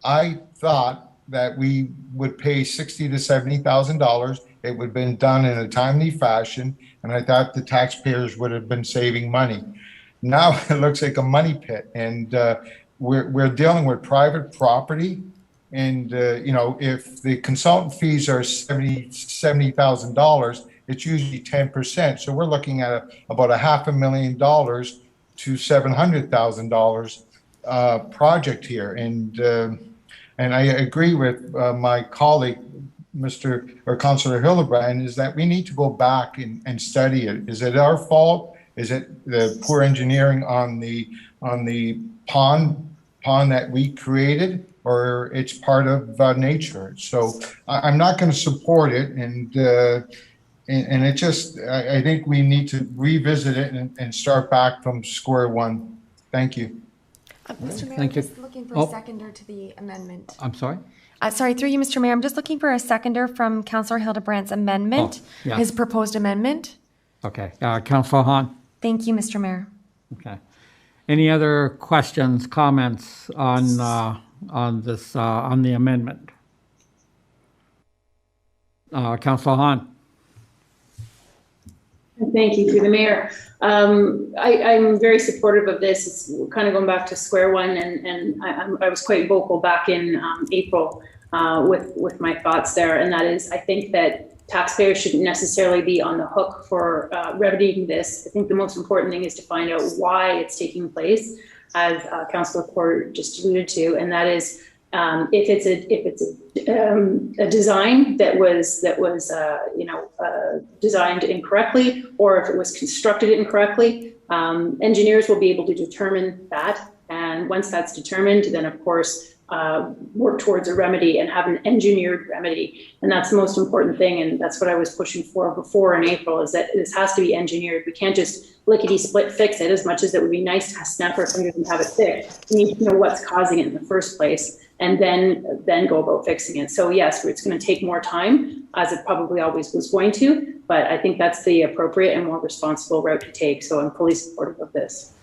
I thought that we would pay $60,000 to $70,000. It would have been done in a timely fashion, and I thought the taxpayers would have been saving money. Now it looks like a money pit, and we're dealing with private property, and if the consultant fees are $70,000, it's usually 10%. So we're looking at about $500,000 to $700,000 project here, and I agree with my colleague Mr. or Councillor Hildebrand, is that we need to go back and study it. Is it our fault? Is it the poor engineering on the pond that we created, or it's part of nature? So I'm not going to support it, and it just, I think we need to revisit it and start back from square one. Thank you. Mr. Mayor, I'm Thank you. just looking for a seconder to the amendment. I'm sorry? Sorry, through you, Mr. Mayor, I'm just looking for a seconder from Councillor Hildebrandt's amendment, yeah. his proposed amendment. Okay, Councillor Hahn. Thank you, Mr. Mayor. Okay. Any other questions, comments on this on the amendment? Councillor Hahn. Thank you, through the mayor. I'm very supportive of this. It's kind of going back to square one, and I was quite vocal back in April with my thoughts there, and that is, I think that taxpayers shouldn't necessarily be on the hook for remedying this. I think the most important thing is to find out why it's taking place, as Councillor Court just alluded to, and that is if it's a design that was designed incorrectly, or if it was constructed incorrectly. Engineers will be able to determine that, and once that's determined, then of course work towards a remedy and have an engineered remedy. And that's the most important thing, and that's what I was pushing for before in April, is that this has to be engineered. We can't just lickety-split fix it, as much as it would be nice to snap our fingers and have it fixed. We need to know what's causing it in the first place, and then go about fixing it. So yes, it's going to take more time, as it probably always was going to, but I think that's the appropriate and more responsible route to take. So I'm fully supportive of this.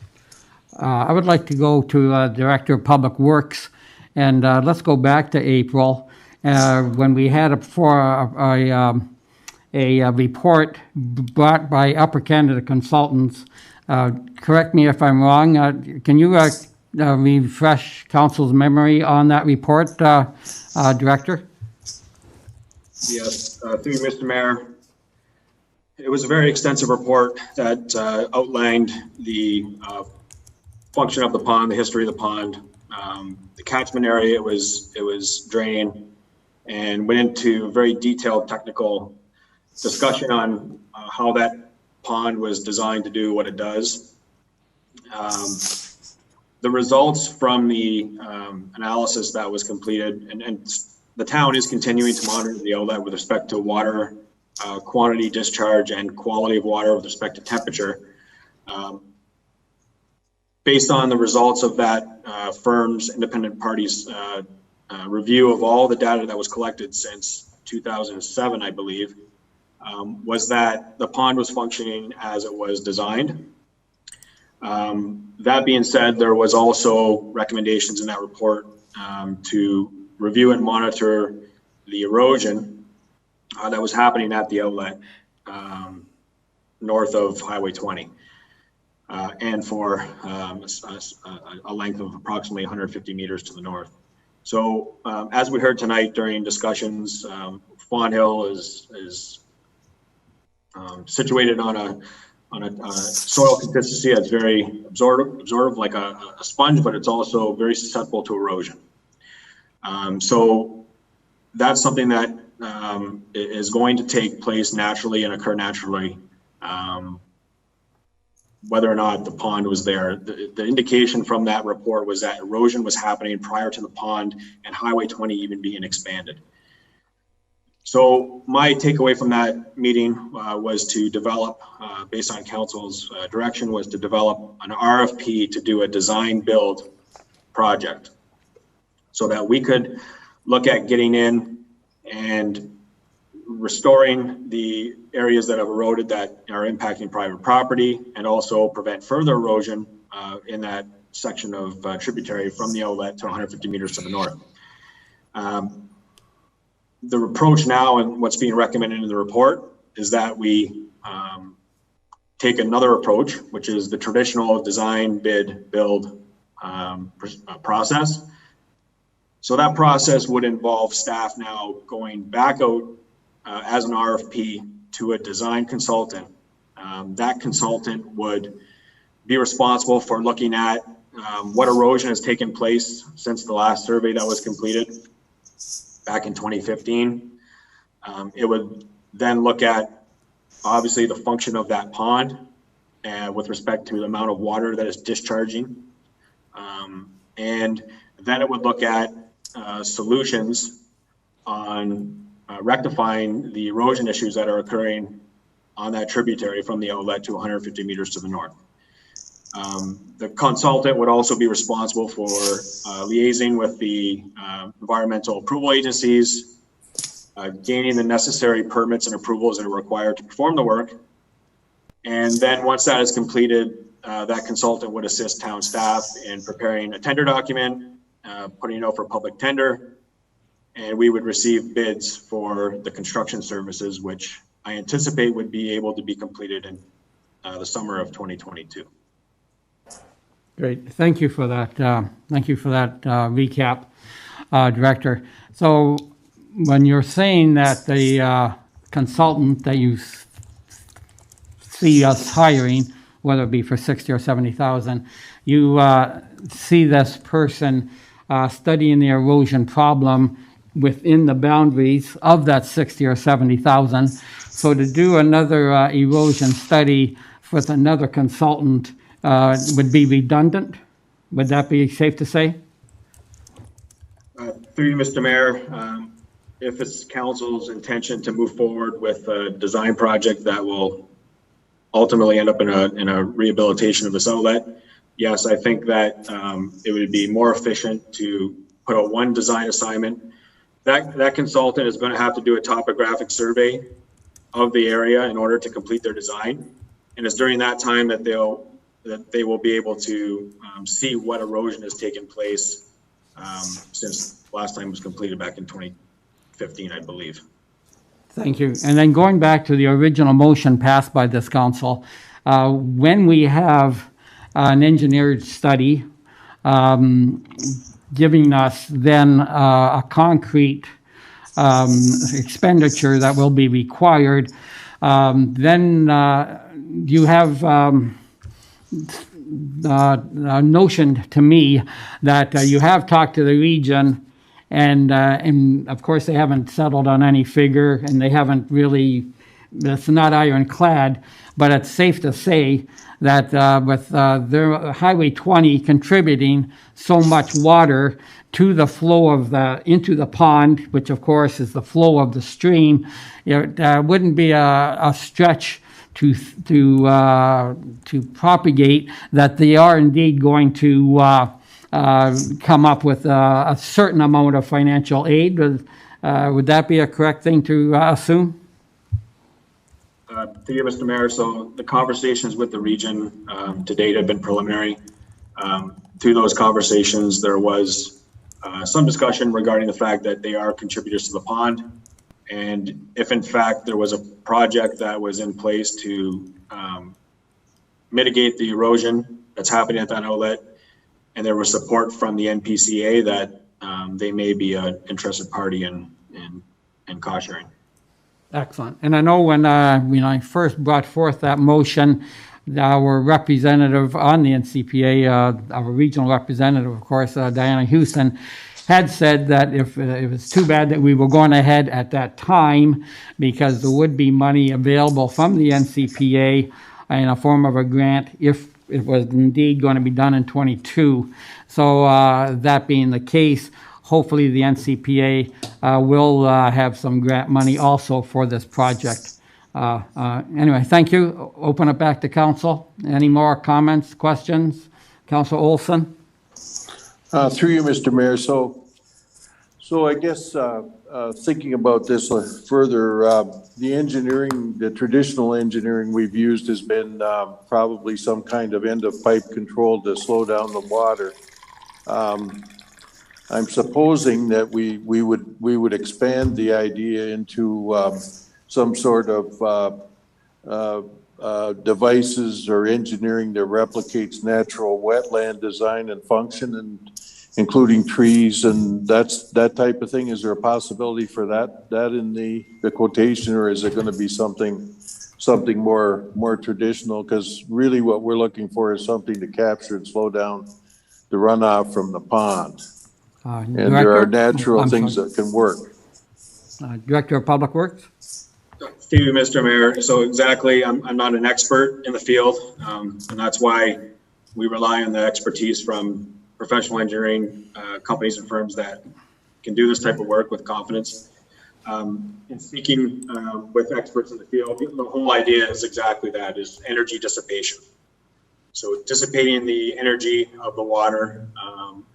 I would like to go to Director of Public Works, and let's go back to April when we had a report brought by Upper Canada Consultants. Correct me if I'm wrong. Can you refresh Council's memory on that report, Director? Yes, through you, Mr. Mayor. It was a very extensive report that outlined the function of the pond, the history of the pond, the catchment area it was draining, and went into very detailed technical discussion on how that pond was designed to do what it does. The results from the analysis that was completed, and the town is continuing to monitor the outlet with respect to water quantity, discharge, and quality of water with respect to temperature. Based on the results of that firm's independent parties review of all the data that was collected since 2007, I believe, was that the pond was functioning as it was designed. That being said, there was also recommendations in that report to review and monitor the erosion that was happening at the outlet north of Highway 20 and for a length of approximately 150 meters to the north. So as we heard tonight during discussions, Fawn Hill is situated on a soil consistency that's very absorptive like a sponge, but it's also very susceptible to erosion. So that's something that is going to take place naturally and occur naturally, whether or not the pond was there. The indication from that report was that erosion was happening prior to the pond and Highway 20 even being expanded. So my takeaway from that meeting was to develop, based on council's direction, was to develop an RFP to do a design build project so that we could look at getting in and restoring the areas that have eroded that are impacting private property, and also prevent further erosion in that section of tributary from the outlet to 150 meters to the north. The approach now and what's being recommended in the report is that we take another approach, which is the traditional design, bid, build process. So that process would involve staff now going back out as an RFP to a design consultant. That consultant would be responsible for looking at what erosion has taken place since the last survey that was completed back in 2015. It would then look at obviously the function of that pond and with respect to the amount of water that is discharging. And then it would look at solutions on rectifying the erosion issues that are occurring on that tributary from the outlet to 150 meters to the north. The consultant would also be responsible for liaising with the environmental approval agencies, gaining the necessary permits and approvals that are required to perform the work. And then once that is completed, that consultant would assist town staff in preparing a tender document, putting it out for public tender, and we would receive bids for the construction services, which I anticipate would be able to be completed in the summer of 2022. Great. Thank you for that. Thank you for that recap, Director. So when you're saying that the consultant that you see us hiring, whether it be for 60 or 70,000, you see this person studying the erosion problem within the boundaries of that 60 or 70,000. So to do another erosion study with another consultant would be redundant. Would that be safe to say? Through you, Mr. Mayor, if it's council's intention to move forward with a design project that will ultimately end up in a rehabilitation of this outlet, yes, I think that it would be more efficient to put out one design assignment. That consultant is going to have to do a topographic survey of the area in order to complete their design, and it's during that time that they will be able to see what erosion has taken place since last time was completed back in 2015, I believe. Thank you. And then going back to the original motion passed by this council, when we have an engineered study giving us then a concrete expenditure that will be required, then you have a notion to me that you have talked to the region, and of course they haven't settled on any figure, and they haven't really, it's not ironclad, but it's safe to say that with their Highway 20 contributing so much water to the flow of into the pond, which of course is the flow of the stream, it wouldn't be a stretch to propagate that they are indeed going to come up with a certain amount of financial aid. Would that be a correct thing to assume? Thank you, Mr. Mayor. So the conversations with the region to date have been preliminary. Through those conversations, there was some discussion regarding the fact that they are contributors to the pond. And if in fact there was a project that was in place to mitigate the erosion that's happening at that outlet, and there was support from the NPCA, that they may be an interested party in cost sharing. Excellent. And I know when I first brought forth that motion, our representative on the NCPA, our regional representative, of course, Diana Houston, had said that if it was too bad that we were going ahead at that time, because there would be money available from the NCPA in a form of a grant if it was indeed going to be done in 22. So that being the case, hopefully the NCPA will have some grant money also for this project. Anyway, thank you. Open it back to council. Any more comments, questions? Councilor Olson? Through you, Mr. Mayor. So I guess thinking about this further, the engineering, the traditional engineering we've used has been probably some kind of end of pipe control to slow down the water. I'm supposing that we would expand the idea into some sort of devices or engineering that replicates natural wetland design and function, and including trees and that type of thing. Is there a possibility for that in the quotation, or is it going to be something more traditional? Because really what we're looking for is something to capture and slow down the runoff from the pond. And there are natural things that can work. Director of Public Works. Through you, Mr. Mayor. So exactly, I'm not an expert in the field, and that's why we rely on the expertise from professional engineering companies and firms that can do this type of work with confidence. In speaking with experts in the field, the whole idea is exactly that, is energy dissipation. So dissipating the energy of the water,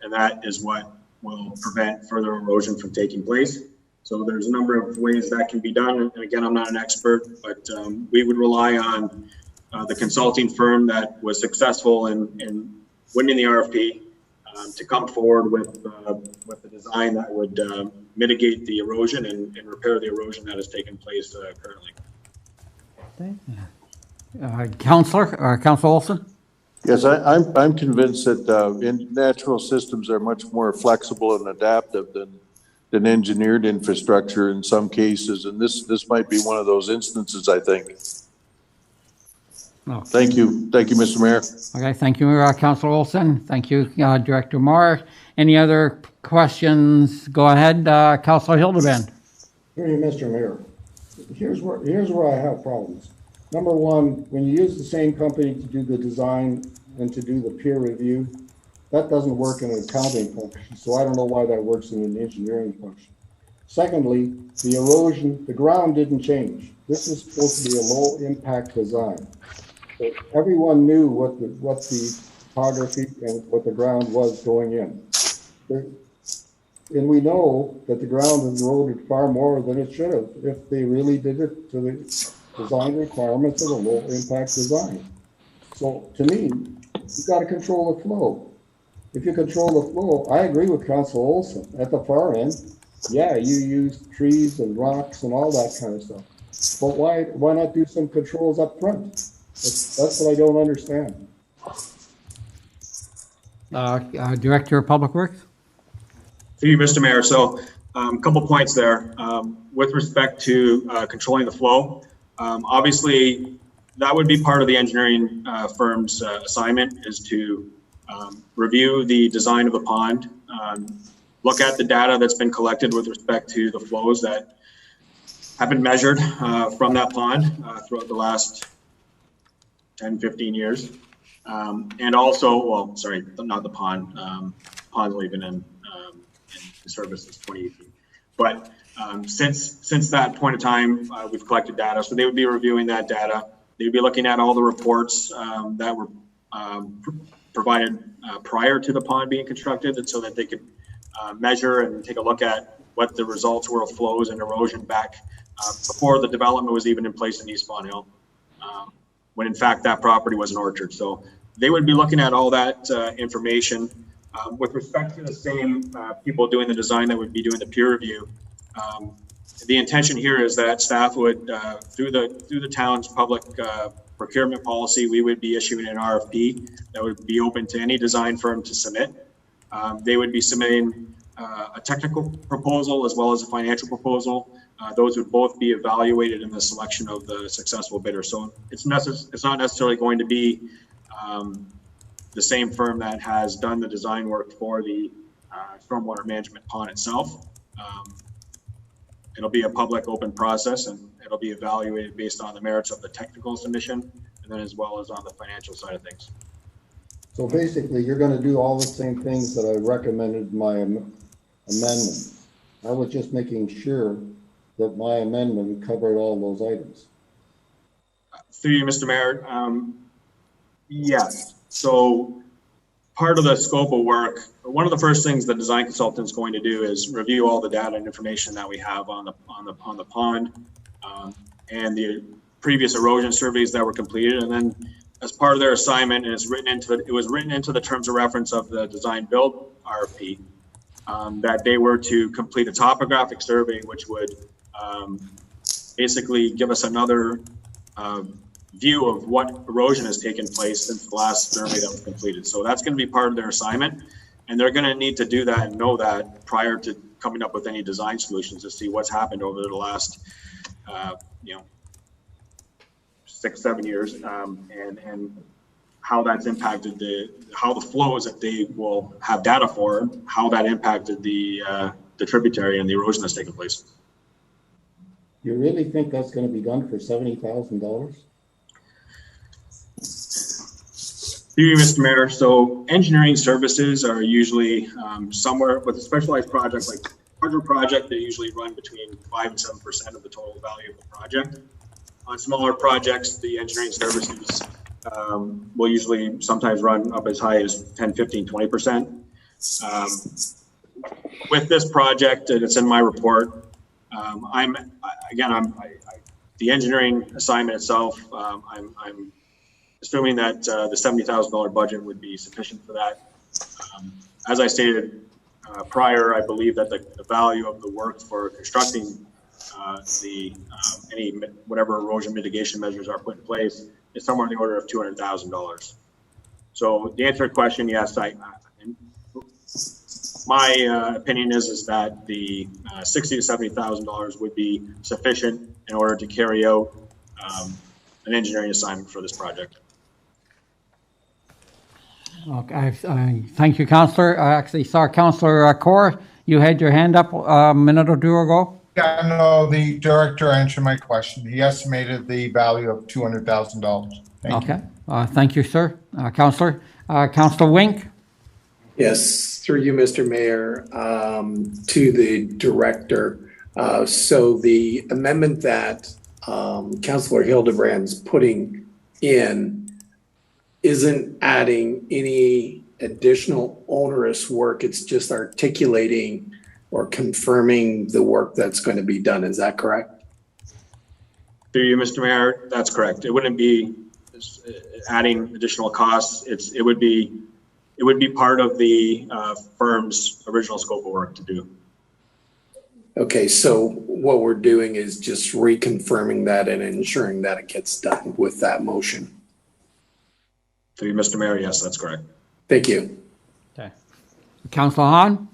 and that is what will prevent further erosion from taking place. So there's a number of ways that can be done. And again, I'm not an expert, but we would rely on the consulting firm that was successful in winning the RFP to come forward with the design that would mitigate the erosion and repair the erosion that has taken place currently. Councilor Olson? Yes, I'm convinced that natural systems are much more flexible and adaptive than engineered infrastructure in some cases, and this might be one of those instances, I think. Oh. Thank you, Mr. Mayor. Okay, thank you, Councilor Olson. Thank you, Director Moore. Any other questions? Go ahead, Councilor Hildebrand. Through you, Mr. Mayor. Here's where I have problems. Number one, when you use the same company to do the design and to do the peer review, that doesn't work in an accounting function, so I don't know why that works in an engineering function. Secondly, the erosion, the ground didn't change. This is supposed to be a low impact design. So everyone knew what the topography and what the ground was going in. And we know that the ground has eroded far more than it should have if they really did it to the design requirements of a low impact design. So to me, you've got to control the flow. If you control the flow, I agree with Councilor Olson. At the far end, yeah, you use trees and rocks and all that kind of stuff. But why not do some controls up front? That's what I don't understand. Director of Public Works. Thank you, Mr. Mayor. So a couple points there. With respect to controlling the flow, obviously that would be part of the engineering firm's assignment, is to review the design of the pond, look at the data that's been collected with respect to the flows that have been measured from that pond throughout the last 10, 15 years. And also, well, sorry, not the pond. Pond's only been in service since 2018. But since that point of time, we've collected data. So they would be reviewing that data. They'd be looking at all the reports that were provided prior to the pond being constructed, and so that they could measure and take a look at what the results were of flows and erosion back before the development was even in place in East Fawn Hill, when in fact that property was an orchard. So they would be looking at all that information. With respect to the same people doing the design that would be doing the peer review, the intention here is that staff would, through the town's public procurement policy, we would be issuing an RFP that would be open to any design firm to submit. They would be submitting a technical proposal as well as a financial proposal. Those would both be evaluated in the selection of the successful bidder. So it's not necessarily going to be the same firm that has done the design work for the stormwater management pond itself. It'll be a public open process, and it'll be evaluated based on the merits of the technical submission, and then as well as on the financial side of things. So basically, you're going to do all the same things that I recommended in my amendment. I was just making sure that my amendment covered all those items. Through you, Mr. Mayor, yes. So part of the scope of work, one of the first things the design consultant is going to do is review all the data and information that we have on the pond and the previous erosion surveys that were completed, and then as part of their assignment, and it was written into the terms of reference of the design build RFP, that they were to complete a topographic survey, which would basically give us another view of what erosion has taken place since the last survey that was completed. So that's going to be part of their assignment, and they're going to need to do that and know that prior to coming up with any design solutions to see what's happened over the last 6-7 years, and how that's impacted how the flows that they will have data for, how that impacted the tributary and the erosion that's taken place. You really think that's going to be done for $70,000? Through you, Mr. Mayor. So engineering services are usually somewhere with a specialized project like larger project, they usually run between 5 and 7% of the total value of the project. On smaller projects, the engineering services will usually sometimes run up as high as 10, 15, 20%. With this project, and it's in my report, the engineering assignment itself, I'm assuming that the $70,000 budget would be sufficient for that. As I stated prior, I believe that the value of the work for constructing whatever erosion mitigation measures are put in place is somewhere in the order of $200,000. So the answer to your question, yes, my opinion is that the $60,000 to $70,000 would be sufficient in order to carry out an engineering assignment for this project. Okay, thank you, Councillor. I actually saw Councillor Kaur. You had your hand up a minute or two ago. Yeah, no, the director answered my question. He estimated the value of $200,000. Thank you. Thank you, sir. Councillor. Councillor Wink. Yes, through you, Mr. Mayor, to the director. So the amendment that Councillor Hildebrand's putting in isn't adding any additional onerous work. It's just articulating or confirming the work that's going to be done. Is that correct? Through you, Mr. Mayor, that's correct. It wouldn't be adding additional costs. It would be part of the firm's original scope of work to do. Okay, so what we're doing is just reconfirming that and ensuring that it gets done with that motion. Through you, Mr. Mayor, yes, that's correct. Thank you. Okay. Councillor Hahn.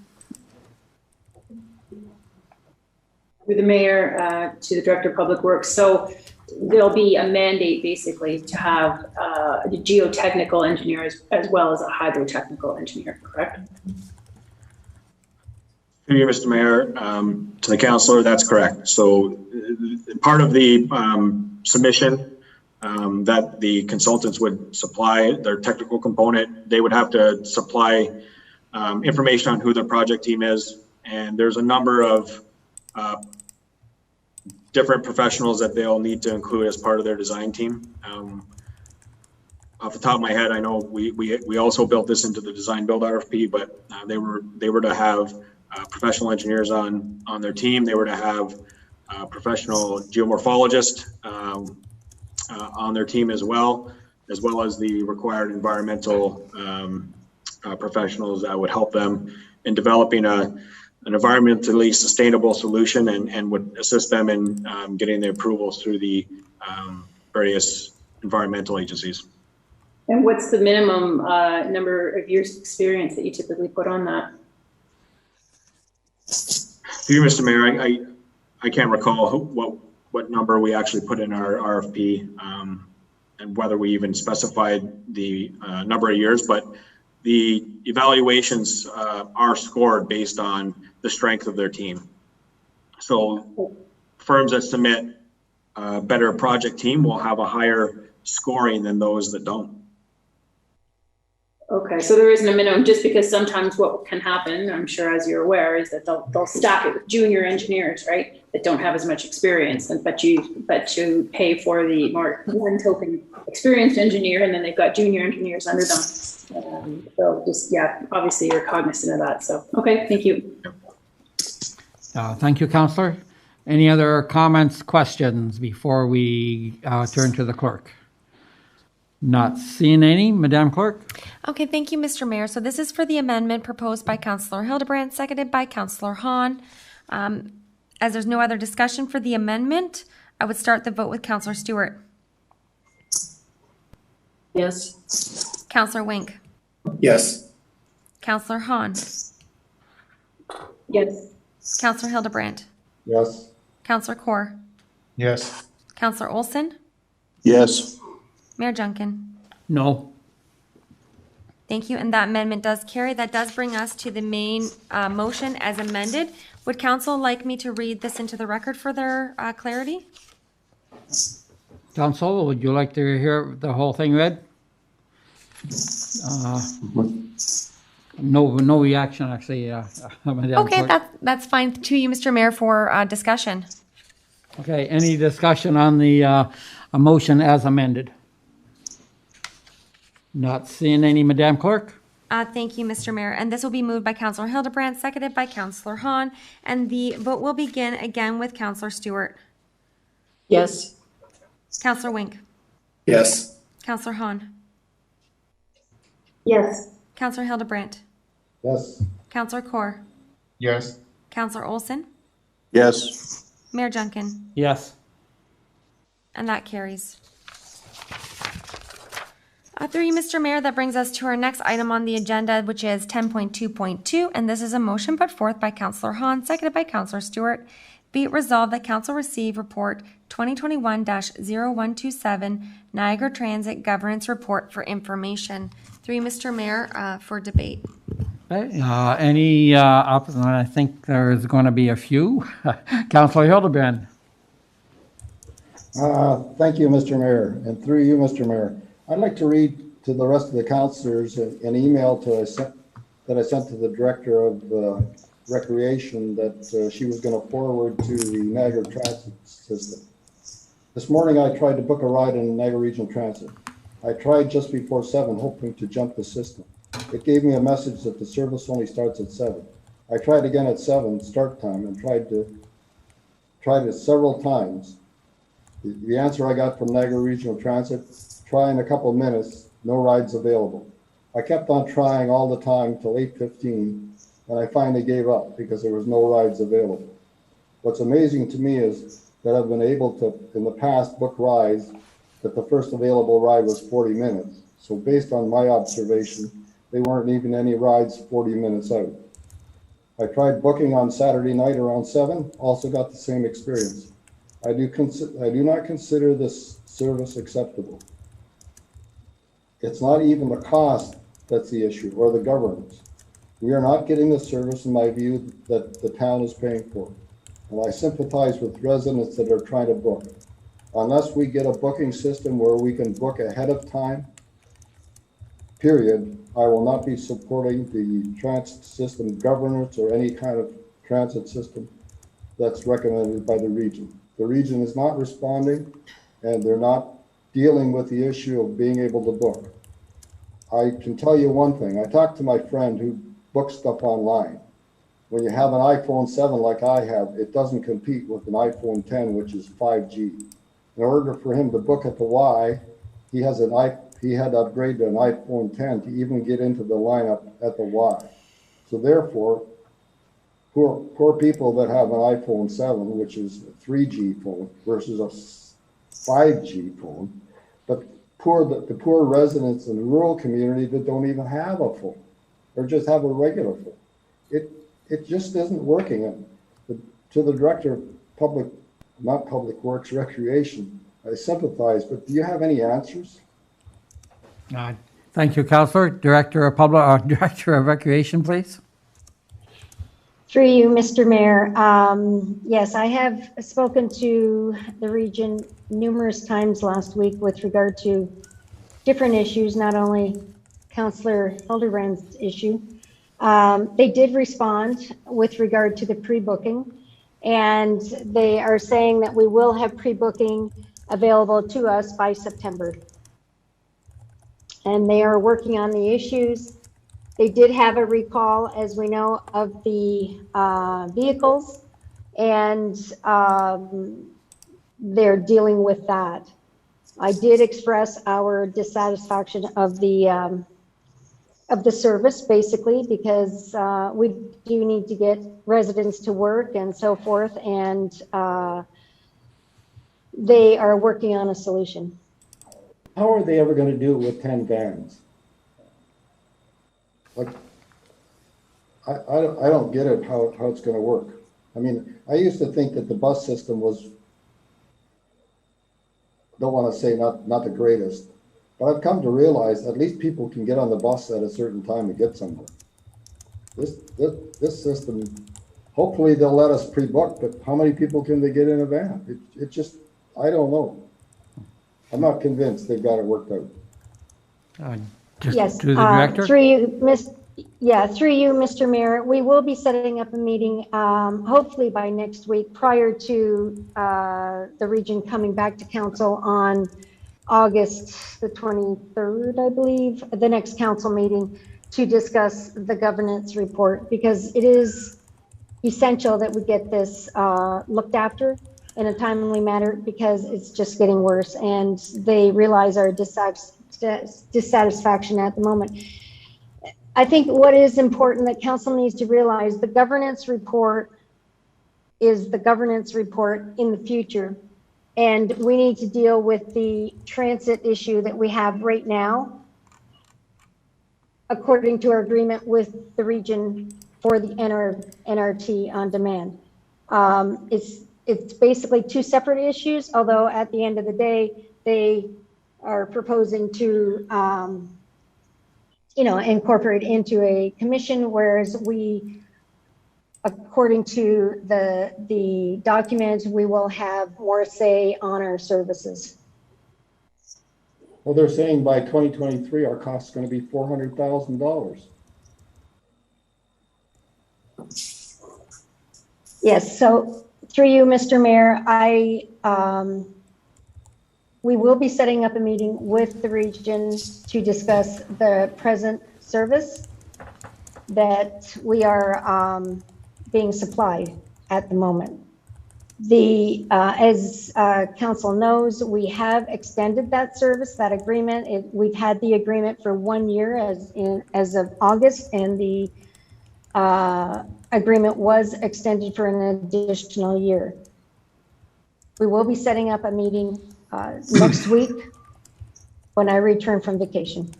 Through the mayor to the director of public works. So there'll be a mandate basically to have a geotechnical engineer as well as a hydrotechnical engineer, correct? Through you, Mr. Mayor, to the councillor, that's correct. So part of the submission that the consultants would supply their technical component, they would have to supply information on who their project team is. And there's a number of different professionals that they'll need to include as part of their design team. Off the top of my head, I know we also built this into the design build RFP, but they were to have professional engineers on their team. They were to have professional geomorphologists on their team as well as the required environmental professionals that would help them in developing an environmentally sustainable solution and would assist them in getting the approvals through the various environmental agencies. And what's the minimum number of years experience that you typically put on that? Through you, Mr. Mayor, I can't recall what number we actually put in our RFP and whether we even specified the number of years, but the evaluations are scored based on the strength of their team. So firms that submit a better project team will have a higher scoring than those that don't. Okay, so there isn't a minimum, just because sometimes what can happen, I'm sure as you're aware, is that they'll stack it with junior engineers, right, that don't have as much experience, but you pay for the more token experienced engineer, and then they've got junior engineers under them. So just, yeah, obviously you're cognizant of that. So, okay, thank you. Thank you, Councillor. Any other comments, questions before we turn to the clerk? Not seeing any. Madam Clerk? Okay, thank you, Mr. Mayor. So this is for the amendment proposed by Councillor Hildebrand, seconded by Councillor Hahn. As there's no other discussion for the amendment, I would start the vote with Councillor Stewart. Yes. Councillor Wink. Yes. Councillor Hahn. Yes. Councillor Hildebrand. Yes. Councillor Kaur. Yes. Councillor Olson. Yes. Mayor Junkin. No. Thank you, and that amendment does carry. That does bring us to the main motion as amended. Would council like me to read this into the record for their clarity? Council, would you like to hear the whole thing read? No reaction, actually. Madam Okay, Clerk. that's fine. To you, Mr. Mayor, for discussion. Okay, any discussion on the a motion as amended? Not seeing any, Madam Clerk? Thank you, Mr. Mayor. And this will be moved by Councillor Hildebrand, seconded by Councillor Hahn. And the vote will begin again with Councillor Stewart. Yes. Councillor Wink. Yes. Councillor Hahn. Yes. Councillor Hildebrand. Yes. Councillor Kaur. Yes. Councillor Olson. Yes. Mayor Junkin. Yes. And that carries. Through you, Mr. Mayor, that brings us to our next item on the agenda, which is 10.2.2, and this is a motion put forth by Councillor Hahn, seconded by Councillor Stewart. Be it resolved that Council receive Report 2021-0127, Niagara Transit Governance Report for information. Through you, Mr. Mayor, for debate. Okay, any opposition? I think there's going to be a few. Councillor Hildebrand. Thank you, Mr. Mayor, and through you, Mr. Mayor. I'd like to read to the rest of the councilors an email that I sent to the Director of Recreation that she was going to forward to the Niagara Transit System. This morning I tried to book a ride in Niagara Regional Transit. I tried just before 7, hoping to jump the system. It gave me a message that the service only starts at 7. I tried again at 7 start time and tried it several times. The answer I got from Niagara Regional Transit: try in a couple of minutes, no rides available. I kept on trying all the time till 8:15, and I finally gave up because there was no rides available. What's amazing to me is that I've been able to, in the past, book rides that the first available ride was 40 minutes. So based on my observation, they weren't even any rides 40 minutes out. I tried booking on Saturday night around 7, also got the same experience. I do not consider this service acceptable. It's not even the cost that's the issue, or the governance. We are not getting the service, in my view, that the town is paying for. And I sympathize with residents that are trying to book. Unless we get a booking system where we can book ahead of time, period, I will not be supporting the transit system governance or any kind of transit system that's recommended by the region. The region is not responding, and they're not dealing with the issue of being able to book. I can tell you one thing. I talked to my friend who books stuff online. When you have an iPhone 7 like I have, it doesn't compete with an iPhone 10, which is 5G. In order for him to book at the Y, he had to upgrade to an iPhone 10 to even get into the lineup at the Y. So therefore, poor people that have an iPhone 7, which is a 3G phone versus a 5G phone, but the poor residents in the rural community that don't even have a phone or just have a regular phone. It just isn't working. And to the Director of not Public Works, Recreation, I sympathize, but do you have any answers? Thank you, Councillor. Director of Recreation, please. Through you, Mr. Mayor. Yes, I have spoken to the region numerous times last week with regard to different issues, not only Councillor Hildebrand's issue. They did respond with regard to the pre-booking, and they are saying that we will have pre-booking available to us by September. And they are working on the issues. They did have a recall, as we know, of the vehicles, and they're dealing with that. I did express our dissatisfaction of the service, basically, because we do need to get residents to work and so forth, and they are working on a solution. How are they ever going to do it with 10 vans? Like, I don't get it, how it's going to work. I mean, I used to think that the bus system was, don't want to say not the greatest, But I've come to realize at least people can get on the bus at a certain time to get somewhere. This system, hopefully they'll let us pre-book, but how many people can they get in a van? It just, I don't know. I'm not convinced they've got it worked out. Just Yes, to the director? through you, Mr. Mayor, we will be setting up a meeting, hopefully by next week, prior to the region coming back to council on August the 23rd, I believe, the next council meeting, to discuss the governance report, because it is essential that we get this looked after in a timely manner, because it's just getting worse, and they realize our dissatisfaction at the moment. I think what is important that council needs to realize, the governance report is the governance report in the future. And we need to deal with the transit issue that we have right now, according to our agreement with the region for the NRT on demand. It's basically two separate issues, although at the end of the day, they are proposing to incorporate into a commission, whereas we, according to the documents, we will have more say on our services. Well, they're saying by 2023, our cost is going to be $400,000. Yes, so through you, Mr. Mayor, we will be setting up a meeting with the region to discuss the present service that we are being supplied at the moment. As council knows, we have extended that service, that agreement. We've had the agreement for 1 year as of August, and the agreement was extended for an additional year. We will be setting up a meeting next week when I return from vacation.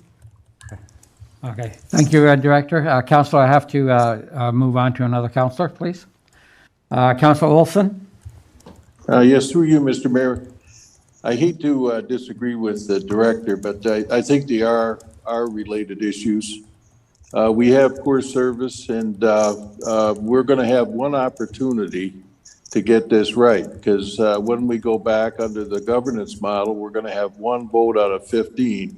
Okay, thank you, Director. Councilor, I have to move on to another councilor, please. Councilor Olson? Yes, through you, Mr. Mayor. I hate to disagree with the director, but I think they are related issues. We have poor service, and we're going to have one opportunity to get this right, because when we go back under the governance model, we're going to have one vote out of 15.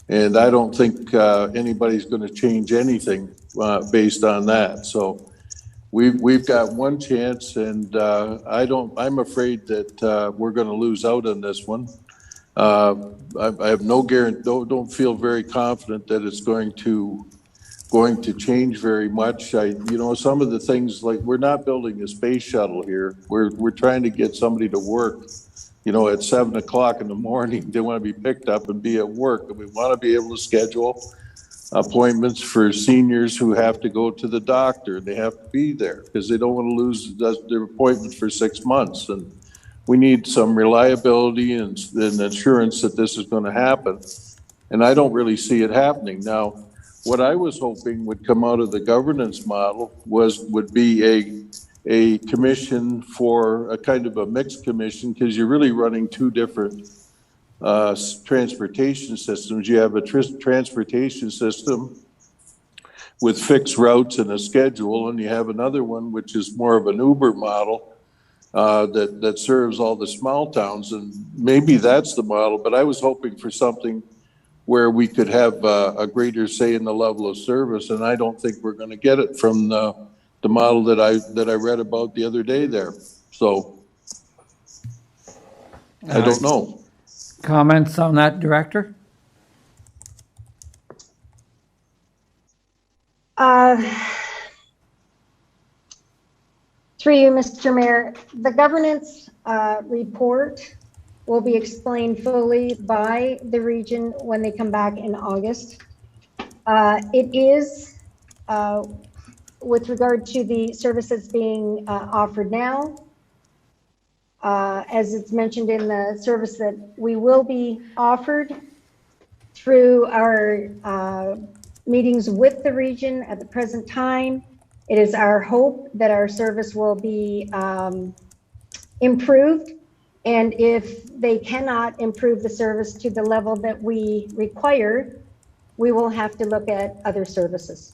And I don't think anybody's going to change anything based on that. So we've got one chance, and I'm afraid that we're going to lose out on this one. I have no guarantee, don't feel very confident that it's going to change very much. Some of the things, like, we're not building a space shuttle here. We're trying to get somebody to work, at 7 o'clock in the morning. They want to be picked up and be at work. And we want to be able to schedule appointments for seniors who have to go to the doctor. They have to be there because they don't want to lose their appointment for 6 months. And we need some reliability and assurance that this is going to happen. And I don't really see it happening. Now, what I was hoping would come out of the governance model would be a commission, for a kind of a mixed commission, because you're really running two different transportation systems. You have a transportation system with fixed routes and a schedule, and you have another one which is more of an Uber model that serves all the small towns, and maybe that's the model. But I was hoping for something where we could have a greater say in the level of service, and I don't think we're going to get it from the model that I read about the other day there. So I don't know. Comments on that, Director? Through you, Mr. Mayor, the governance report will be explained fully by the region when they come back in August. It is, with regard to the services being offered now, as it's mentioned in the service that we will be offered through our meetings with the region at the present time. It is our hope that our service will be improved And if they cannot improve the service to the level that we require, we will have to look at other services.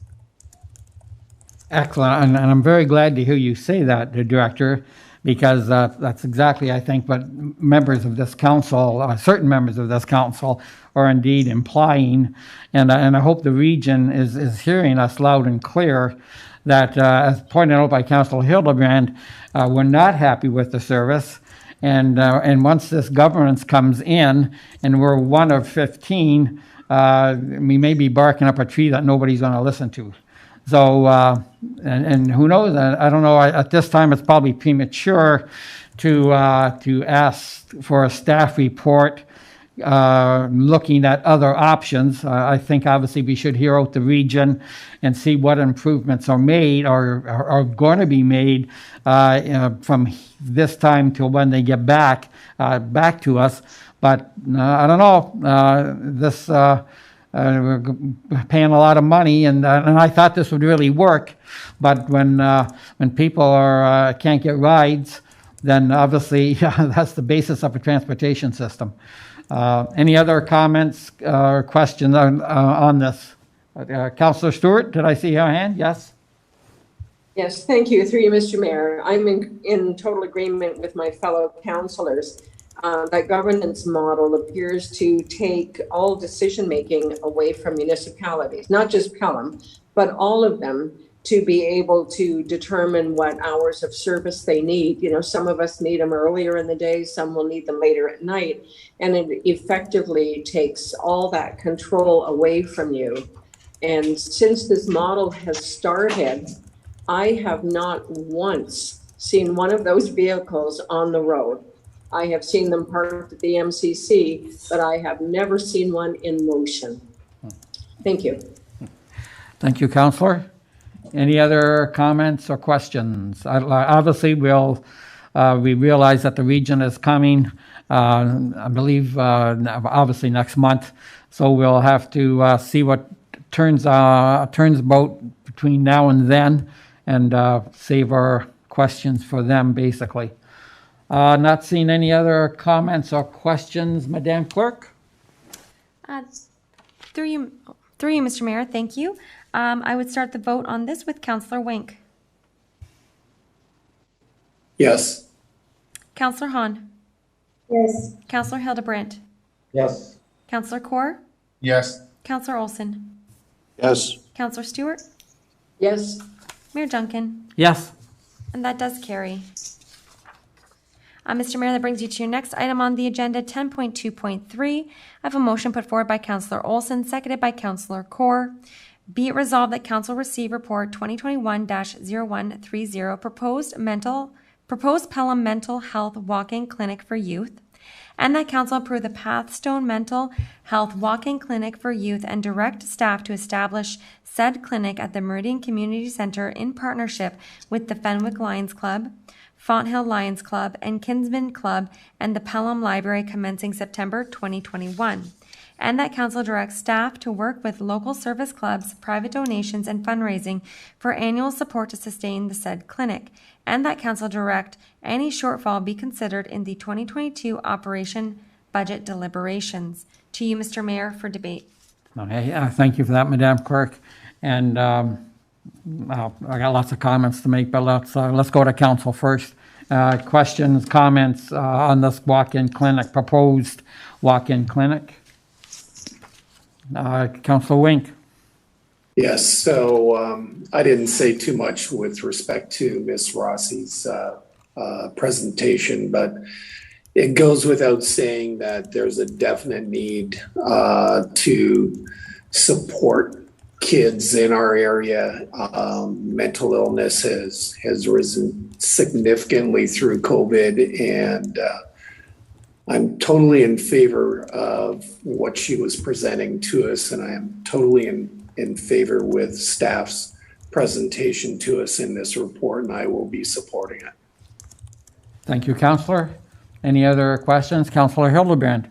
Excellent, and I'm very glad to hear you say that, Director, because that's exactly, I think, what members of this council, certain members of this council, are indeed implying, and I hope the region is hearing us loud and clear that, as pointed out by Councillor Hildebrand, we're not happy with the service, and once this governance comes in, and we're one of 15, we may be barking up a tree that nobody's going to listen to. So, and who knows? I don't know. At this time, it's probably premature to ask for a staff report looking at other options. I think obviously we should hear out the region and see what improvements are made or are going to be made from this time till when they get back to us. But I don't know. This. We're paying a lot of money, and I thought this would really work, but when people can't get rides, then obviously that's the basis of a transportation system. Any other comments or questions on this? Councillor Stewart, did I see your hand? Yes. Yes, thank you. Through you, Mr. Mayor. I'm in total agreement with my fellow councillors. That governance model appears to take all decision-making away from municipalities, not just Pelham, but all of them, to be able to determine what hours of service they need. You know, some of us need them earlier in the day, some will need them later at night, and it effectively takes all that control away from you. And since this model has started, I have not once seen one of those vehicles on the road. I have seen them parked at the MCC, but I have never seen one in motion. Thank you. Thank you, Councillor. Any other comments or questions? Obviously, we realize that the region is coming, I believe, obviously next month. So we'll have to see what turns about between now and then, and save our questions for them, basically. Not seeing any other comments or questions, Madam Clerk? Through you, Mr. Mayor, thank you. I would start the vote on this with Councillor Wink. Yes. Councillor Hahn. Yes. Councillor Hildebrandt. Yes. Councillor Kaur. Yes. Councillor Olson. Yes. Councillor Stewart. Yes. Mayor Duncan. Yes. And that does carry. Mr. Mayor, that brings you to your next item on the agenda, 10.2.3. I have a motion put forward by Councillor Olson, seconded by Councillor Kaur. Be it resolved that Council receive report 2021-0130, proposed Pelham Mental Health Walk-in Clinic for Youth, and that Council approve the Pathstone Mental Health Walk-in Clinic for Youth and direct staff to establish said clinic at the Meridian Community Center in partnership with the Fenwick Lions Club, Fonthill Lions Club, and Kinsman Club, and the Pelham Library commencing September 2021. And that Council directs staff to work with local service clubs, private donations, and fundraising for annual support to sustain the said clinic. And that Council direct any shortfall be considered in the 2022 operation budget deliberations. To you, Mr. Mayor, for debate. Okay, thank you for that, Madam Clerk. And I got lots of comments to make, but let's go to Council first. Questions, comments on this walk-in clinic, proposed walk-in clinic? Councillor Wink. Yes, so I didn't say too much with respect to Ms. Rossi's presentation, but it goes without saying that there's a definite need to support kids in our area. Mental illness has risen significantly through COVID, and I'm totally in favor of what she was presenting to us, and I am totally in favor with staff's presentation to us in this report, and I will be supporting it. Thank you, Councillor. Any other questions? Councillor Hildebrand.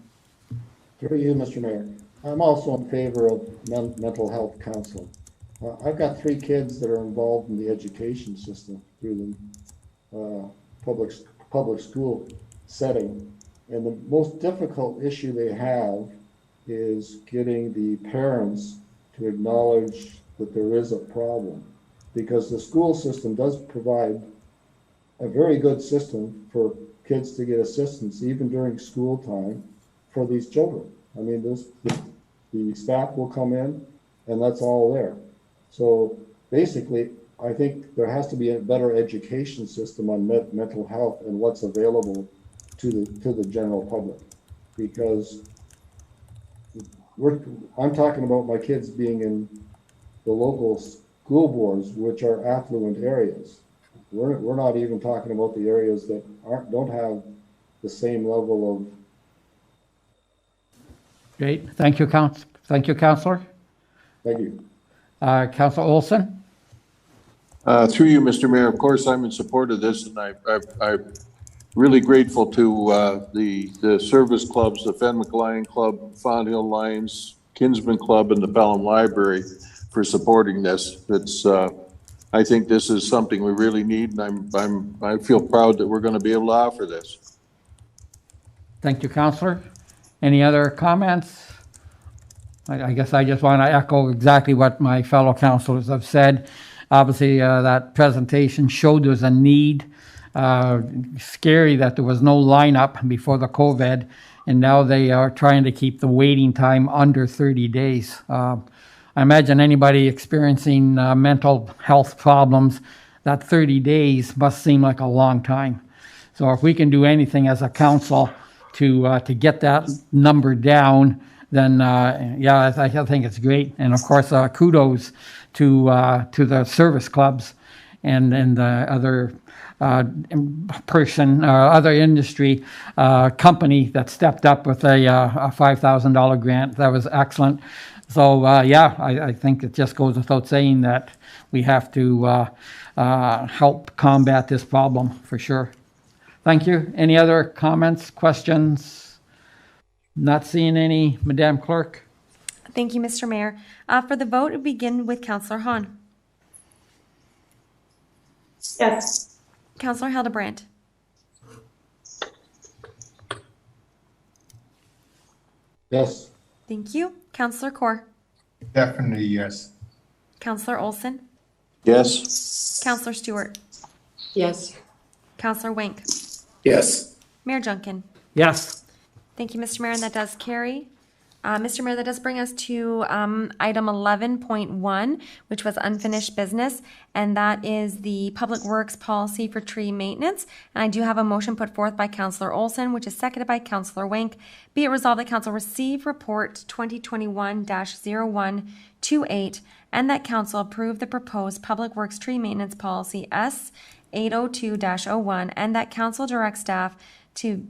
Through you, Mr. Mayor. I'm also in favor of mental health counseling. I've got 3 kids that are involved in the education system through the public school setting. And the most difficult issue they have is getting the parents to acknowledge that there is a problem, because the school system does provide a very good system for kids to get assistance even during school time for these children. I mean, the staff will come in and that's all there. So basically, I think there has to be a better education system on mental health and what's available to the general public, because I'm talking about my kids being in the local school boards, which are affluent areas. We're not even talking about the areas that don't have the same level of. Great. Thank you, Thank you, Councillor. Thank you. Councillor Olson? Through you, Mr. Mayor, of course, I'm in support of this, and I'm really grateful to the service clubs, the Fenwick Lion Club, Fond Hill Lions, Kinsman Club, and the Pelham Library for supporting this. It's I think this is something we really need, and I feel proud that we're going to be able to offer this. Thank you, Councillor. Any other comments? I guess I just want to echo exactly what my fellow councillors have said. Obviously, that presentation showed there's a need. Scary that there was no lineup before the COVID, and now they are trying to keep the waiting time under 30 days. I imagine anybody experiencing mental health problems, that 30 days must seem like a long time. So if we can do anything as a council to get that number down, then yeah, I think it's great. And of course, kudos to the service clubs and the other other industry company that stepped up with a $5,000 grant. That was excellent. So yeah, I think it just goes without saying that we have to help combat this problem for sure. Thank you. Any other comments, questions? Not seeing any. Madam Clerk? Thank you, Mr. Mayor. For the vote, we begin with Councillor Hahn. Yes. Councillor Hildebrandt. Yes. Thank you. Councillor Kaur. Definitely yes. Councillor Olson. Yes. Councillor Stewart. Yes. Councillor Wink. Yes. Mayor Junkin. Yes. Thank you, Mr. Mayor, and that does carry. Mr. Mayor, that does bring us to item 11.1, which was unfinished business, and that is the Public Works Policy for Tree Maintenance. And I do have a motion put forth by Councillor Olson, which is seconded by Councillor Wink. Be it resolved that Council receive report 2021-0128, and that Council approve the proposed Public Works Tree Maintenance Policy S 802-01, and that Council direct staff to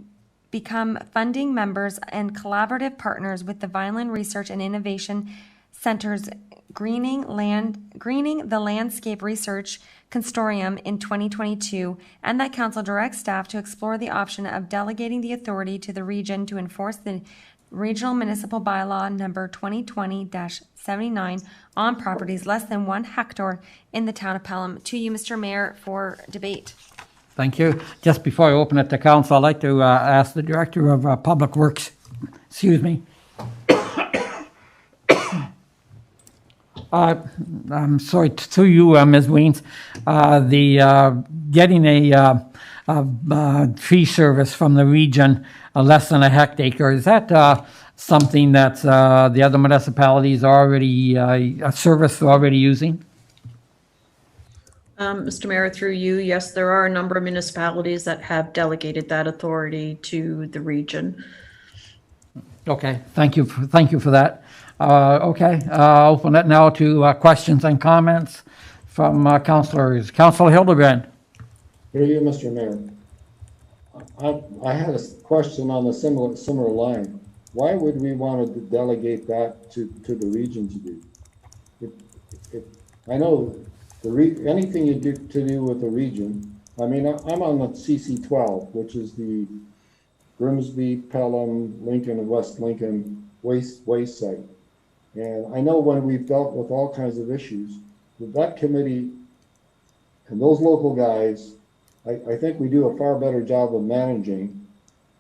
become funding members and collaborative partners with the Vineland Research and Innovation Center's Greening the Landscape Research Consortium in 2022, and that Council directs staff to explore the option of delegating the authority to the region to enforce the Regional Municipal Bylaw number 2020-79 on properties less than 1 hectare in the town of Pelham. To you, Mr. Mayor, for debate. Thank you. Just before I open it to council, I'd like to ask the Director of Public Works, excuse me. I'm sorry, to you, Ms. Weens, getting a tree service from the region less than a hectare, is that something that the other municipalities are already, a service they're already using? Mr. Mayor, through you, yes, there are a number of municipalities that have delegated that authority to the region. Okay, thank you for that. Okay, I'll open it now to questions and comments from councilors. Councilor Hildebrand. Here you, Mr. Mayor. I had a question on a similar line. Why would we want to delegate that to the region to do? I know anything you do to do with the region. I mean, I'm on the CC12, which is the Grimsby, Pelham, Lincoln, and West Lincoln waste site. And I know when we've dealt with all kinds of issues, with that committee and those local guys, I think we do a far better job of managing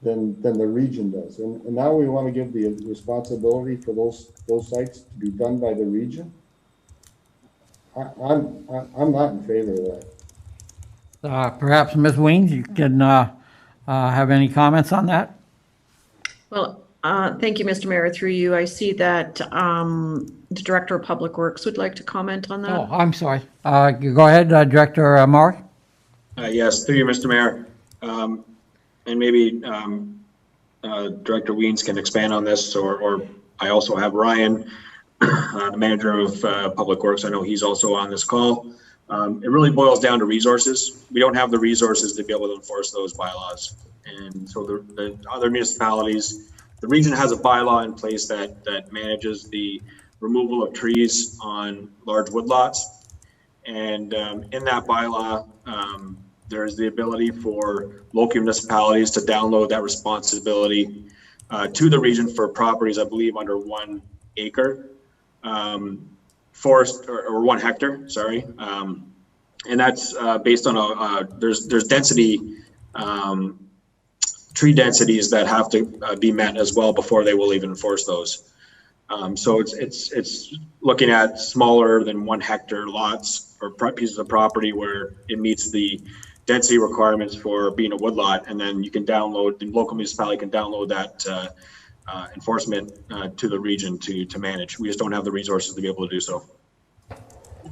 than the region does. And now we want to give the responsibility for those sites to be done by the region. I'm not in favor of that. Perhaps Ms. Weems, you can have any comments on that? Well, thank you, Mr. Mayor. Through you, I see that the Director of Public Works would like to comment on that. Oh, I'm sorry. Go ahead, Director Mark. Yes, through you, Mr. Mayor. And maybe Director Weens can expand on this, or I also have Ryan, the Manager of Public Works. I know he's also on this call. It really boils down to resources. We don't have the resources to be able to enforce those bylaws. And so the other municipalities, the region has a bylaw in place that manages the removal of trees on large woodlots. And in that bylaw, there's the ability for local municipalities to download that responsibility to the region for properties, I believe, under 1 acre forest or 1 hectare, sorry. And that's based on there's density, tree densities that have to be met as well before they will even enforce those. So it's looking at smaller than 1 hectare lots or pieces of property where it meets the density requirements for being a woodlot, and then you can download, the local municipality can download that enforcement to the region to manage. We just don't have the resources to be able to do so.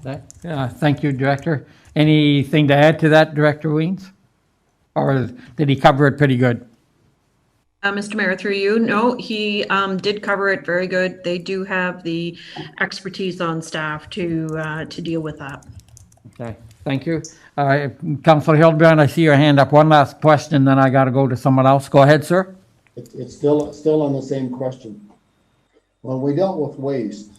Thank you, Director. Anything to add to that, Director Weens? Or did he cover it pretty good? Mr. Mayor, through you, no, he did cover it very good. They do have the expertise on staff to deal with that. Okay, thank you. Councilor Hildebrand, I see your hand up. One last question, then I got to go to someone else. Go ahead, sir. It's still on the same question. When we dealt with waste,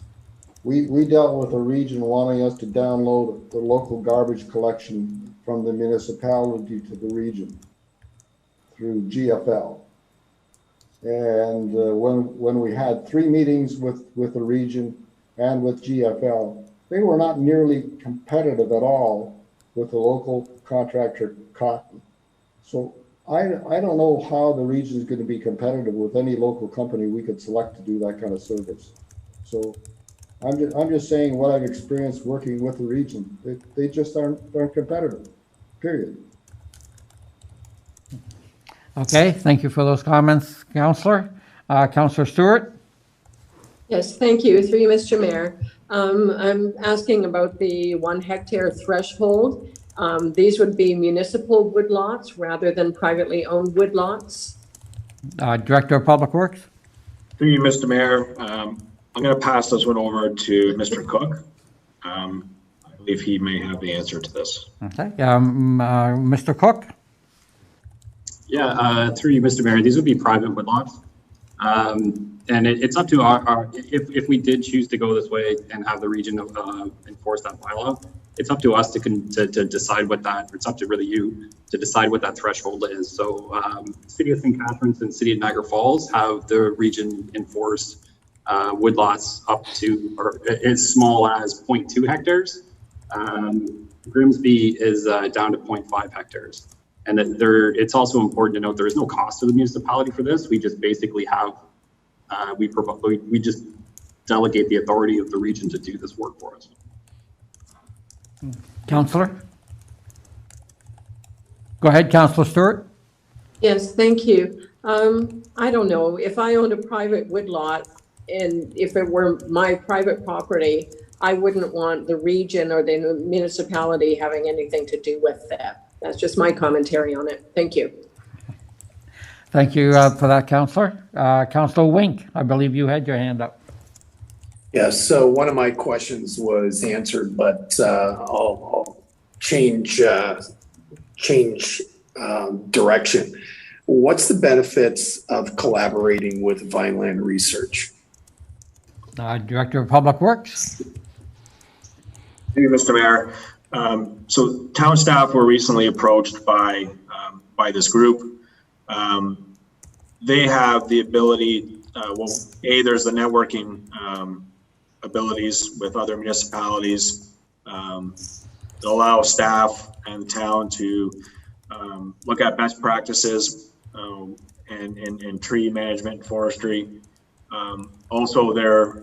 we dealt with a region wanting us to download the local garbage collection from the municipality to the region through GFL. And when we had 3 meetings with the region and with GFL, they were not nearly competitive at all with the local contractor Cotton. So I don't know how the region is going to be competitive with any local company we could select to do that kind of service. So I'm just saying what I've experienced working with the region. They just aren't competitive, period. Okay, thank you for those comments, Councillor. Councillor Stewart? Yes, thank you. Through you, Mr. Mayor. I'm asking about the 1 hectare threshold. These would be municipal woodlots rather than privately owned woodlots. Director of Public Works? Through you, Mr. Mayor, I'm going to pass this one over to Mr. Cook. I believe he may have the answer to this. Okay, Mr. Cook? Yeah, through you, Mr. Mayor, these would be private woodlots. And it's up to if we did choose to go this way and have the region enforce that bylaw, it's up to us to decide what that, it's up to really you to decide what that threshold is. So City of St. Catharines and City of Niagara Falls have the region enforce woodlots up to, or as small as 0.2 hectares. Grimsby is down to 0.5 hectares. And that it's also important to note there is no cost to the municipality for this. We just basically have, we just delegate the authority of the region to do this work for us. Councillor? Go ahead, Councillor Stewart. Yes, thank you. I don't know, if I owned a private woodlot and if it were my private property, I wouldn't want the region or the municipality having anything to do with that. That's just my commentary on it. Thank you. Thank you for that, Councillor. Councillor Wink, I believe you had your hand up. Yes, so one of my questions was answered, but I'll change direction. What's the benefits of collaborating with Vineland Research? Director of Public Works. Thank you, Mr. Mayor. So town staff were recently approached by this group. They have the ability, there's the networking abilities with other municipalities that allow staff and the town to look at best practices and tree management and forestry. Also, there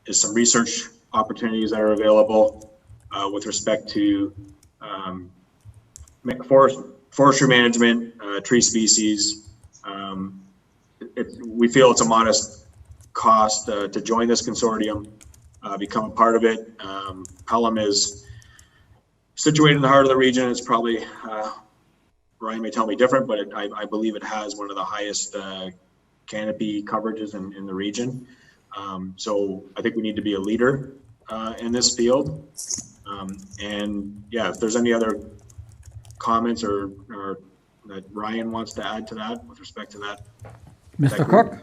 is some research opportunities that are available with respect to forestry management, tree species. We feel it's a modest cost to join this consortium, become a part of it. Pelham is situated in the heart of the region. It's probably, Ryan may tell me different, but I believe it has one of the highest canopy coverages in the region. So I think we need to be a leader in this field. And yeah, if there's any other comments or that Ryan wants to add to that with respect to that. Mr. Cook?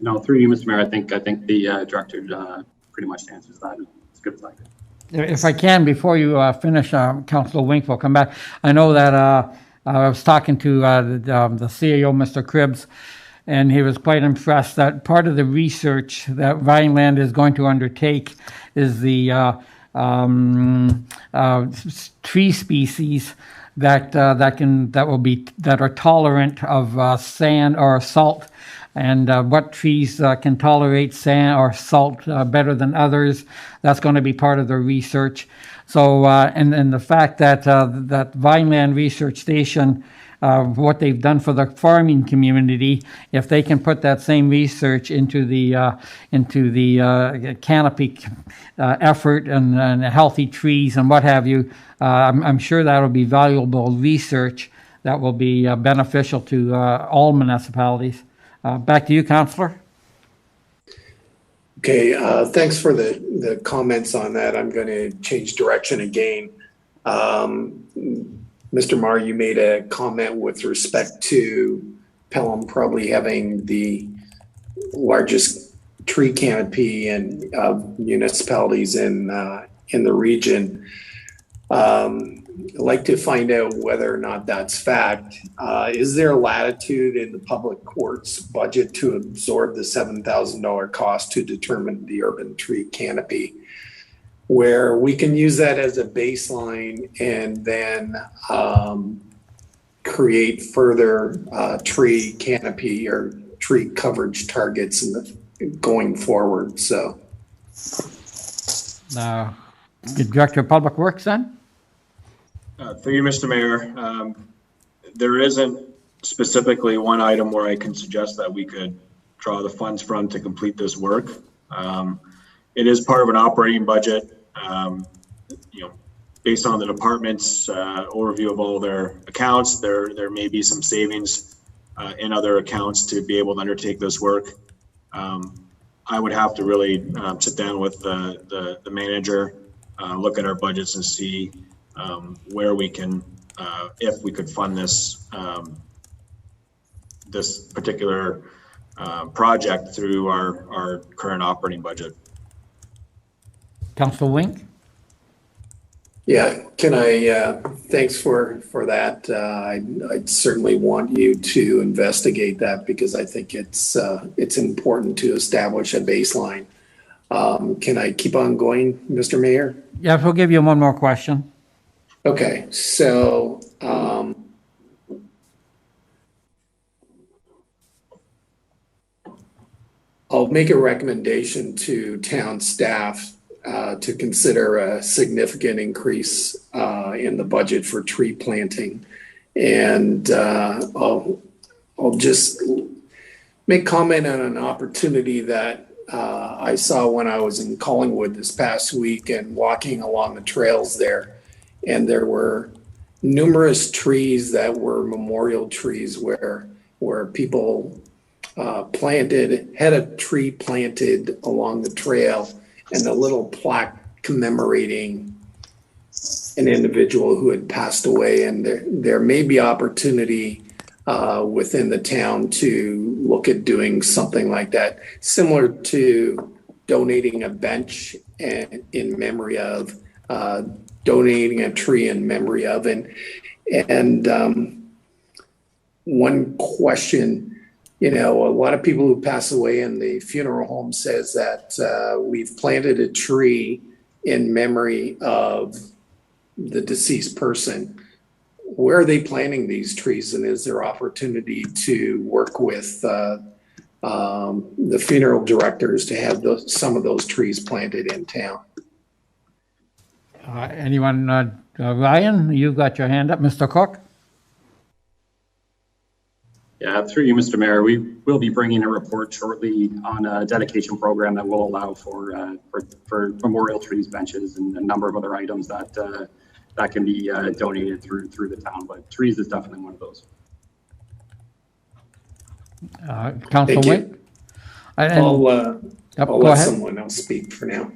No, through you, Mr. Mayor, I think the director pretty much answers that as good as I could. If I can, before you finish, Councilor Wink will come back. I know that I was talking to the CEO, Mr. Cribbs, and he was quite impressed that part of the research that Vineland is going to undertake is the tree species that are tolerant of sand or salt, and what trees can tolerate sand or salt better than others. That's going to be part of the research. So, and the fact that that Vineland Research Station, what they've done for the farming community, if they can put that same research into the canopy effort and healthy trees and what have you, I'm sure that'll be valuable research that will be beneficial to all municipalities. Back to you, Councillor. Okay, thanks for the comments on that. I'm going to change direction again. Mr. Marr, you made a comment with respect to Pelham probably having the largest tree canopy and municipalities in the region. I'd like to find out whether or not that's fact. Is there latitude in the public courts budget to absorb the $7,000 cost to determine the urban tree canopy, where we can use that as a baseline and then create further tree canopy or tree coverage targets going forward? So, the Director of Public Works then? Through you, Mr. Mayor, there isn't specifically one item where I can suggest that we could draw the funds from to complete this work. It is part of an operating budget. Based on the department's overview of all their accounts, there may be some savings in other accounts to be able to undertake this work. I would have to really sit down with the manager, look at our budgets and see where we can, if we could fund this this particular project through our current operating budget. Councilor Wink? Yeah, can I, thanks for that. I'd certainly want you to investigate that because I think it's important to establish a baseline. Can I keep on going, Mr. Mayor? Yes, we'll give you one more question. Okay, so I'll make a recommendation to town staff to consider a significant increase in the budget for tree planting. And I'll just make comment on an opportunity that I saw when I was in Collingwood this past week and walking along the trails there. And there were numerous trees that were memorial trees where people had a tree planted along the trail and a little plaque commemorating an individual who had passed away. And there may be opportunity within the town to look at doing something like that, similar to donating a bench in memory of, donating a tree in memory of. And one question, a lot of people who pass away in the funeral home says that we've planted a tree in memory of the deceased person. where are they planting these trees, and is there opportunity to work with the funeral directors to have some of those trees planted in town? Anyone, Ryan, you've got your hand up, Mr. Cook? Yeah, through you, Mr. Mayor, we will be bringing a report shortly on a dedication program that will allow for memorial trees, benches, and a number of other items that that can be donated through the town. But trees is definitely one of those. Council Witt? I'll Go let ahead. someone else speak for now.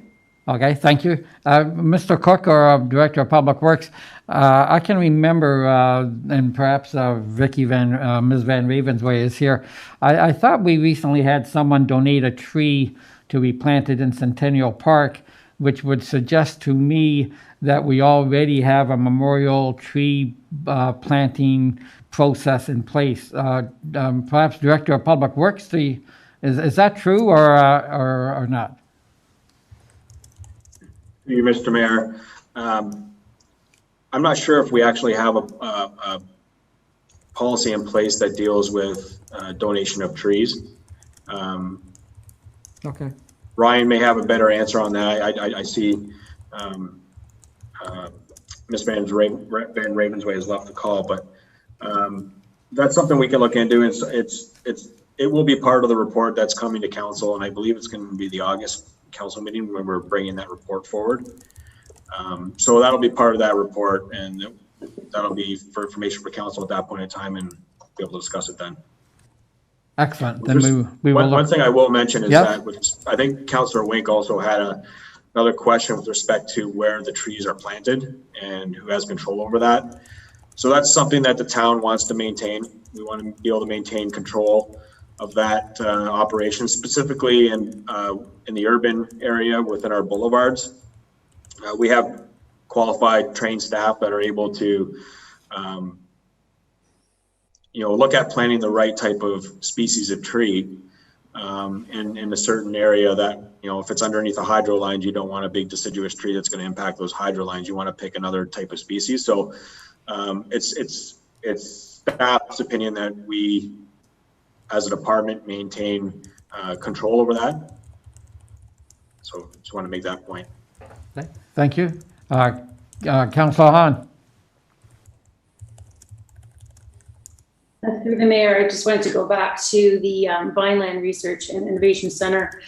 Okay, thank you. Mr. Cook, or Director of Public Works, I can remember, and perhaps Ms. Van Ravensway is here. I thought we recently had someone donate a tree to be planted in Centennial Park, which would suggest to me that we already have a memorial tree planting process in place. Perhaps Director of Public Works, is that true or not? Thank you, Mr. Mayor. I'm not sure if we actually have a policy in place that deals with donation of trees. Okay. Ryan may have a better answer on that. I see Ms. Van Ravensway has left the call, but that's something we can look into. It will be part of the report that's coming to council, and I believe it's going to be the August council meeting when we're bringing that report forward. So that'll be part of that report, and that'll be for information for council at that point in time, and be able to discuss it then. Excellent. Then we will one thing I will mention is Yep. that, which I think Councillor Wink also had another question with respect to where the trees are planted and who has control over that. So that's something that the town wants to maintain. We want to be able to maintain control of that operation, specifically in the urban area within our boulevards. We have qualified, trained staff that are able to, look at planting the right type of species of tree in a certain area that, if it's underneath the hydro lines, you don't want a big deciduous tree that's going to impact those hydro lines. You want to pick another type of species. So it's staff's opinion that we, as a department, maintain control over that. So just want to make that point. Okay. Thank you. Councillor Hahn. Through the mayor, I just wanted to go back to the Vineland Research and Innovation Center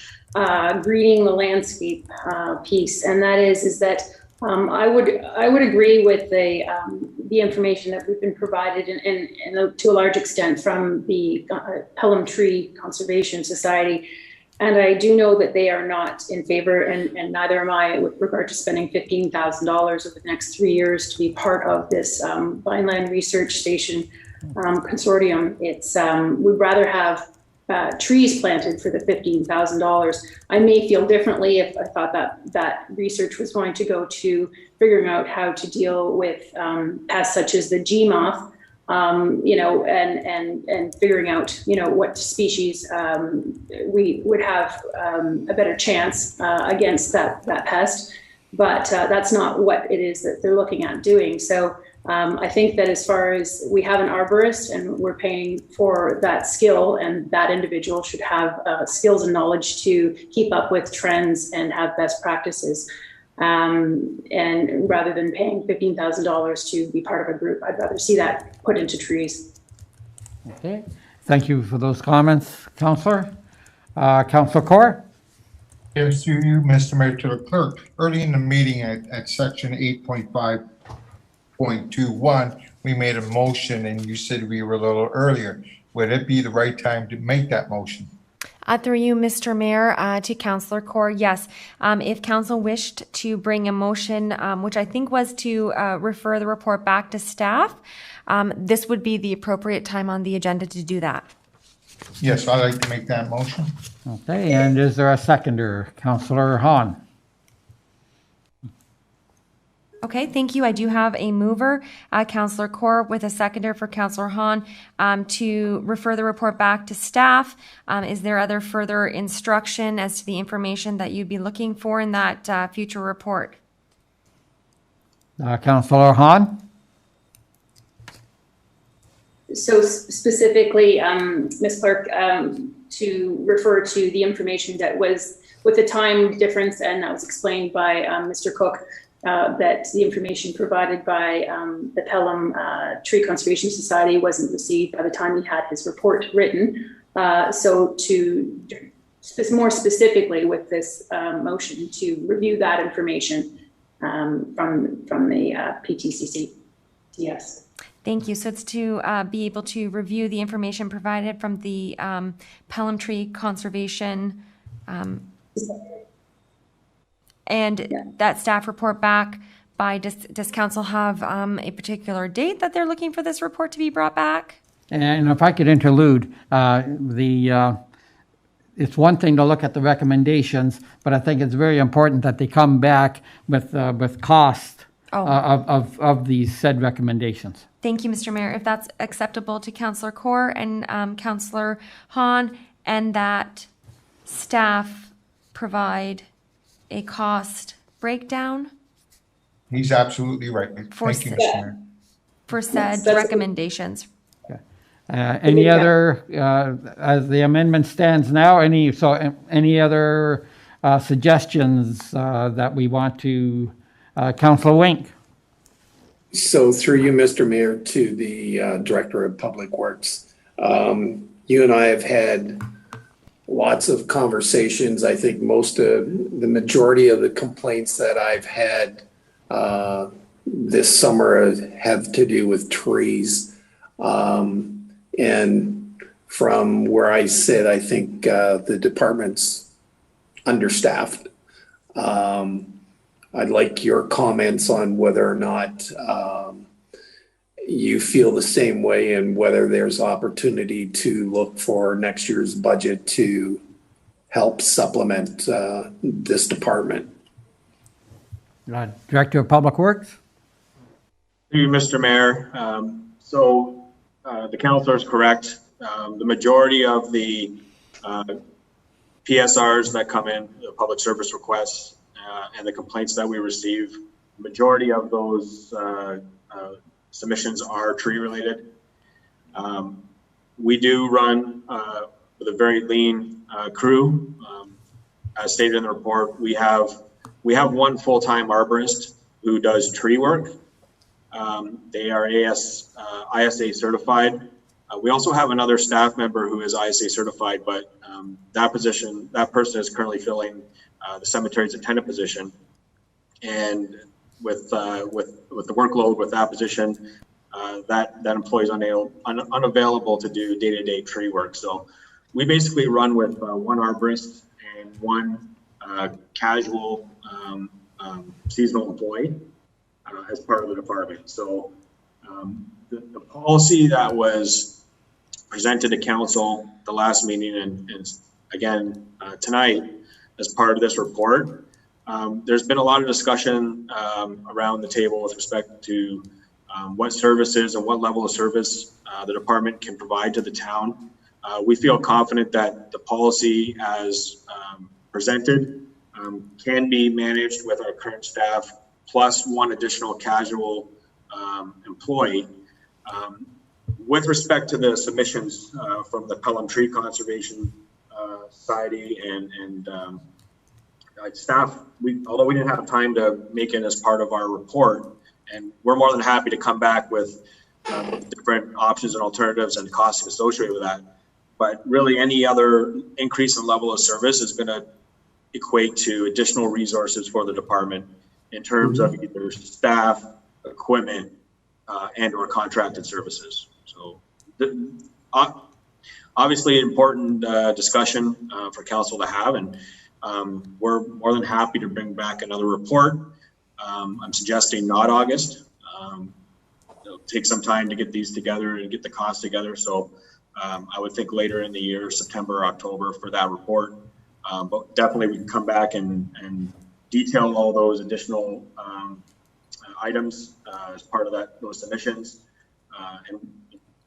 greening the landscape piece, and that is that I would agree with the information that we've been provided and to a large extent from the Pelham Tree Conservation Society. And I do know that they are not in favor, and neither am I, with regard to spending $15,000 over the next 3 years to be part of this Vineland Research Station consortium. It's we'd rather have trees planted for the $15,000. I may feel differently if I thought that research was going to go to figuring out how to deal with pests such as the GMOth, and figuring out, what species we would have a better chance against that pest. But that's not what it is that they're looking at doing. So I think that as far as we have an arborist and we're paying for that skill, and that individual should have skills and knowledge to keep up with trends and have best practices. And rather than paying $15,000 to be part of a group, I'd rather see that put into trees. Okay. Thank you for those comments, Councillor. Councillor Corr? Yes, through you, Mr. Mayor, to the clerk. Early in the meeting at section 8.5.21, we made a motion and you said we were a little earlier. Would it be the right time to make that motion? Through you, Mr. Mayor, to Councillor Corr, yes. If council wished to bring a motion, which I think was to refer the report back to staff, this would be the appropriate time on the agenda to do that. Yes, I'd like to make that motion. Okay, and is there a seconder? Councillor Hahn. Okay, thank you. I do have a mover, Councillor Corr, with a seconder for Councillor Hahn to refer the report back to staff. Is there other further instruction as to the information that you'd be looking for in that future report? Councillor Hahn? So specifically, Ms. Clerk, to refer to the information that was with the time difference, and that was explained by Mr. Cook, that the information provided by the Pelham Tree Conservation Society wasn't received by the time he had his report written. So to more specifically with this motion to review that information from the PTCC. Yes. Thank you. So it's to be able to review the information provided from the Pelham Tree Conservation and that staff report back by, does council have a particular date that they're looking for this report to be brought back? And if I could interlude, it's one thing to look at the recommendations, but I think it's very important that they come back with cost of these said recommendations. Thank you, Mr. Mayor. If that's acceptable to Councillor Kaur and Councillor Hahn, and that staff provide a cost breakdown He's absolutely right. Thank you, Mr. Mayor. for said recommendations. Any other, as the amendment stands now, any other suggestions that we want to, Councillor Wink? So through you, Mr. Mayor, to the Director of Public Works, you and I have had lots of conversations. I think the majority of the complaints that I've had this summer have to do with trees. And from where I sit, I think the department's understaffed. I'd like your comments on whether or not you feel the same way and whether there's opportunity to look for next year's budget to help supplement this department. Director of Public Works. Thank you, Mr. Mayor. The councilor is correct. The majority of the PSRs that come in, the public service requests, and the complaints that we receive, the majority of those submissions are tree related. We do run with a very lean crew. As stated in the report, we have one full-time arborist who does tree work. They are ISA certified. We also have another staff member who is ISA certified, but that person is currently filling the cemetery's attendant position. And with the workload with that position, that employee is unavailable to do day-to-day tree work. So we basically run with one arborist and one casual seasonal employee as part of the department. So the policy that was presented to council the last meeting and again tonight as part of this report, there's been a lot of discussion around the table with respect to what services and what level of service the department can provide to the town. We feel confident that the policy as presented can be managed with our current staff plus one additional casual employee. With respect to the submissions from the Pelham Tree Conservation Society and staff, although we didn't have time to make it as part of our report, and we're more than happy to come back with different options and alternatives and costs associated with that. But really any other increase in level of service is going to equate to additional resources for the department in terms of either staff, equipment, and or contracted services. So obviously an important discussion for council to have, and we're more than happy to bring back another report. I'm suggesting not August. It'll take some time to get these together and get the costs together. So I would think later in the year, September or October for that report. But definitely we can come back and detail all those additional items as part of those submissions and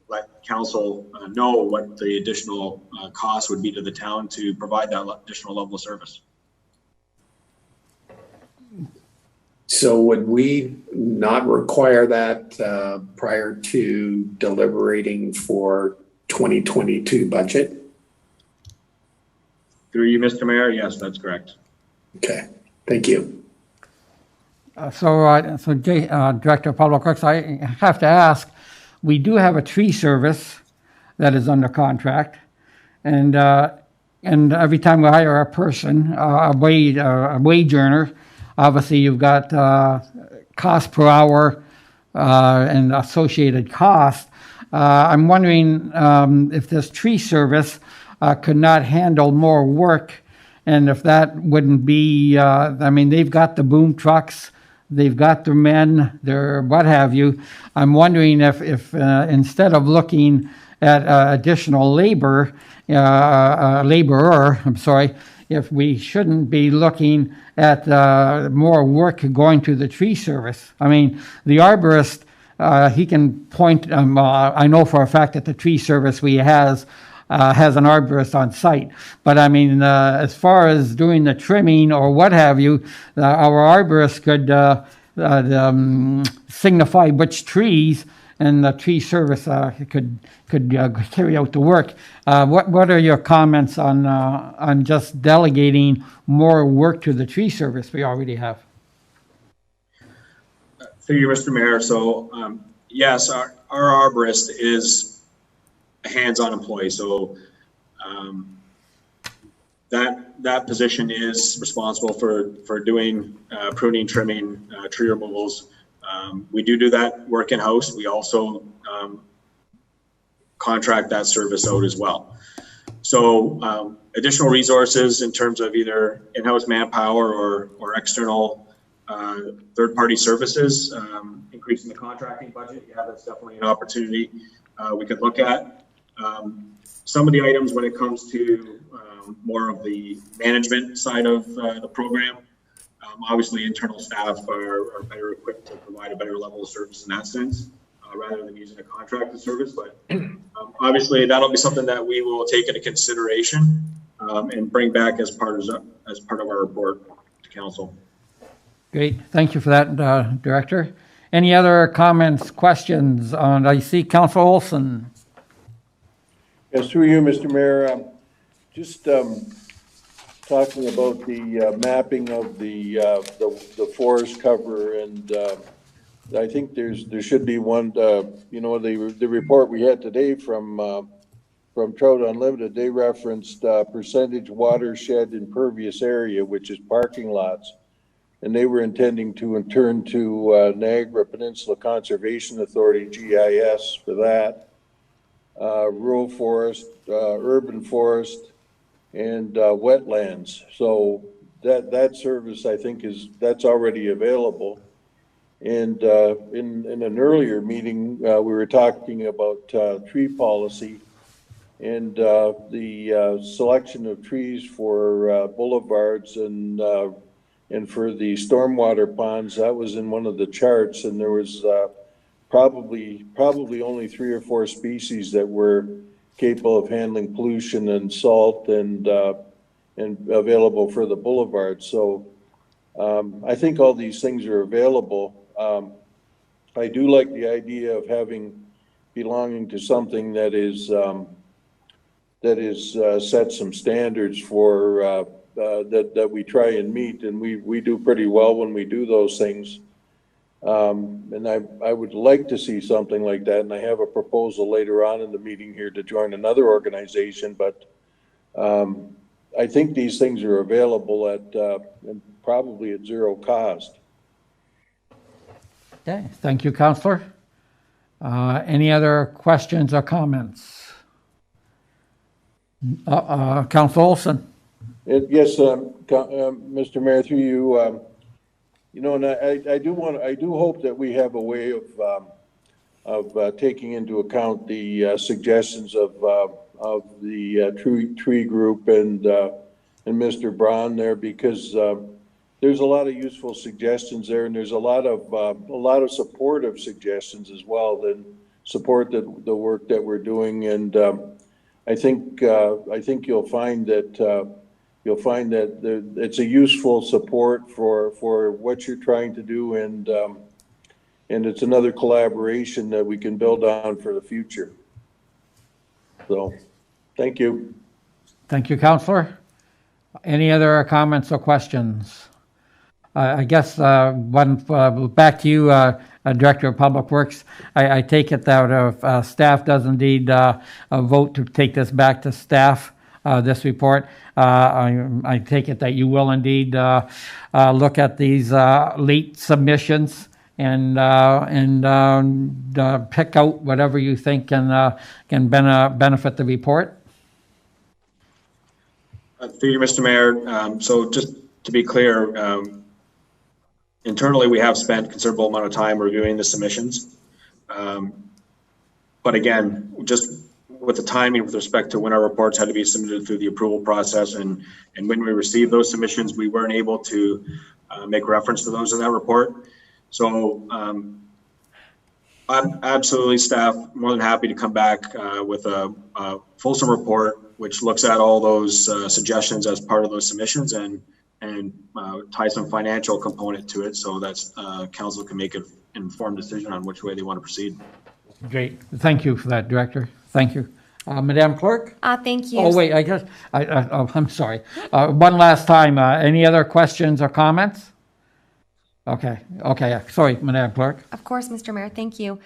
let council know what the additional cost would be to the town to provide that additional level of service. So would we not require that prior to deliberating for 2022 budget? Through you, Mr. Mayor, yes, that's correct. Okay, thank you. Director of Public Works, I have to ask, we do have a tree service that is under contract, and every time we hire a person, a wage earner, obviously you've got cost per hour and associated cost. I'm wondering if this tree service could not handle more work, and if that wouldn't be, I mean, they've got the boom trucks, they've got their men, their what have you. I'm wondering if instead of looking at additional laborer, if we shouldn't be looking at more work going to the tree service. I mean, the arborist, he can point, I know for a fact that the tree service has an arborist on site. But I mean, as far as doing the trimming or what have you, our arborist could signify which trees, and the tree service could carry out the work. What are your comments on just delegating more work to the tree service we already have? Through you, Mr. Mayor. So yes, our arborist is a hands-on employee. So that position is responsible for doing pruning, trimming, tree removals. We do that work in-house. We also contract that service out as well. So additional resources in terms of either in-house manpower or external third-party services, increasing the contracting budget, yeah, that's definitely an opportunity we could look at. Some of the items when it comes to more of the management side of the program, obviously internal staff are better equipped to provide a better level of service in that sense, rather than using a contracted service. But obviously that'll be something that we will take into consideration and bring back as part of our report to council. Great, thank you for that, Director. Any other comments, questions on, I see Councilor Olson. Yes, through you, Mr. Mayor. Just talking about the mapping of the forest cover, and I think there should be one. The report we had today from Trout Unlimited, they referenced percentage watershed impervious area, which is parking lots, and they were intending to turn to Niagara Peninsula Conservation Authority GIS for that. Rural forest, urban forest, and wetlands. So that service, I think, that's already available. And in an earlier meeting, we were talking about tree policy and the selection of trees for boulevards and for the stormwater ponds. That was in one of the charts, and there was probably only 3 or 4 species that were capable of handling pollution and salt and available for the boulevard. So I think all these things are available. I do like the idea of belonging to something that set some standards for that we try and meet, and we do pretty well when we do those things. And I would like to see something like that, and I have a proposal later on in the meeting here to join another organization, but I think these things are available at and probably at zero cost. Okay, thank you, Councillor. Any other questions or comments? Councillor Olson. Yes, Mr. Mayor, through you. And I do hope that we have a way of taking into account the suggestions of the tree group and Mr. Braun there, because there's a lot of useful suggestions there, and there's a lot of supportive suggestions as well that support the work that we're doing. And I think you'll find that you'll find that it's a useful support for what you're trying to do, and it's another collaboration that we can build on for the future. So, thank you. Thank you, Counselor. Any other comments or questions? I guess back to you, Director of Public Works. I take it that if staff does indeed vote to take this back to staff, this report, I take it that you will indeed look at these late submissions and pick out whatever you think can benefit the report. Through you, Mr. Mayor. So just to be clear, internally we have spent a considerable amount of time reviewing the submissions. But again, just with the timing with respect to when our reports had to be submitted through the approval process and when we received those submissions, we weren't able to make reference to those in that report. So I'm absolutely, staff, more than happy to come back with a fulsome report which looks at all those suggestions as part of those submissions and tie some financial component to it so that council can make an informed decision on which way they want to proceed. Great. Thank you for that, Director. Thank you. Madam Clerk? Thank you. Oh, wait, I guess, I'm sorry. One last time, any other questions or comments? Okay, sorry, Madam Clerk. Of course, Mr. Mayor, thank you.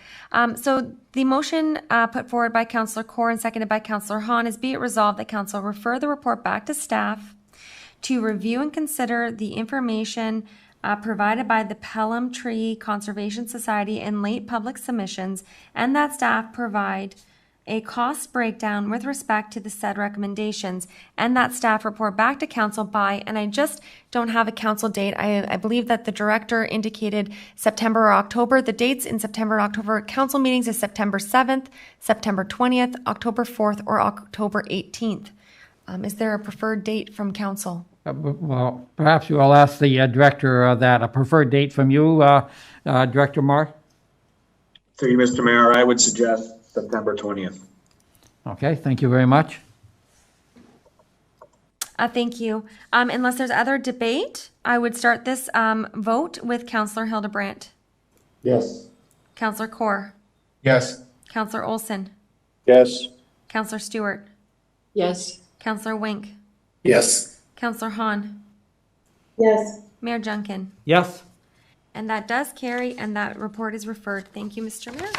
So the motion put forward by Councillor Kaur and seconded by Councillor Hahn is be it resolved that council refer the report back to staff to review and consider the information provided by the Pelham Tree Conservation Society in late public submissions, and that staff provide a cost breakdown with respect to the said recommendations, and that staff report back to council by, and I just don't have a council date. I believe that the director indicated September or October. The dates in September or October council meetings is September 7th, September 20th, October 4th, or October 18th. Is there a preferred date from council? Well, perhaps we will ask the director that. A preferred date from you, Director Marr? Through you, Mr. Mayor, I would suggest September 20th. Okay, thank you very much. Thank you. Unless there's other debate, I would start this vote with Councillor Hildebrandt. Yes. Councillor Kaur. Yes. Councillor Olson. Yes. Councillor Stewart. Yes. Councillor Wink. Yes. Councillor Hahn. Yes. Mayor Junkin. Yes. And that does carry, and that report is referred. Thank you, Mr. Mayor.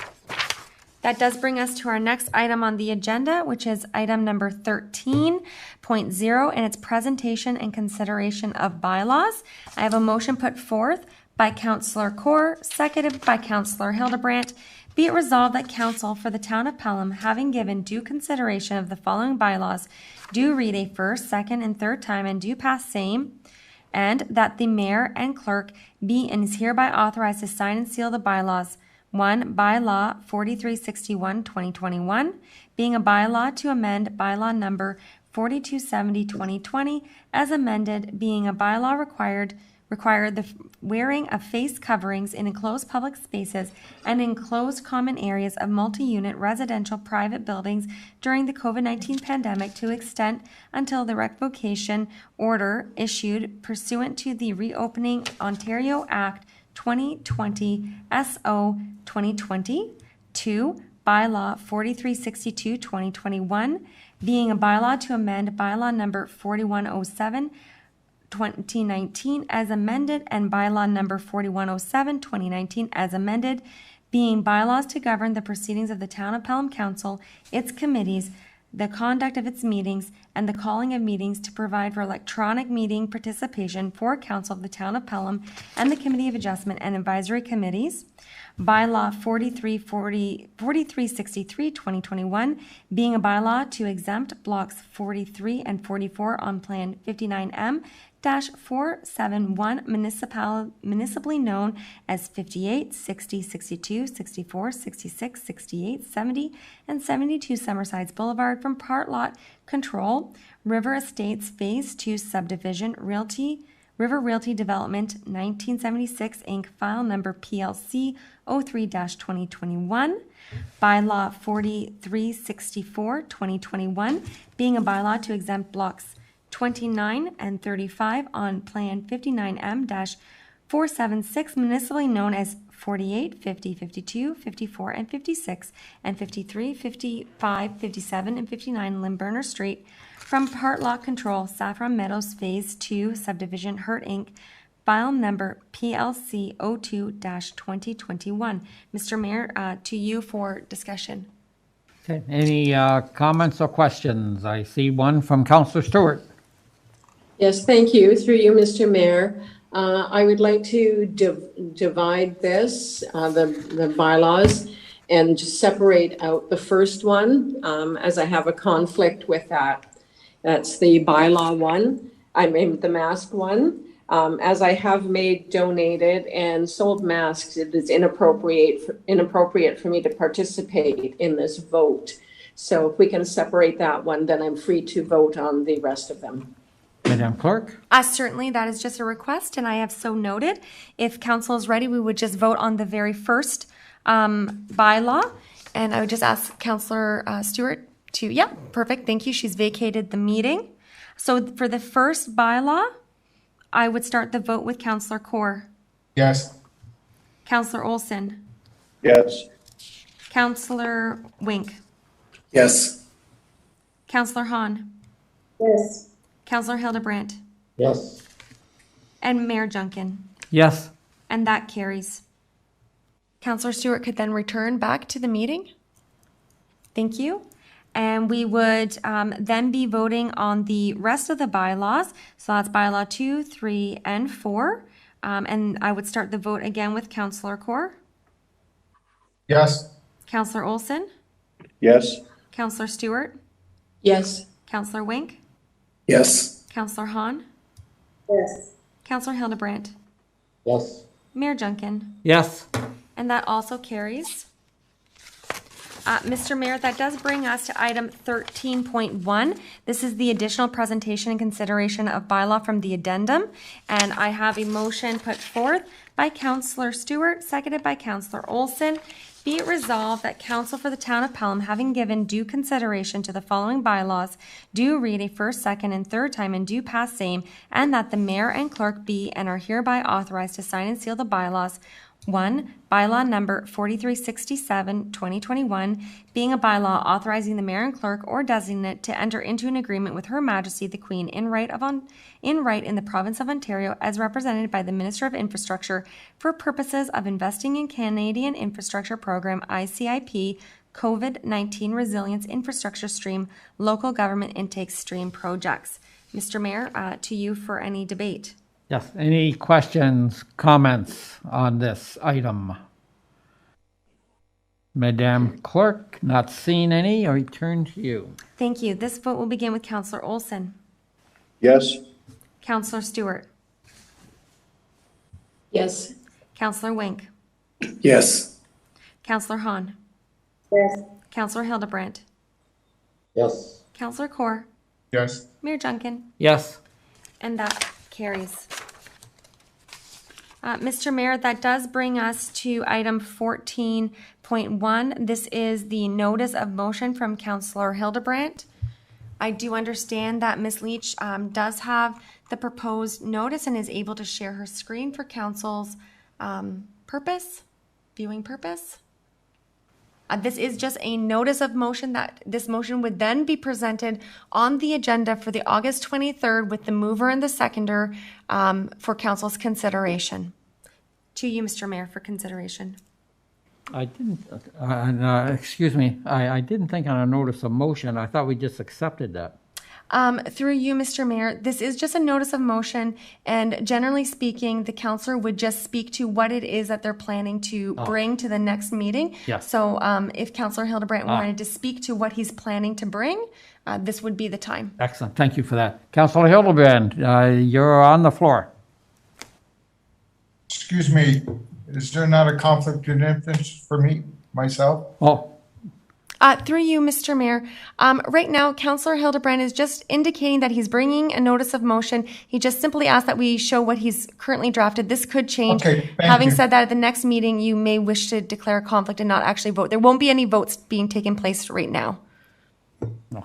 That does bring us to our next item on the agenda, which is item number 13.0, and it's presentation and consideration of bylaws. I have a motion put forth by Councillor Kaur, seconded by Councillor Hildebrandt. Be it resolved that council for the town of Pelham, having given due consideration of the following bylaws, do read a first, second, and third time and do pass same, and that the mayor and clerk be and is hereby authorized to sign and seal the bylaws. 1. Bylaw 4361-2021, being a bylaw to amend bylaw number 4270-2020, as amended, being a bylaw required the wearing of face coverings in enclosed public spaces and enclosed common areas of multi-unit residential private buildings during the COVID-19 pandemic to extent until the revocation order issued pursuant to the Reopening Ontario Act 2020 SO 2020. 2. Bylaw 4362-2021, being a bylaw to amend bylaw number 4107-2019 as amended and bylaw number 4107-2019 as amended, being bylaws to govern the proceedings of the Town of Pelham Council, its committees, the conduct of its meetings, and the calling of meetings, to provide for electronic meeting participation for council of the Town of Pelham and the Committee of Adjustment and Advisory Committees. Bylaw 4363-2021, being a bylaw to exempt blocks 43 and 44 on Plan 59M-471, municipally known as 58, 60, 62, 64, 66, 68, 70, and 72 Summersides Boulevard from part lot control, River Estates Phase 2 Subdivision, River Realty Development, 1976, Inc., file number PLC 03-2021. Bylaw 4364-2021, being a bylaw to exempt blocks 29, and 35 on Plan 59M-476, municipally known as 48, 50, 52, 54, and 56, and 53, 55, 57, and 59 Limburner Street from Part Lot Control, Saffron Meadows Phase 2 Subdivision, Hurt Inc., file number PLC 02-2021. Mr. Mayor, to you for discussion. Okay, any comments or questions? I see one from Councillor Stewart. Yes, thank you. Through you, Mr. Mayor. I would like to divide this, the bylaws, and just separate out the first one, as I have a conflict with that. That's the bylaw one. I mean, the mask one. As I have made, donated, and sold masks, it is inappropriate for me to participate in this vote. So if we can separate that one, then I'm free to vote on the rest of them. Madam Clerk? Certainly, that is just a request, and I have so noted. If council is ready, we would just vote on the very first bylaw, and I would just ask Councillor Stewart to, yeah, perfect, thank you. She's vacated the meeting. So for the first bylaw, I would start the vote with Councillor Kaur. Yes. Councillor Olson. Yes. Councillor Wink. Yes. Councillor Hahn. Yes. Councillor Hildebrandt. Yes. And Mayor Junkin. Yes. And that carries. Councillor Stewart could then return back to the meeting. Thank you. And we would then be voting on the rest of the bylaws. So that's bylaw 2, 3, and 4. And I would start the vote again with Councillor Kaur. Yes. Councillor Olson. Yes. Councillor Stewart. Yes. Councillor Wink. Yes. Councillor Hahn. Yes. Councillor Hildebrandt. Yes. Mayor Junkin. Yes. And that also carries. Mr. Mayor, that does bring us to item 13.1. This is the additional presentation and consideration of bylaw from the addendum. And I have a motion put forth by Councillor Stewart, seconded by Councillor Olson. Be it resolved that council for the town of Pelham, having given due consideration to the following bylaws, do read a first, second, and third time and do pass same, and that the mayor and clerk be and are hereby authorized to sign and seal the bylaws. 1. Bylaw number 4367, 2021, being a bylaw authorizing the mayor and clerk or designate to enter into an agreement with Her Majesty the Queen in right in the province of Ontario as represented by the Minister of Infrastructure for purposes of investing in Canadian Infrastructure Program ICIP COVID-19 Resilience Infrastructure Stream Local Government Intake Stream projects. Mr. Mayor, to you for any debate. Yes. Any questions, comments on this item? Madam Clerk, not seeing any, I return to you. Thank you. This vote will begin with Councillor Olson. Yes. Councillor Stewart. Yes. Councillor Wink. Yes. Councillor Hahn. Yes. Councillor Hildebrandt. Yes. Councillor Kaur. Yes. Mayor Junkin. Yes. And that carries. Mr. Mayor, that does bring us to item 14.1. This is the notice of motion from Councillor Hildebrandt. I do understand that Ms. Leach does have the proposed notice and is able to share her screen for council's viewing purpose. This is just a notice of motion that this motion would then be presented on the agenda for the August 23rd with the mover and the seconder for council's consideration. To you, Mr. Mayor, for consideration. I didn't, excuse me, I didn't think on a notice of motion. I thought we just accepted that. Through you, Mr. Mayor, this is just a notice of motion, and generally speaking, the councillor would just speak to what it is that they're planning to bring to the next meeting. Yes. So if Councillor Hildebrandt wanted to speak to what he's planning to bring, this would be the time. Excellent. Thank you for that. Councillor Hildebrandt, you're on the floor. Excuse me, is there not a conflict of interest for me, myself? Oh. Through you, Mr. Mayor, right now, Councillor Hildebrandt is just indicating that he's bringing a notice of motion. He just simply asked that we show what he's currently drafted. This could change. Okay, Having you. said that, at the next meeting, you may wish to declare a conflict and not actually vote. There won't be any votes being taken place right now.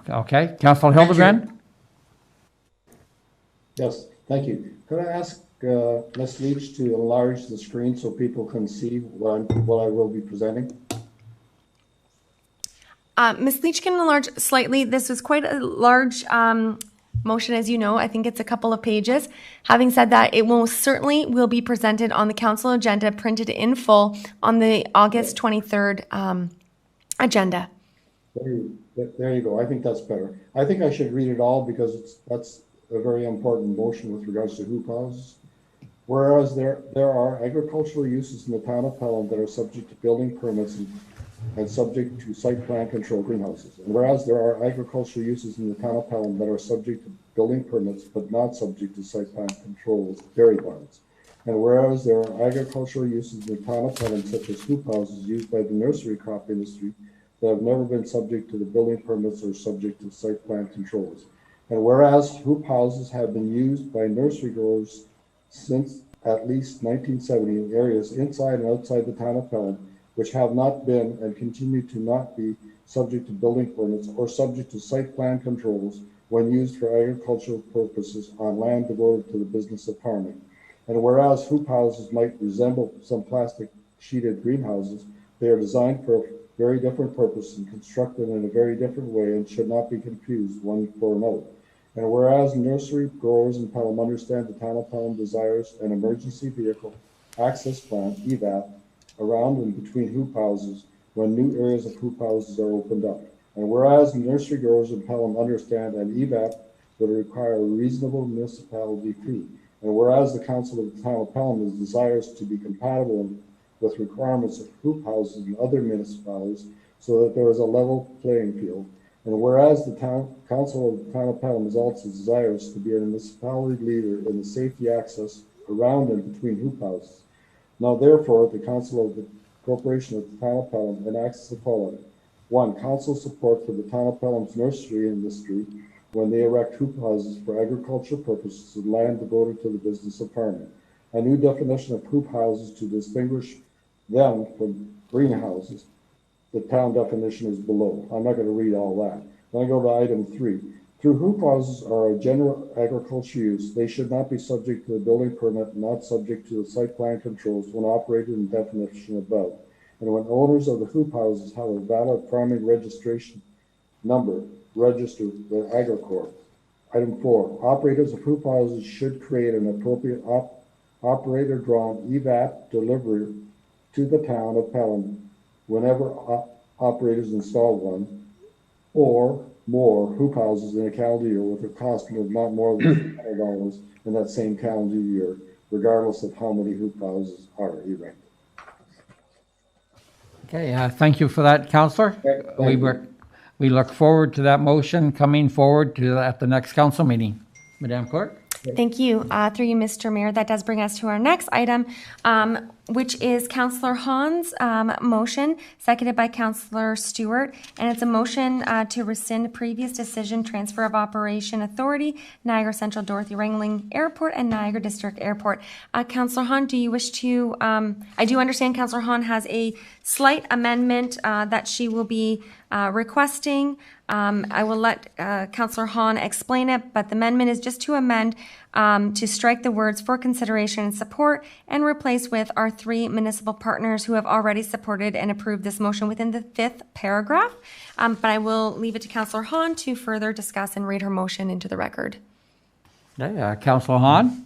Okay. Councillor Hildebrandt? Yes, thank you. Could I ask Ms. Leach to enlarge the screen so people can see what I will be presenting? Ms. Leach can enlarge slightly. This was quite a large motion, as you know. I think it's a couple of pages. Having said that, it will be presented on the council agenda, printed in full on the August 23rd agenda. There you go. I think that's better. I think I should read it all because that's a very important motion with regards to hoop houses. Whereas there are agricultural uses in the town of Pelham that are subject to building permits and subject to site plan control greenhouses. And whereas there are agricultural uses in the town of Pelham that are subject to building permits but not subject to site plan controls, dairy barns. And whereas there are agricultural uses in the town of Pelham such as hoop houses used by the nursery crop industry that have never been subject to the building permits or subject to site plan controls. And whereas hoop houses have been used by nursery growers since at least 1970 in areas inside and outside the town of Pelham, which have not been and continue to not be subject to building permits or subject to site plan controls when used for agricultural purposes on land devoted to the business of farming. And whereas hoop houses might resemble some plastic sheeted greenhouses, they are designed for a very different purpose and constructed in a very different way and should not be confused one for another. And whereas nursery growers in Pelham understand the town of Pelham desires an emergency vehicle access plan, EVAP, around and between hoop houses when new areas of hoop houses are opened up. And whereas nursery growers in Pelham understand an EVAP would require a reasonable municipality fee. And whereas the council of the town of Pelham desires to be compatible with requirements of hoop houses in other municipalities so that there is a level playing field. And whereas the council of the town of Pelham is also desirous to be a municipality leader in the safety access around and between hoop houses. Now, therefore, the council of the corporation of the town of Pelham enacts the following. 1. Council support for the town of Pelham's nursery industry when they erect hoop houses for agricultural purposes and land devoted to the business of farming. A new definition of hoop houses to distinguish them from greenhouses. The town definition is below. I'm not going to read all that. Then I go to item 3. Through hoop houses are a general agriculture use, they should not be subject to the building permit, not subject to the site plan controls when operated in definition above. And when owners of the hoop houses have a valid farming registration number registered with Agricorp. Item 4, operators of hoop houses should create an appropriate operator-drawn EVAP delivery to the town of Pelham whenever operators install one, or more hoop houses in a calendar year with a cost of not more than $100 in that same calendar year, regardless of how many hoop houses are erected. Okay, thank you for that, Councillor. We look forward to that motion coming forward at the next council meeting. Madam Clerk? Thank you. Through you, Mr. Mayor, that does bring us to our next item, which is Councillor Hahn's motion, seconded by Councillor Stewart. And it's a motion to rescind previous decision, transfer of operation authority, Niagara Central Dorothy Ringling Airport and Niagara District Airport. Councillor Hahn, do you wish to, I do understand Councillor Hahn has a slight amendment that she will be requesting. I will let Councillor Hahn explain it, but the amendment is just to amend to strike the words "for consideration and support" and replace with "our 3 municipal partners who have already supported and approved this motion" within the 5th paragraph. But I will leave it to Councillor Hahn to further discuss and read her motion into the record. Okay, Councillor Hahn?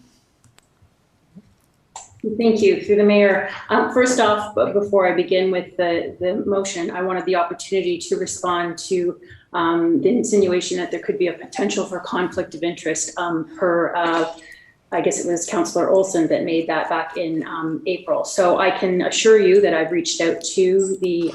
Thank you. Through the mayor. First off, before I begin with the motion, I wanted the opportunity to respond to the insinuation that there could be a potential for conflict of interest I guess it was Councillor Olson that made that back in April. So I can assure you that I've reached out to the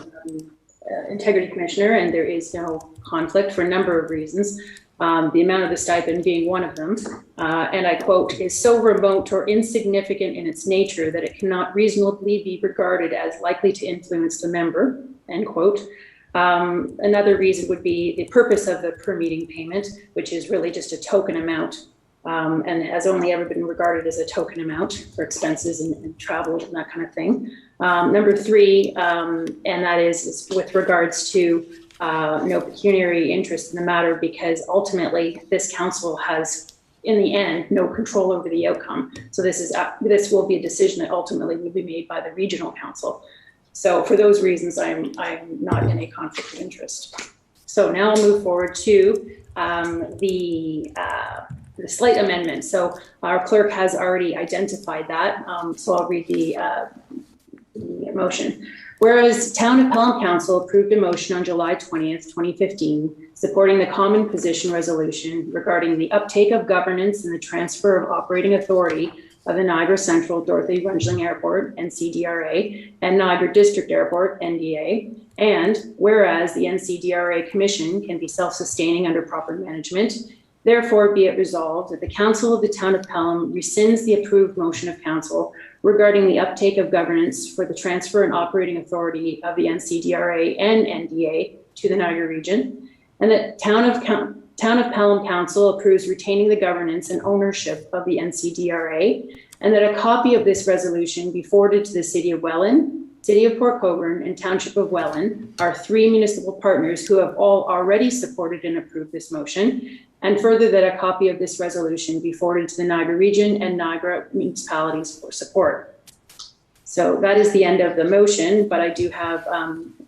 Integrity Commissioner and there is no conflict for a number of reasons. The amount of the stipend being one of them, and I quote, "is so remote or insignificant in its nature that it cannot reasonably be regarded as likely to influence the member," end quote. Another reason would be the purpose of the per meeting payment, which is really just a token amount, and has only ever been regarded as a token amount for expenses and travel and that kind of thing. Number 3, and that is with regards to no pecuniary interest in the matter, because ultimately this council has in the end, no control over the outcome. So this will be a decision that ultimately will be made by the regional council. So for those reasons, I'm not in a conflict of interest. So now I'll move forward to the slight amendment. So our clerk has already identified that. So I'll read the motion. Whereas Town of Pelham Council approved a motion on July 20th, 2015, supporting the common position resolution regarding the uptake of governance and the transfer of operating authority of the Niagara Central Dorothy Rundling Airport, NCDRA, and Niagara District Airport, NDA. And whereas the NCDRA Commission can be self-sustaining under proper management, therefore be it resolved that the Council of the Town of Pelham rescinds the approved motion of Council regarding the uptake of governance for the transfer and operating authority of the NCDRA and NDA to the Niagara region, and that Town of Pelham Council approves retaining the governance and ownership of the NCDRA, and that a copy of this resolution be forwarded to the City of Welland, City of Port Colborne, and Township of Welland, our three municipal partners who have all already supported and approved this motion, and further that a copy of this resolution be forwarded to the Niagara region and Niagara municipalities for support. So that is the end of the motion, but I do have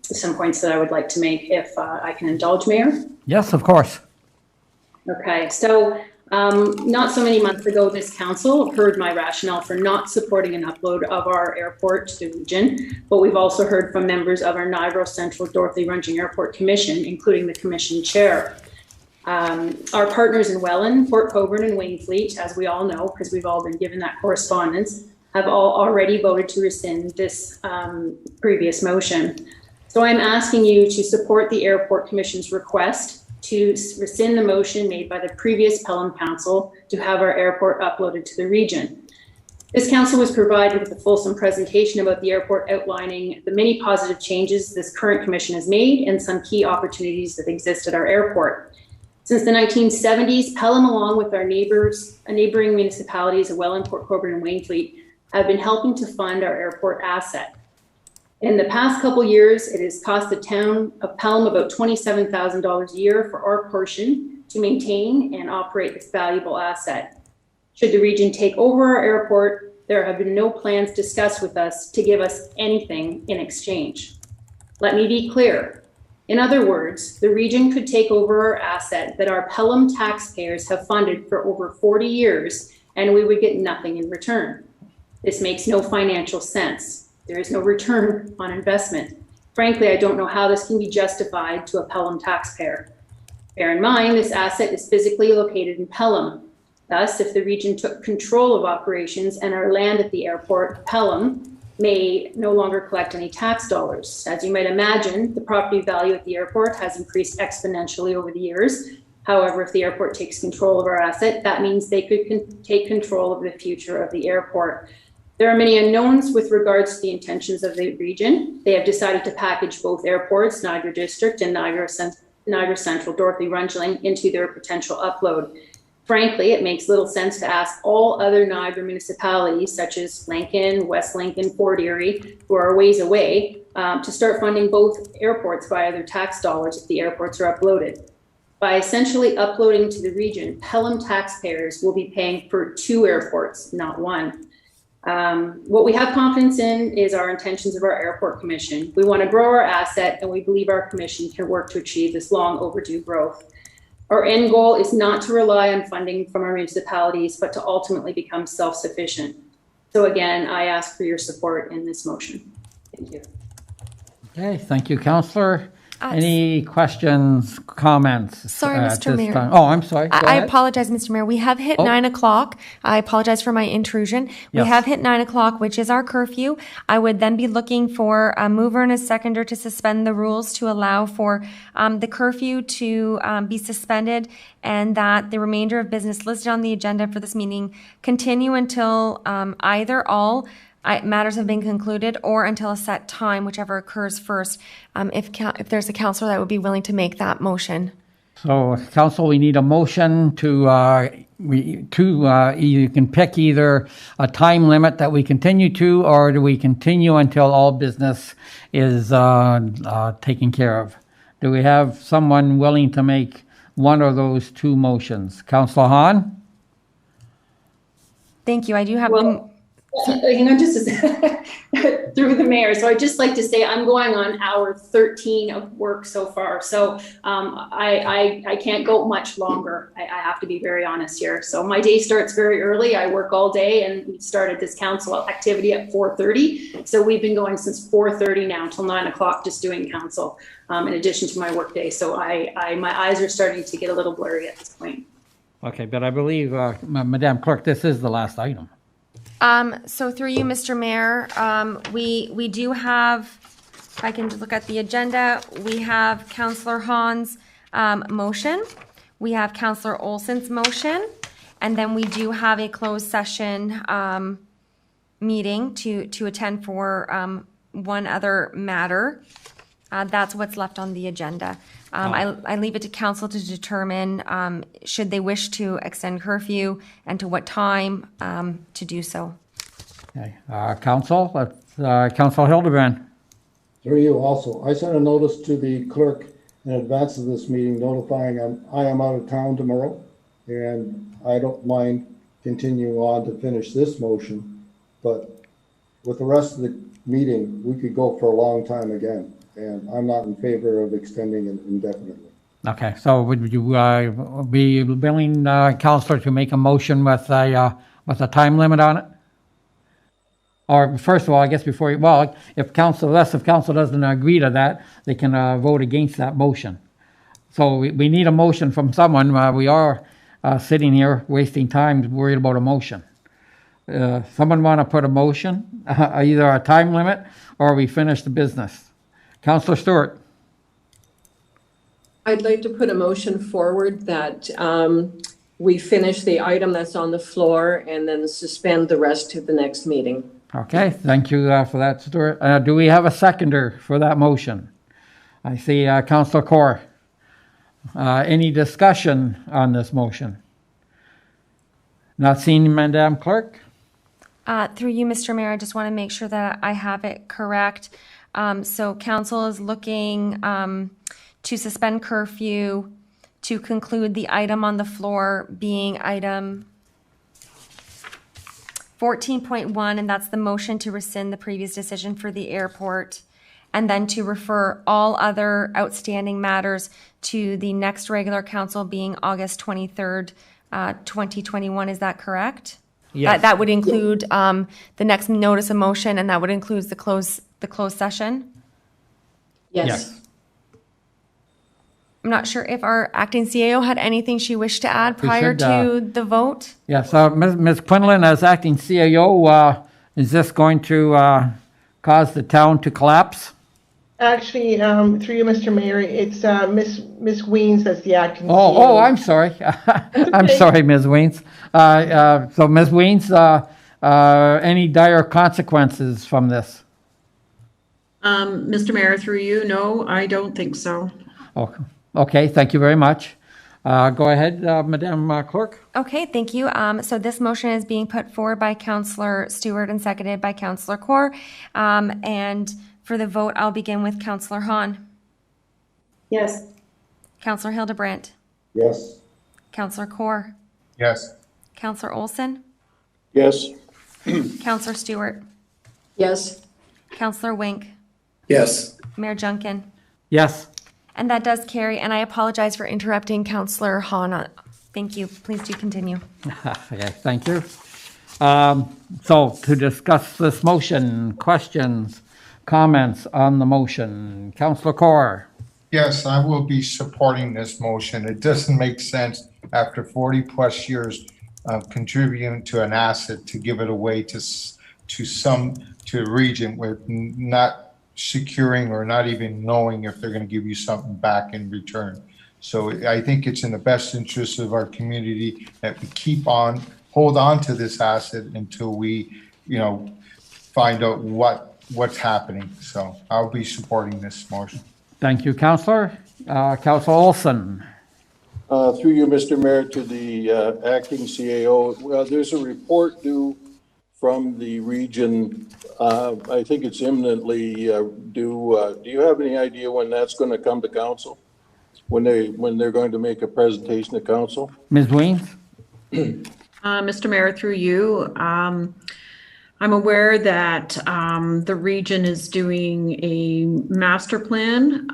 some points that I would like to make if I can indulge, Mayor. Yes, of course. Okay, so not so many months ago, this council heard my rationale for not supporting an upload of our airport to the region, but we've also heard from members of our Niagara Central Dorothy Rundling Airport Commission, including the commission chair. Our partners in Welland, Port Colborne, and Wainfleet, as we all know, because we've all been given that correspondence, have all already voted to rescind this previous motion. So I'm asking you to support the Airport Commission's request to rescind the motion made by the previous Pelham Council to have our airport uploaded to the region. This council was provided with a fulsome presentation about the airport outlining the many positive changes this current commission has made and some key opportunities that exist at our airport. Since the 1970s, Pelham, along with our neighboring municipalities of Welland, Port Colborne, and Wainfleet, have been helping to fund our airport asset. In the past couple years, it has cost the town of Pelham about $27,000 a year for our portion to maintain and operate this valuable asset. Should the region take over our airport, there have been no plans discussed with us to give us anything in exchange. Let me be clear. In other words, the region could take over our asset that our Pelham taxpayers have funded for over 40 years, and we would get nothing in return. This makes no financial sense. There is no return on investment. Frankly, I don't know how this can be justified to a Pelham taxpayer. Bear in mind, this asset is physically located in Pelham. Thus, if the region took control of operations and our land at the airport, Pelham may no longer collect any tax dollars. As you might imagine, the property value at the airport has increased exponentially over the years. However, if the airport takes control of our asset, that means they could take control of the future of the airport. There are many unknowns with regards to the intentions of the region. They have decided to package both airports, Niagara District and Niagara Central Dorothy Rundling, into their potential upload. Frankly, it makes little sense to ask all other Niagara municipalities, such as Lincoln, West Lincoln, Fort Erie, who are a ways away, to start funding both airports via their tax dollars if the airports are uploaded. By essentially uploading to the region, Pelham taxpayers will be paying for two airports, not one. What we have confidence in is our intentions of our airport commission. We want to grow our asset, and we believe our commission can work to achieve this long overdue growth. Our end goal is not to rely on funding from our municipalities, but to ultimately become self-sufficient. So again, I ask for your support in this motion. Thank you. Okay, thank you, Councillor. Any questions, comments? Sorry, Mr. Mayor. Time? Oh, I'm sorry. I apologize, Mr. Mayor. We have hit 9 o'clock. I apologize for my intrusion. We have hit 9 o'clock, which is our curfew. I would then be looking for a mover and a seconder to suspend the rules to allow for the curfew to be suspended, and that the remainder of business listed on the agenda for this meeting continue until either all matters have been concluded or until a set time, whichever occurs first, if there's a councillor that would be willing to make that motion. So, Council, we need a motion to you can pick either a time limit that we continue to, or do we continue until all business is taken care of? Do we have someone willing to make one of those two motions? Councillor Hahn? Thank you. I do have Well, hang on just a second. Through the mayor. So I'd just like to say I'm going on hour 13 of work so far. So I can't go much longer. I have to be very honest here. So my day starts very early. I work all day, and we started this council activity at 4:30. So we've been going since 4:30 now until 9 o'clock just doing council in addition to my work day. So my eyes are starting to get a little blurry at this point. Okay, but I believe, Madam Clerk, this is the last item. So through you, Mr. Mayor, we do have, if I can just look at the agenda, we have Councillor Hahn's motion, we have Councillor Olson's motion, and then we do have a closed session meeting to attend for one other matter. That's what's left on the agenda. I leave it to council to determine should they wish to extend curfew and to what time to do so. Okay, Council, Council Hildebrand. Through you also. I sent a notice to the clerk in advance of this meeting notifying I am out of town tomorrow, and I don't mind continuing on to finish this motion, but with the rest of the meeting, we could go for a long time again. And I'm not in favor of extending it indefinitely. Okay, so would you be willing, Councillor, to make a motion with a time limit on it? Or first of all, I guess before you, well, if council doesn't agree to that, they can vote against that motion. So we need a motion from someone. We are sitting here wasting time worried about a motion. Someone want to put a motion, either a time limit or we finish the business. Councillor Stewart. I'd like to put a motion forward that we finish the item that's on the floor and then suspend the rest to the next meeting. Okay, thank you for that, Stewart. Do we have a seconder for that motion? I see Councillor Kaur. Any discussion on this motion? Not seeing Madam Clerk? Through you, Mr. Mayor, I just want to make sure that I have it correct. So council is looking to suspend curfew to conclude the item on the floor being item 14.1, and that's the motion to rescind the previous decision for the airport, and then to refer all other outstanding matters to the next regular council being August 23rd, 2021. Is that correct? Yes. That would include the next notice of motion, and that would include the closed session? Yes. I'm not sure if our acting CAO had anything she wished to add prior to the vote. Yes, Ms. Quinlan, as acting CAO, is this going to cause the town to collapse? Actually, through you, Mr. Mayor, it's Miss Weens that's the acting Oh, CEO. I'm sorry. I'm sorry, Ms. Weens. So, Ms. Weens, any dire consequences from this? Mr. Mayor, through you, no, I don't think so. Okay, thank you very much. Go ahead, Madam Clerk. Okay, thank you. So this motion is being put forward by Councillor Stewart and seconded by Councillor Kaur. And for the vote, I'll begin with Councillor Hahn. Yes. Councillor Hildebrandt. Yes. Councillor Kaur. Yes. Councillor Olson. Yes. Councillor Stewart. Yes. Councillor Wink. Yes. Mayor Junkin. Yes. And that does carry, and I apologize for interrupting Councillor Hahn. Thank you. Please do continue. Okay, thank you. So to discuss this motion, questions, comments on the motion. Councillor Kaur. Yes, I will be supporting this motion. It doesn't make sense after 40 plus years of contributing to an asset to give it away to a region with not securing or not even knowing if they're going to give you something back in return. So I think it's in the best interest of our community that we hold on to this asset until we, find out what's happening. So I'll be supporting this motion. Thank you, Councillor. Councillor Olson. Through you, Mr. Mayor, to the acting CAO. Well, there's a report due from the region. I think it's imminently due. Do you have any idea when that's going to come to council? When they're going to make a presentation to council? Ms. Weens? Mr. Mayor, through you, I'm aware that the region is doing a master plan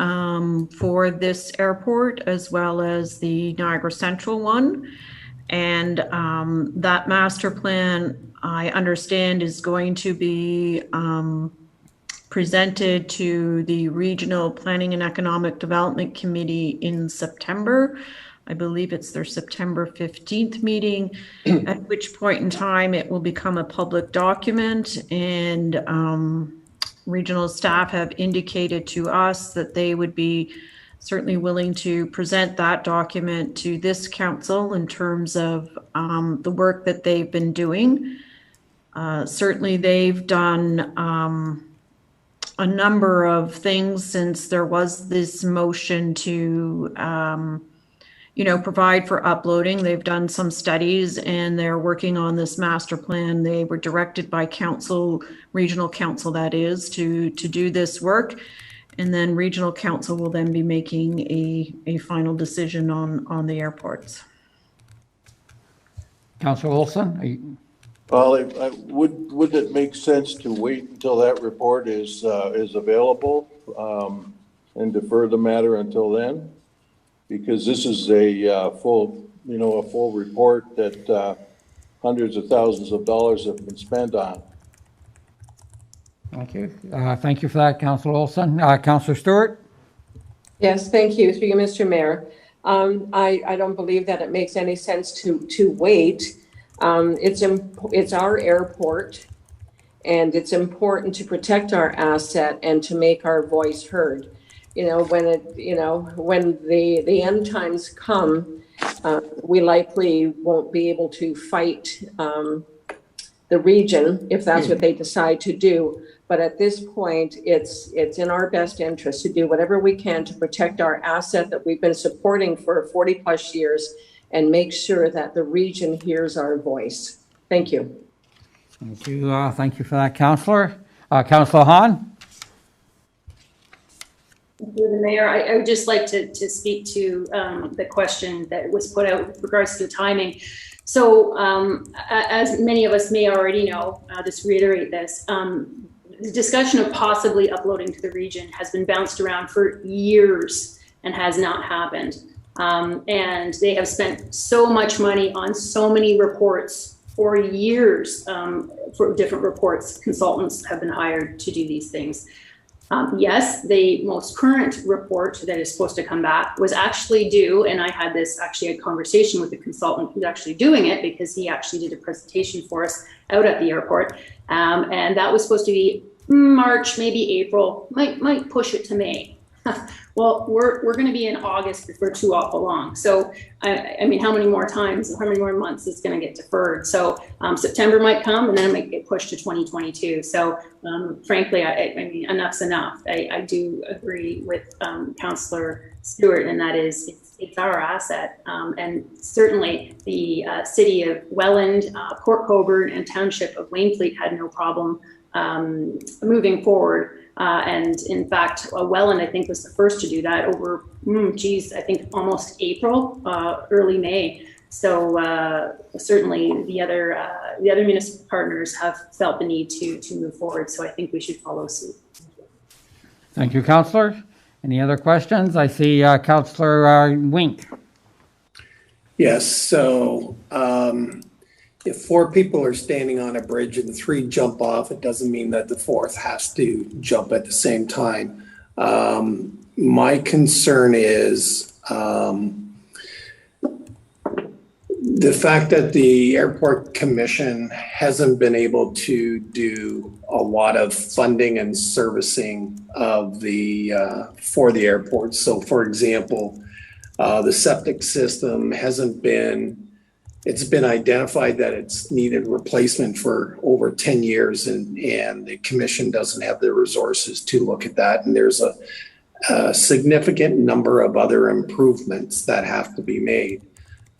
for this airport as well as the Niagara Central one. And that master plan, I understand, is going to be presented to the Regional Planning and Economic Development Committee in September. I believe it's their September 15th meeting, at which point in time it will become a public document, and regional staff have indicated to us that they would be certainly willing to present that document to this council in terms of the work that they've been doing. Certainly they've done a number of things since there was this motion to provide for uploading. They've done some studies and they're working on this master plan. They were directed by council, regional council that is, to do this work. And then regional council will then be making a final decision on the airports. Councillor Olson? Well, would it make sense to wait until that report is available and defer the matter until then? Because this is a full report that hundreds of thousands of dollars have been spent on. Thank you. Thank you for that, Councillor Olson. Councillor Stewart? Yes, thank you, through you, Mr. Mayor. I don't believe that it makes any sense to wait. It's our airport, and it's important to protect our asset and to make our voice heard. When the end times come, we likely won't be able to fight the region if that's what they decide to do. But at this point, it's in our best interest to do whatever we can to protect our asset that we've been supporting for 40 plus years and make sure that the region hears our voice. Thank you. Thank you. Thank you for that, Councillor. Councillor Hahn? Through the mayor, I would just like to speak to the question that was put out with regards to the timing. So as many of us may already know, I'll just reiterate this, the discussion of possibly uploading to the region has been bounced around for years and has not happened. And they have spent so much money on so many reports for years. For different reports, consultants have been hired to do these things. Yes, the most current report that is supposed to come back was actually due, and I had a conversation with the consultant who's actually doing it, because he actually did a presentation for us out at the airport, and that was supposed to be March, maybe April, might push it to May. Well, we're going to be in August if we're too awful long. So, I mean, how many more months is going to get deferred? So September might come, and then it might get pushed to 2022. So frankly, I mean, enough's enough. I do agree with Councillor Stewart, and that is it's our asset. And certainly the city of Welland, Port Colborne, and Township of Wainfleet had no problem moving forward. And in fact, Welland, I think, was the first to do that over, I think almost April, early May. So certainly the other municipal partners have felt the need to move forward. So I think we should follow suit. Thank you, Councillor. Any other questions? I see Councillor Wink. Yes, so if 4 people are standing on a bridge and 3 jump off, it doesn't mean that the 4th has to jump at the same time. My concern is the fact that the Airport Commission hasn't been able to do a lot of funding and servicing of for the airport. So for example, the septic system it's been identified that it's needed replacement for over 10 years, and the commission doesn't have the resources to look at that. And there's a significant number of other improvements that have to be made.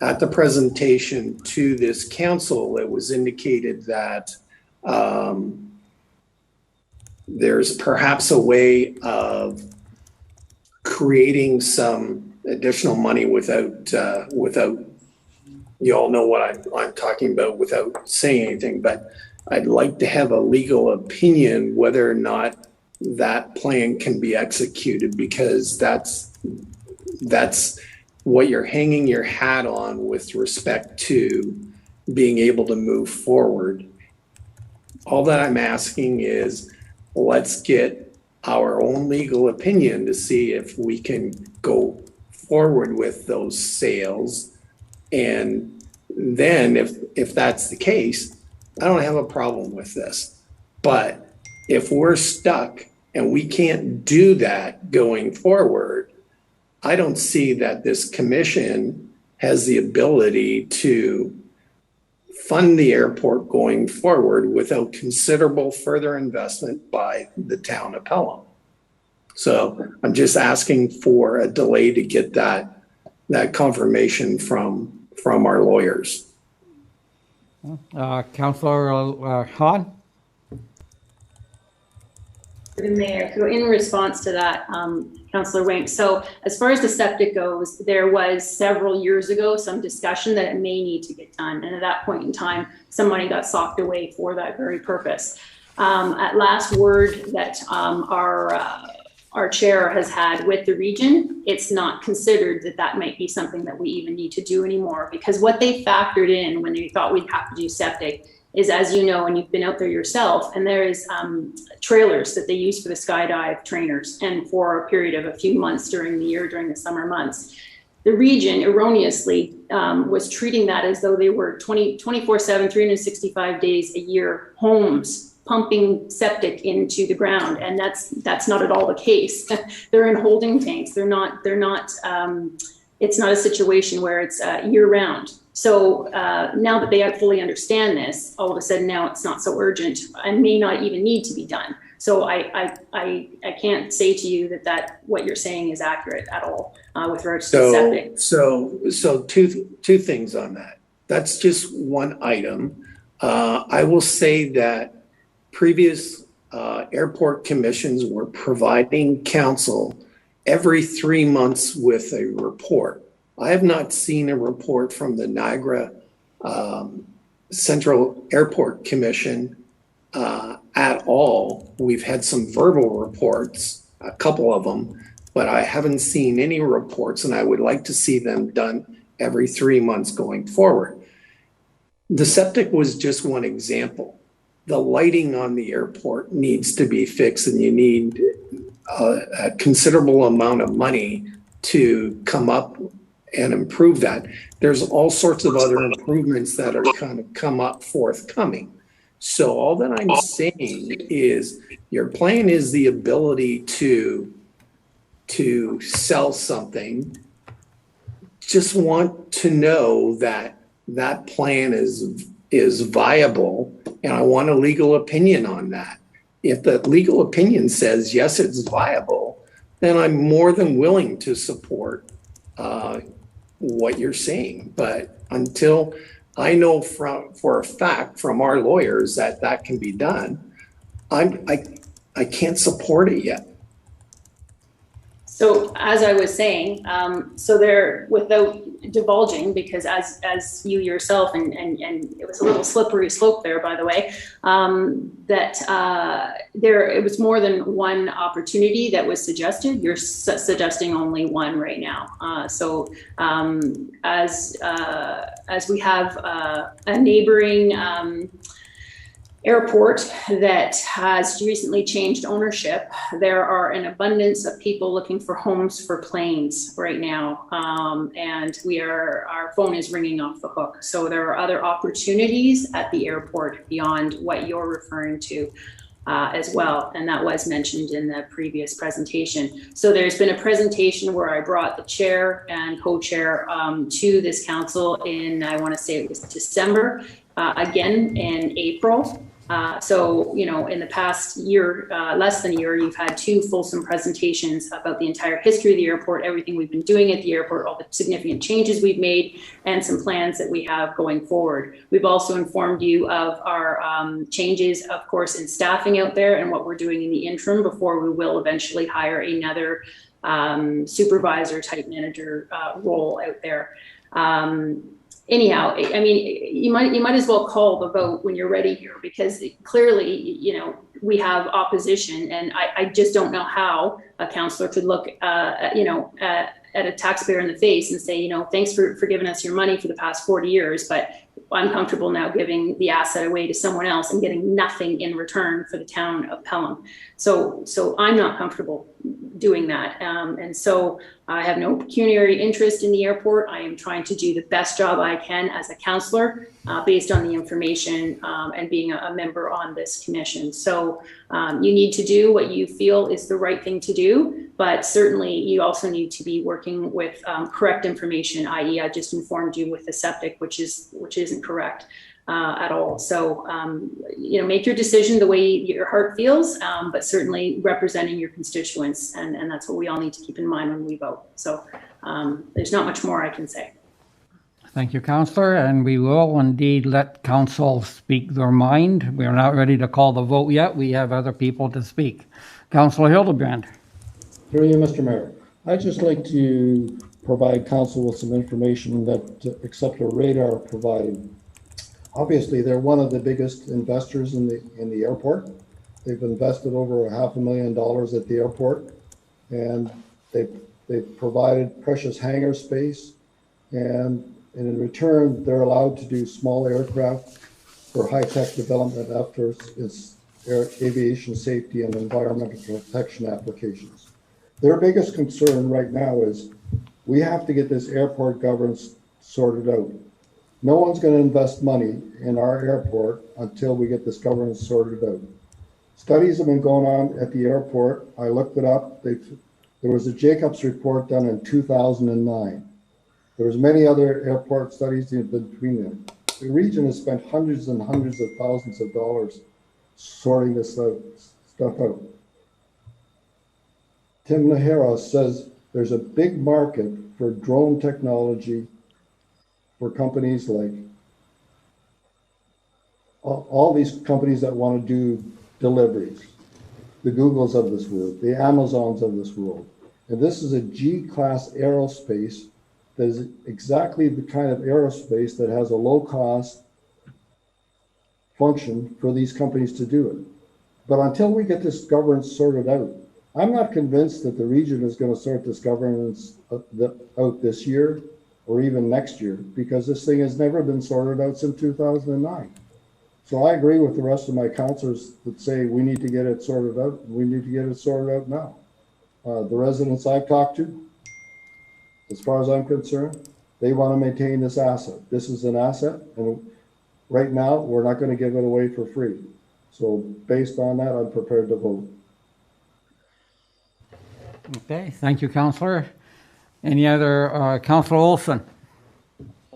At the presentation to this council, it was indicated that there's perhaps a way of creating some additional money without you all know what I'm talking about without saying anything, but I'd like to have a legal opinion whether or not that plan can be executed, because that's what you're hanging your hat on with respect to being able to move forward. All that I'm asking is, let's get our own legal opinion to see if we can go forward with those sales. And then if that's the case, I don't have a problem with this. But if we're stuck and we can't do that going forward, I don't see that this commission has the ability to fund the airport going forward without considerable further investment by the town of Pelham. So I'm just asking for a delay to get that confirmation from our lawyers. Councillor Hahn? The mayor, so in response to that, Councillor Wink, so as far as the septic goes, there was several years ago some discussion that it may need to get done, and at that point in time some money got socked away for that very purpose. At last word that our chair has had with the region, it's not considered that might be something that we even need to do anymore, because what they factored in when they thought we'd have to do septic is, as you know, and you've been out there yourself, and there is trailers that they use for the skydive trainers, and for a period of a few months during the year, during the summer months. The region erroneously was treating that as though they were 24/7, 365 days a year homes pumping septic into the ground, and that's not at all the case. They're in holding tanks. They're not. It's not a situation where it's year round. So now that they fully understand this, all of a sudden now it's not so urgent and may not even need to be done. So I can't say to you that what you're saying is accurate at all with regards to septic. So two things on that. That's just one item. I will say that previous airport commissions were providing council every 3 months with a report. I have not seen a report from the Niagara Central Airport Commission at all. We've had some verbal reports, a couple of them, but I haven't seen any reports, and I would like to see them done every 3 months going forward. The septic was just one example. The lighting on the airport needs to be fixed, and you need a considerable amount of money to come up and improve that. There's all sorts of other improvements that are kind of come up forthcoming. So all that I'm saying is your plan is the ability to sell something. Just want to know that that plan is viable, and I want a legal opinion on that. If the legal opinion says, yes, it's viable, then I'm more than willing to support what you're saying. But until I know for a fact from our lawyers that can be done, I can't support it yet. So as I was saying, so there, without divulging, because as you yourself, and it was a little slippery slope there, by the way, it was more than one opportunity that was suggested. You're suggesting only one right now. So as we have a neighboring airport that has recently changed ownership, there are an abundance of people looking for homes for planes right now, and our phone is ringing off the hook. So there are other opportunities at the airport beyond what you're referring to as well, and that was mentioned in the previous presentation. So there's been a presentation where I brought the chair and co-chair to this council in, I want to say it was December, again in April. So, you know, in the past year, less than a year, you've had 2 fulsome presentations about the entire history of the airport, everything we've been doing at the airport, all the significant changes we've made, and some plans that we have going forward. We've also informed you of our changes, of course, in staffing out there and what we're doing in the interim before we will eventually hire another supervisor type manager role out there. anyhow, I mean, you might as well call the vote when you're ready here, because clearly, you know, we have opposition, and I just don't know how a councillor could look, at a taxpayer in the face and say, you know, thanks for giving us your money for the past 40 years, but I'm comfortable now giving the asset away to someone else and getting nothing in return for the town of Pelham. So I'm not comfortable doing that. And so I have no pecuniary interest in the airport. I am trying to do the best job I can as a councillor based on the information and being a member on this commission. So you need to do what you feel is the right thing to do, but certainly you also need to be working with correct information, i.e. I just informed you with the septic, which isn't correct at all. So, you know, make your decision the way your heart feels, but certainly representing your constituents. And that's what we all need to keep in mind when we vote. So there's not much more I can say. Thank you, Councillor, and we will indeed let Council speak their mind. We are not ready to call the vote yet. We have other people to speak. Councillor Hildebrand. Through you, Mr. Mayor. I'd just like to provide Council with some information that Acceptor Radar provided. Obviously, they're one of the biggest investors in the airport. They've invested over $500,000 at the airport, and they've provided precious hangar space, and in return, they're allowed to do small aircraft for high-tech development after its aviation safety and environmental protection applications. Their biggest concern right now is we have to get this airport governance sorted out. No one's going to invest money in our airport until we get this governance sorted out. Studies have been going on at the airport. I looked it up. There was a Jacobs report done in 2009. There was many other airport studies in between them. The region has spent hundreds and hundreds of thousands of dollars sorting this stuff out. Tim Nahara says there's a big market for drone technology for companies like all these companies that want to do deliveries, the Googles of this world, the Amazons of this world. And this is a G-class aerospace that is exactly the kind of aerospace that has a low-cost function for these companies to do it. But until we get this governance sorted out, I'm not convinced that the region is going to sort this governance out this year or even next year, because this thing has never been sorted out since 2009. So I agree with the rest of my councillors that say we need to get it sorted out. We need to get it sorted out now. The residents I've talked to, as far as I'm concerned, they want to maintain this asset. This is an asset, and right now we're not going to give it away for free. So based on that, I'm prepared to vote. Okay, thank you, Councillor. Any other, Councillor Olson?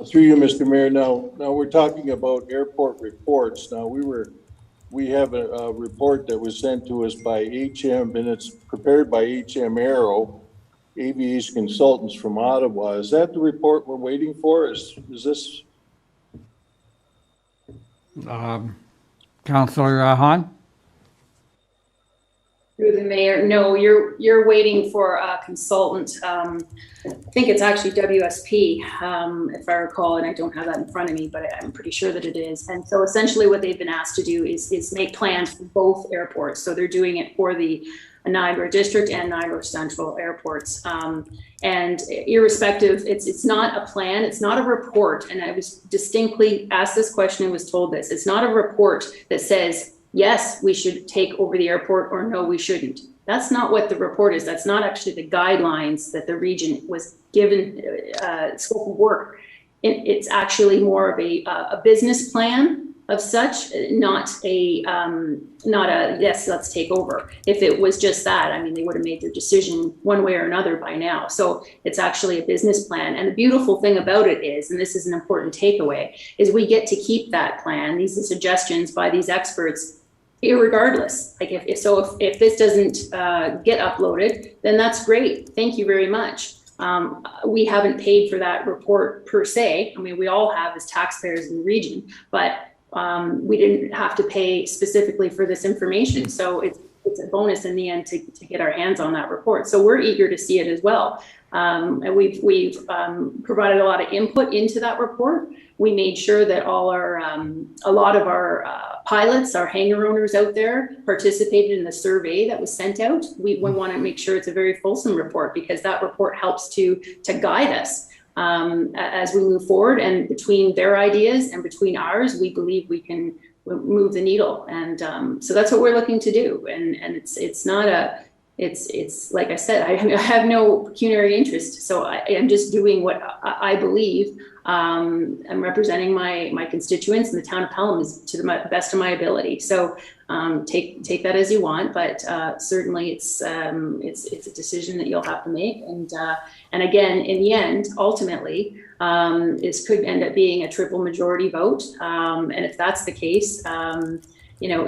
Through you, Mr. Mayor. Now we're talking about airport reports. Now we have a report that was sent to us by HM, and it's prepared by HM Aero, Aviation Consultants from Ottawa. Is that the report we're waiting for? Is this? Councillor Hahn? Through the mayor, no, you're waiting for a consultant. I think it's actually WSP, if I recall, and I don't have that in front of me, but I'm pretty sure that it is. And so essentially what they've been asked to do is make plans for both airports. So they're doing it for the Niagara District and Niagara Central airports. And irrespective, it's not a plan, it's not a report. And I was distinctly asked this question and was told this. It's not a report that says, yes, we should take over the airport, or no, we shouldn't. That's not what the report is. That's not actually the guidelines that the region was given scope of work. It's actually more of a business plan of such, not a yes, let's take over. If it was just that, I mean, they would have made their decision one way or another by now. So it's actually a business plan. And the beautiful thing about it is, and this is an important takeaway, is we get to keep that plan, these are suggestions by these experts, irregardless. Like if this doesn't get uploaded, then that's great. Thank you very much. We haven't paid for that report per se. I mean, we all have as taxpayers in the region, but we didn't have to pay specifically for this information. So it's a bonus in the end to get our hands on that report. So we're eager to see it as well. And we've provided a lot of input into that report. We made sure that all our, a lot of our pilots, our hangar owners out there participated in the survey that was sent out. We want to make sure it's a very fulsome report, because that report helps to guide us as we move forward. And between their ideas and between ours, we believe we can move the needle. And so that's what we're looking to do. And it's not a, it's like I said, I have no pecuniary interest. So I am just doing what I believe. I'm representing my constituents, and the town of Pelham is to the best of my ability. So take that as you want, but certainly it's a decision that you'll have to make. And again, in the end, ultimately, this could end up being a triple majority vote. And if that's the case, you know,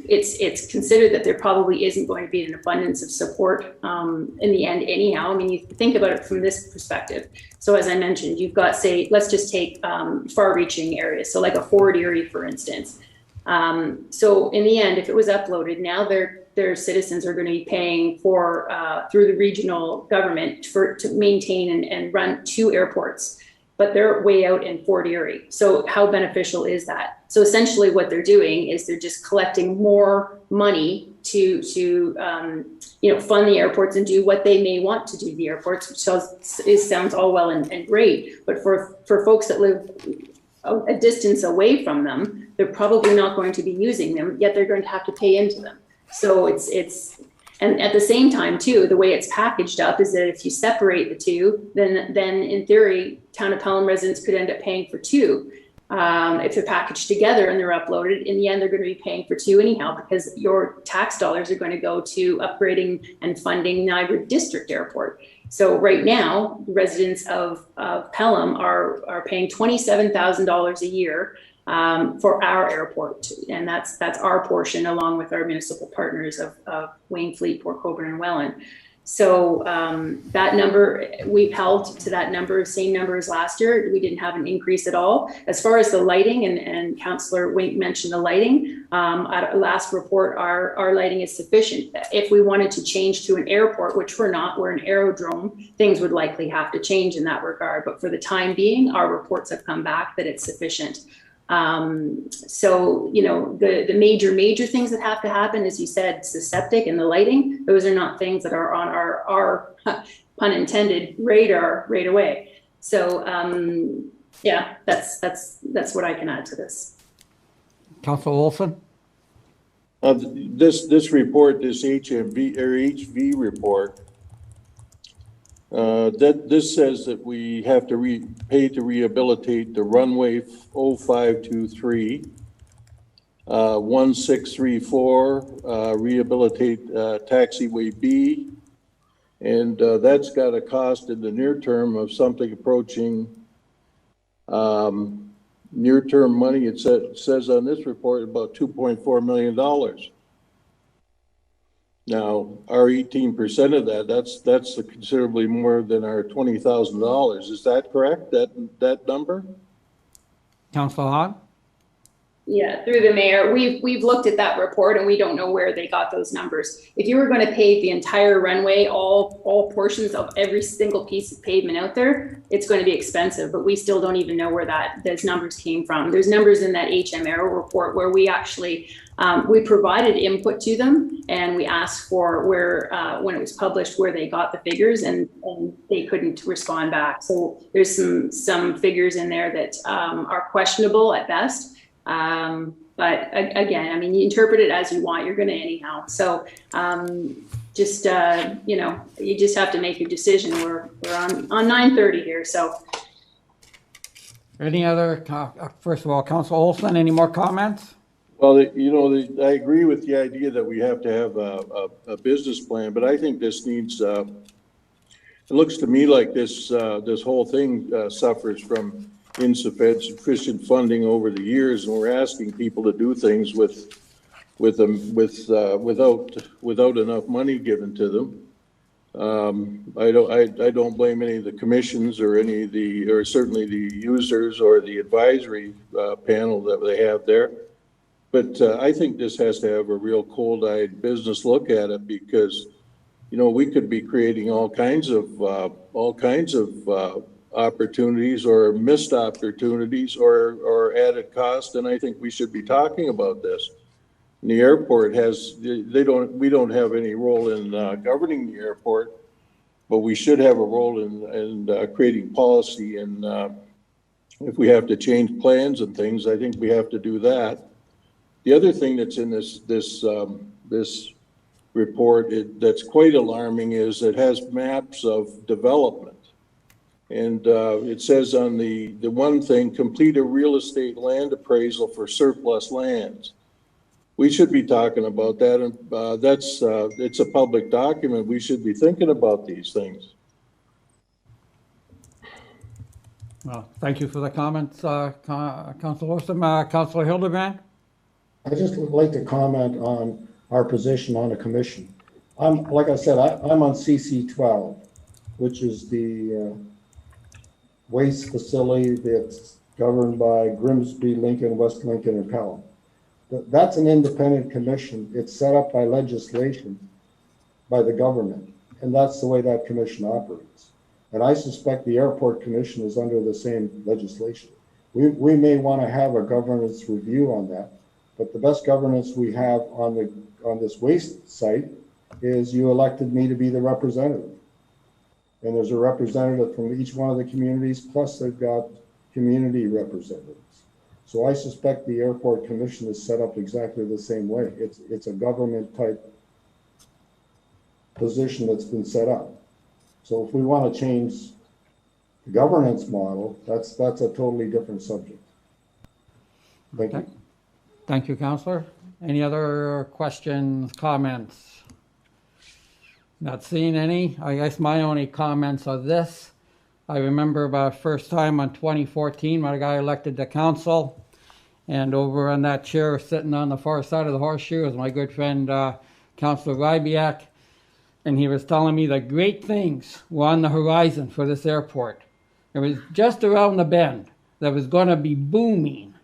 it's considered that there probably isn't going to be an abundance of support in the end anyhow. I mean, you think about it from this perspective. So as I mentioned, you've got, say, let's just take far-reaching areas. So like a Fort Erie, for instance. So in the end, if it was uploaded, now their citizens are going to be paying for through the regional government to maintain and run 2 airports, but they're way out in Fort Erie. So how beneficial is that? So essentially what they're doing is they're just collecting more money to you know, fund the airports and do what they may want to do to the airports, which sounds all well and great. But for folks that live a distance away from them, they're probably not going to be using them, yet they're going to have to pay into them. So and at the same time too, the way it's packaged up is that if you separate the two, then in theory, town of Pelham residents could end up paying for 2. If they're packaged together and they're uploaded, in the end, they're going to be paying for 2 anyhow, because your tax dollars are going to go to upgrading and funding Niagara District Airport. So right now, residents of Pelham are paying $27,000 a year for our airport, and that's our portion, along with our municipal partners of Wainfleet, Port Colborne, and Welland. So that number, we've held to that number, same number as last year. We didn't have an increase at all. As far as the lighting, and Councillor Wink mentioned the lighting, at our last report, our lighting is sufficient. If we wanted to change to an airport, which we're not, we're an aerodrome, things would likely have to change in that regard. But for the time being, our reports have come back that it's sufficient. So, you know, the major things that have to happen, as you said, it's the septic and the lighting. Those are not things that are on our pun intended radar right away. So, yeah, that's what I can add to this. Councilor Olson? This report, this HMV or HV report, this says that we have to pay to rehabilitate the runway 0523, 1634, rehabilitate taxiway B, and that's got a cost in the near term of something approaching near-term money. It says on this report about $2.4 million. Now, our 18% of that's considerably more than our $20,000. Is that correct? That number? Councilor Hahn? Yeah, through the mayor, we've looked at that report and we don't know where they got those numbers. If you were going to pave the entire runway, all portions of every single piece of pavement out there, it's going to be expensive, but we still don't even know where those numbers came from. There's numbers in that HMRO report where we actually, we provided input to them, and we asked for where, when it was published, where they got the figures, and they couldn't respond back. So there's some figures in there that are questionable at best. But again, I mean, you interpret it as you want, you're going to anyhow. So just, you know, you just have to make your decision. We're on 9:30 here, so. Any other, first of all, Councilor Olson, any more comments? Well, you know, I agree with the idea that we have to have a business plan, but I think this needs, it looks to me like this whole thing suffers from insufficient funding over the years, and we're asking people to do things without enough money given to them. I don't blame any of the commissions or or certainly the users or the advisory panel that they have there. But I think this has to have a real cold-eyed business look at it, because we could be creating all kinds of opportunities or missed opportunities or added cost. And I think we should be talking about this. And the airport we don't have any role in governing the airport, but we should have a role in creating policy. And if we have to change plans and things, I think we have to do that. The other thing that's in this report that's quite alarming is it has maps of development. And it says on the one thing, complete a real estate land appraisal for surplus lands. We should be talking about that, and it's a public document. We should be thinking about these things. Well, thank you for the comments, Councilor Olson. Councilor Hildebrand? I just would like to comment on our position on the commission. Like I said, I'm on CC 12, which is the waste facility that's governed by Grimsby, Lincoln, West Lincoln, and Pelham. That's an independent commission. It's set up by legislation by the government, and that's the way that commission operates. And I suspect the airport commission is under the same legislation. We may want to have a governance review on that, but the best governance we have on this waste site is you elected me to be the representative. And there's a representative from each one of the communities, plus they've got community representatives. So I suspect the airport commission is set up exactly the same way. It's a government type position that's been set up. So if we want to change the governance model, that's a totally different subject. Thank you. Thank you, Councillor. Any other questions, comments? Not seeing any. I guess my only comments are this. I remember about first time on 2014 when I got elected to council, and over on that chair sitting on the far side of the horseshoe was my good friend Councillor Rybiak, and he was telling me the great things were on the horizon for this airport. It was just around the bend that was going to be booming.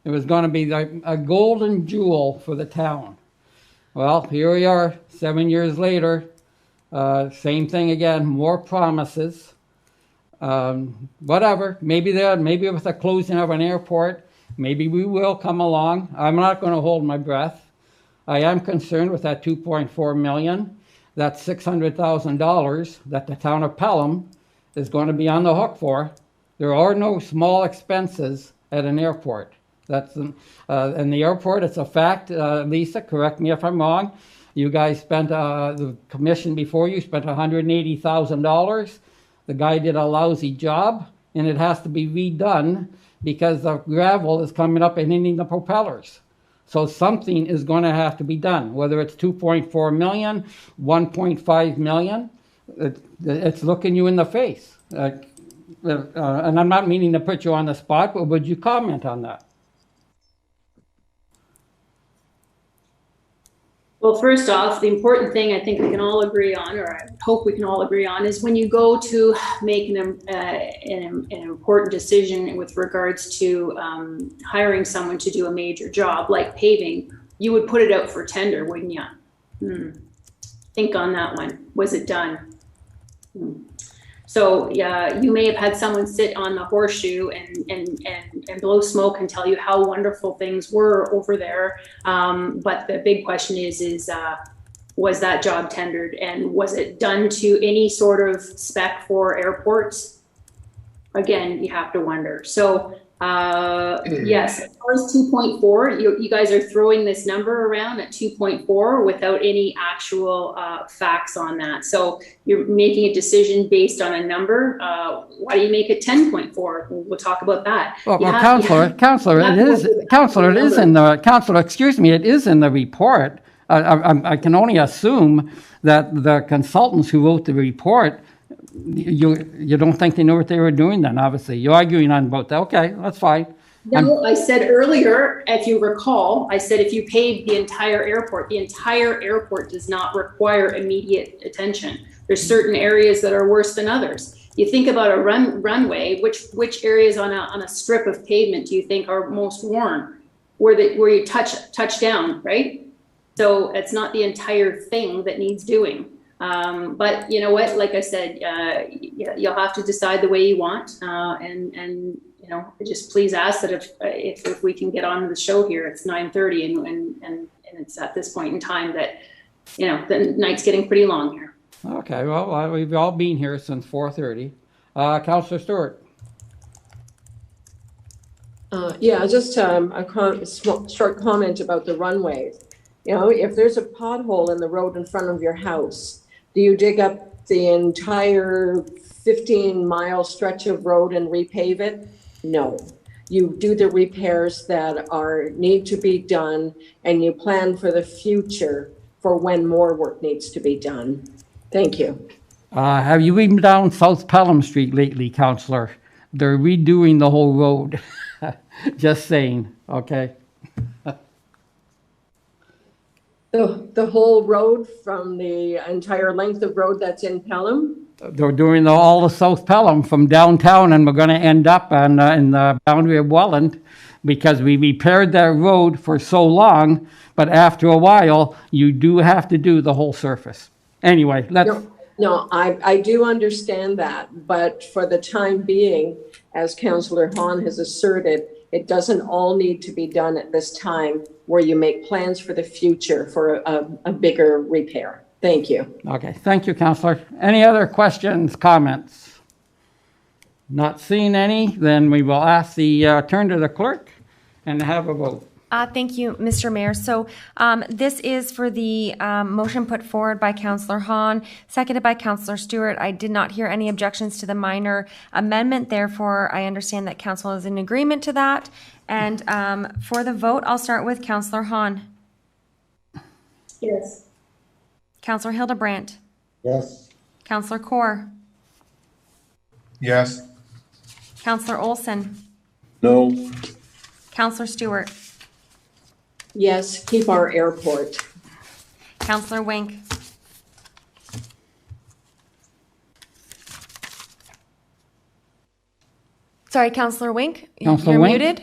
It was going to be like a golden jewel for the town. Well, here we are 7 years later. Same thing again, more promises. Whatever, maybe with the closing of an airport, maybe we will come along. I'm not going to hold my breath. I am concerned with that 2.4 million. That's $600,000 that the town of Pelham is going to be on the hook for. There are no small expenses at an airport. That's in the airport. It's a fact. Lisa, correct me if I'm wrong. You guys spent, the commission before you spent $180,000. The guy did a lousy job, and it has to be redone because the gravel is coming up and hitting the propellers. So something is going to have to be done, whether it's 2.4 million, 1.5 million. It's looking you in the face. And I'm not meaning to put you on the spot, but would you comment on that? Well, first off, the important thing I think we can all agree on, or I hope we can all agree on, is when you go to make an important decision with regards to hiring someone to do a major job like paving, you would put it out for tender, wouldn't you? Think on that one. Was it done? So yeah, you may have had someone sit on the horseshoe and blow smoke and tell you how wonderful things were over there. But the big question is was that job tendered, and was it done to any sort of spec for airports? Again, you have to wonder. So yes, as far as 2.4, you guys are throwing this number around at 2.4 without any actual facts on that. So you're making a decision based on a number. Why do you make it 10.4? We'll talk about that. Well, Councillor, it is in the report. I can only assume that the consultants who wrote the report, you don't think they know what they were doing then, obviously. You're arguing on about that. Okay, that's fine. No, I said earlier, if you recall, I said if you paved the entire airport does not require immediate attention. There's certain areas that are worse than others. You think about a runway, which areas on a strip of pavement do you think are most worn? Where you touch down, right? So it's not the entire thing that needs doing. But you know what, like I said, you'll have to decide the way you want. And you know, just please ask that if we can get on the show here, it's 9:30 and it's at this point in time that, you know, the night's getting pretty long here. Okay, well, we've all been here since 4:30. Councillor Stewart. Yeah, just a short comment about the runways. You know, if there's a pothole in the road in front of your house, do you dig up the entire 15-mile stretch of road and repave it? No. You do the repairs that need to be done, and you plan for the future for when more work needs to be done. Thank you. Have you been down South Pelham Street lately, Councillor? They're redoing the whole road. Just saying, okay? The whole road from the entire length of road that's in Pelham? They're doing all the South Pelham from downtown, and we're going to end up in the boundary of Welland because we repaired that road for so long, but after a while, you do have to do the whole surface. Anyway, let's... No, I do understand that, but for the time being, as Councillor Hahn has asserted, it doesn't all need to be done at this time where you make plans for the future for a bigger repair. Thank you. Okay, thank you, Councillor. Any other questions, comments? Not seeing any, then we will ask turn to the clerk and have a vote. Thank you, Mr. Mayor. So this is for the motion put forward by Councillor Hahn, seconded by Councillor Stewart. I did not hear any objections to the minor amendment. Therefore, I understand that Council is in agreement to that. And for the vote, I'll start with Councillor Hahn. Yes. Councillor Hildebrandt. Yes. Councillor Kaur. Yes. Councillor Olson. No. Councillor Stewart. Yes, keep our airport. Councillor Wink. Sorry, Councillor Wink. Councillor You're Wink? muted.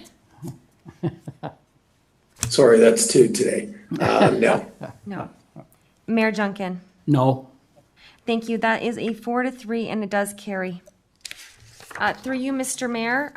Sorry, that's two today. No. No. Mayor Junkin. No. Thank you. That is a 4-3, and it does carry. Through you, Mr. Mayor,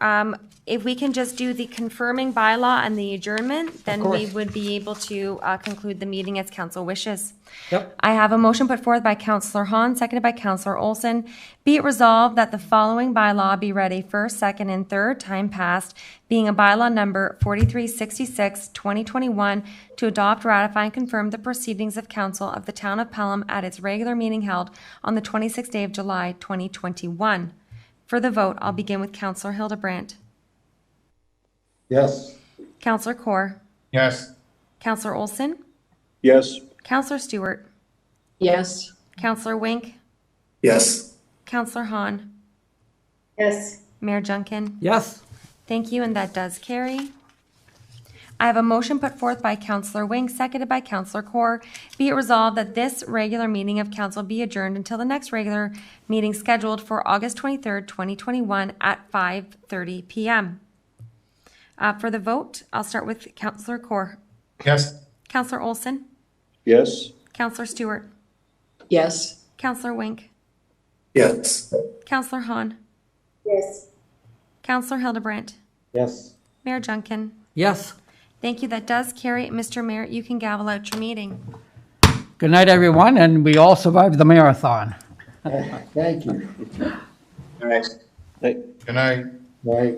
if we can just do the confirming bylaw and the adjournment, then we would be able to conclude the meeting as council wishes. Yep. I have a motion put forth by Councillor Hahn, seconded by Councillor Olson. Be it resolved that the following bylaw be read a first, second, and third time passed, being a bylaw number 4366, 2021, to adopt, ratify, and confirm the proceedings of council of the town of Pelham at its regular meeting held on the 26th day of July, 2021. For the vote, I'll begin with Councillor Hildebrandt. Yes. Councillor Kaur. Yes. Councillor Olson. Yes. Councillor Stewart. Yes. Councillor Wink. Yes. Councillor Hahn. Yes. Mayor Junkin. Yes. Thank you, and that does carry. I have a motion put forth by Councillor Wink, seconded by Councillor Kaur. Be it resolved that this regular meeting of council be adjourned until the next regular meeting scheduled for August 23rd, 2021 at 5:30 p.m. For the vote, I'll start with Councillor Kaur. Yes. Councillor Olson. Yes. Councillor Stewart. Yes. Councillor Wink. Yes. Councillor Hahn. Yes. Councillor Hildebrandt. Yes. Mayor Junkin. Yes. Thank you. That does carry. Mr. Mayor, you can gavel out your meeting. Good night, everyone, and we all survived the marathon. Thank you. All right. Hey. Good night. Right.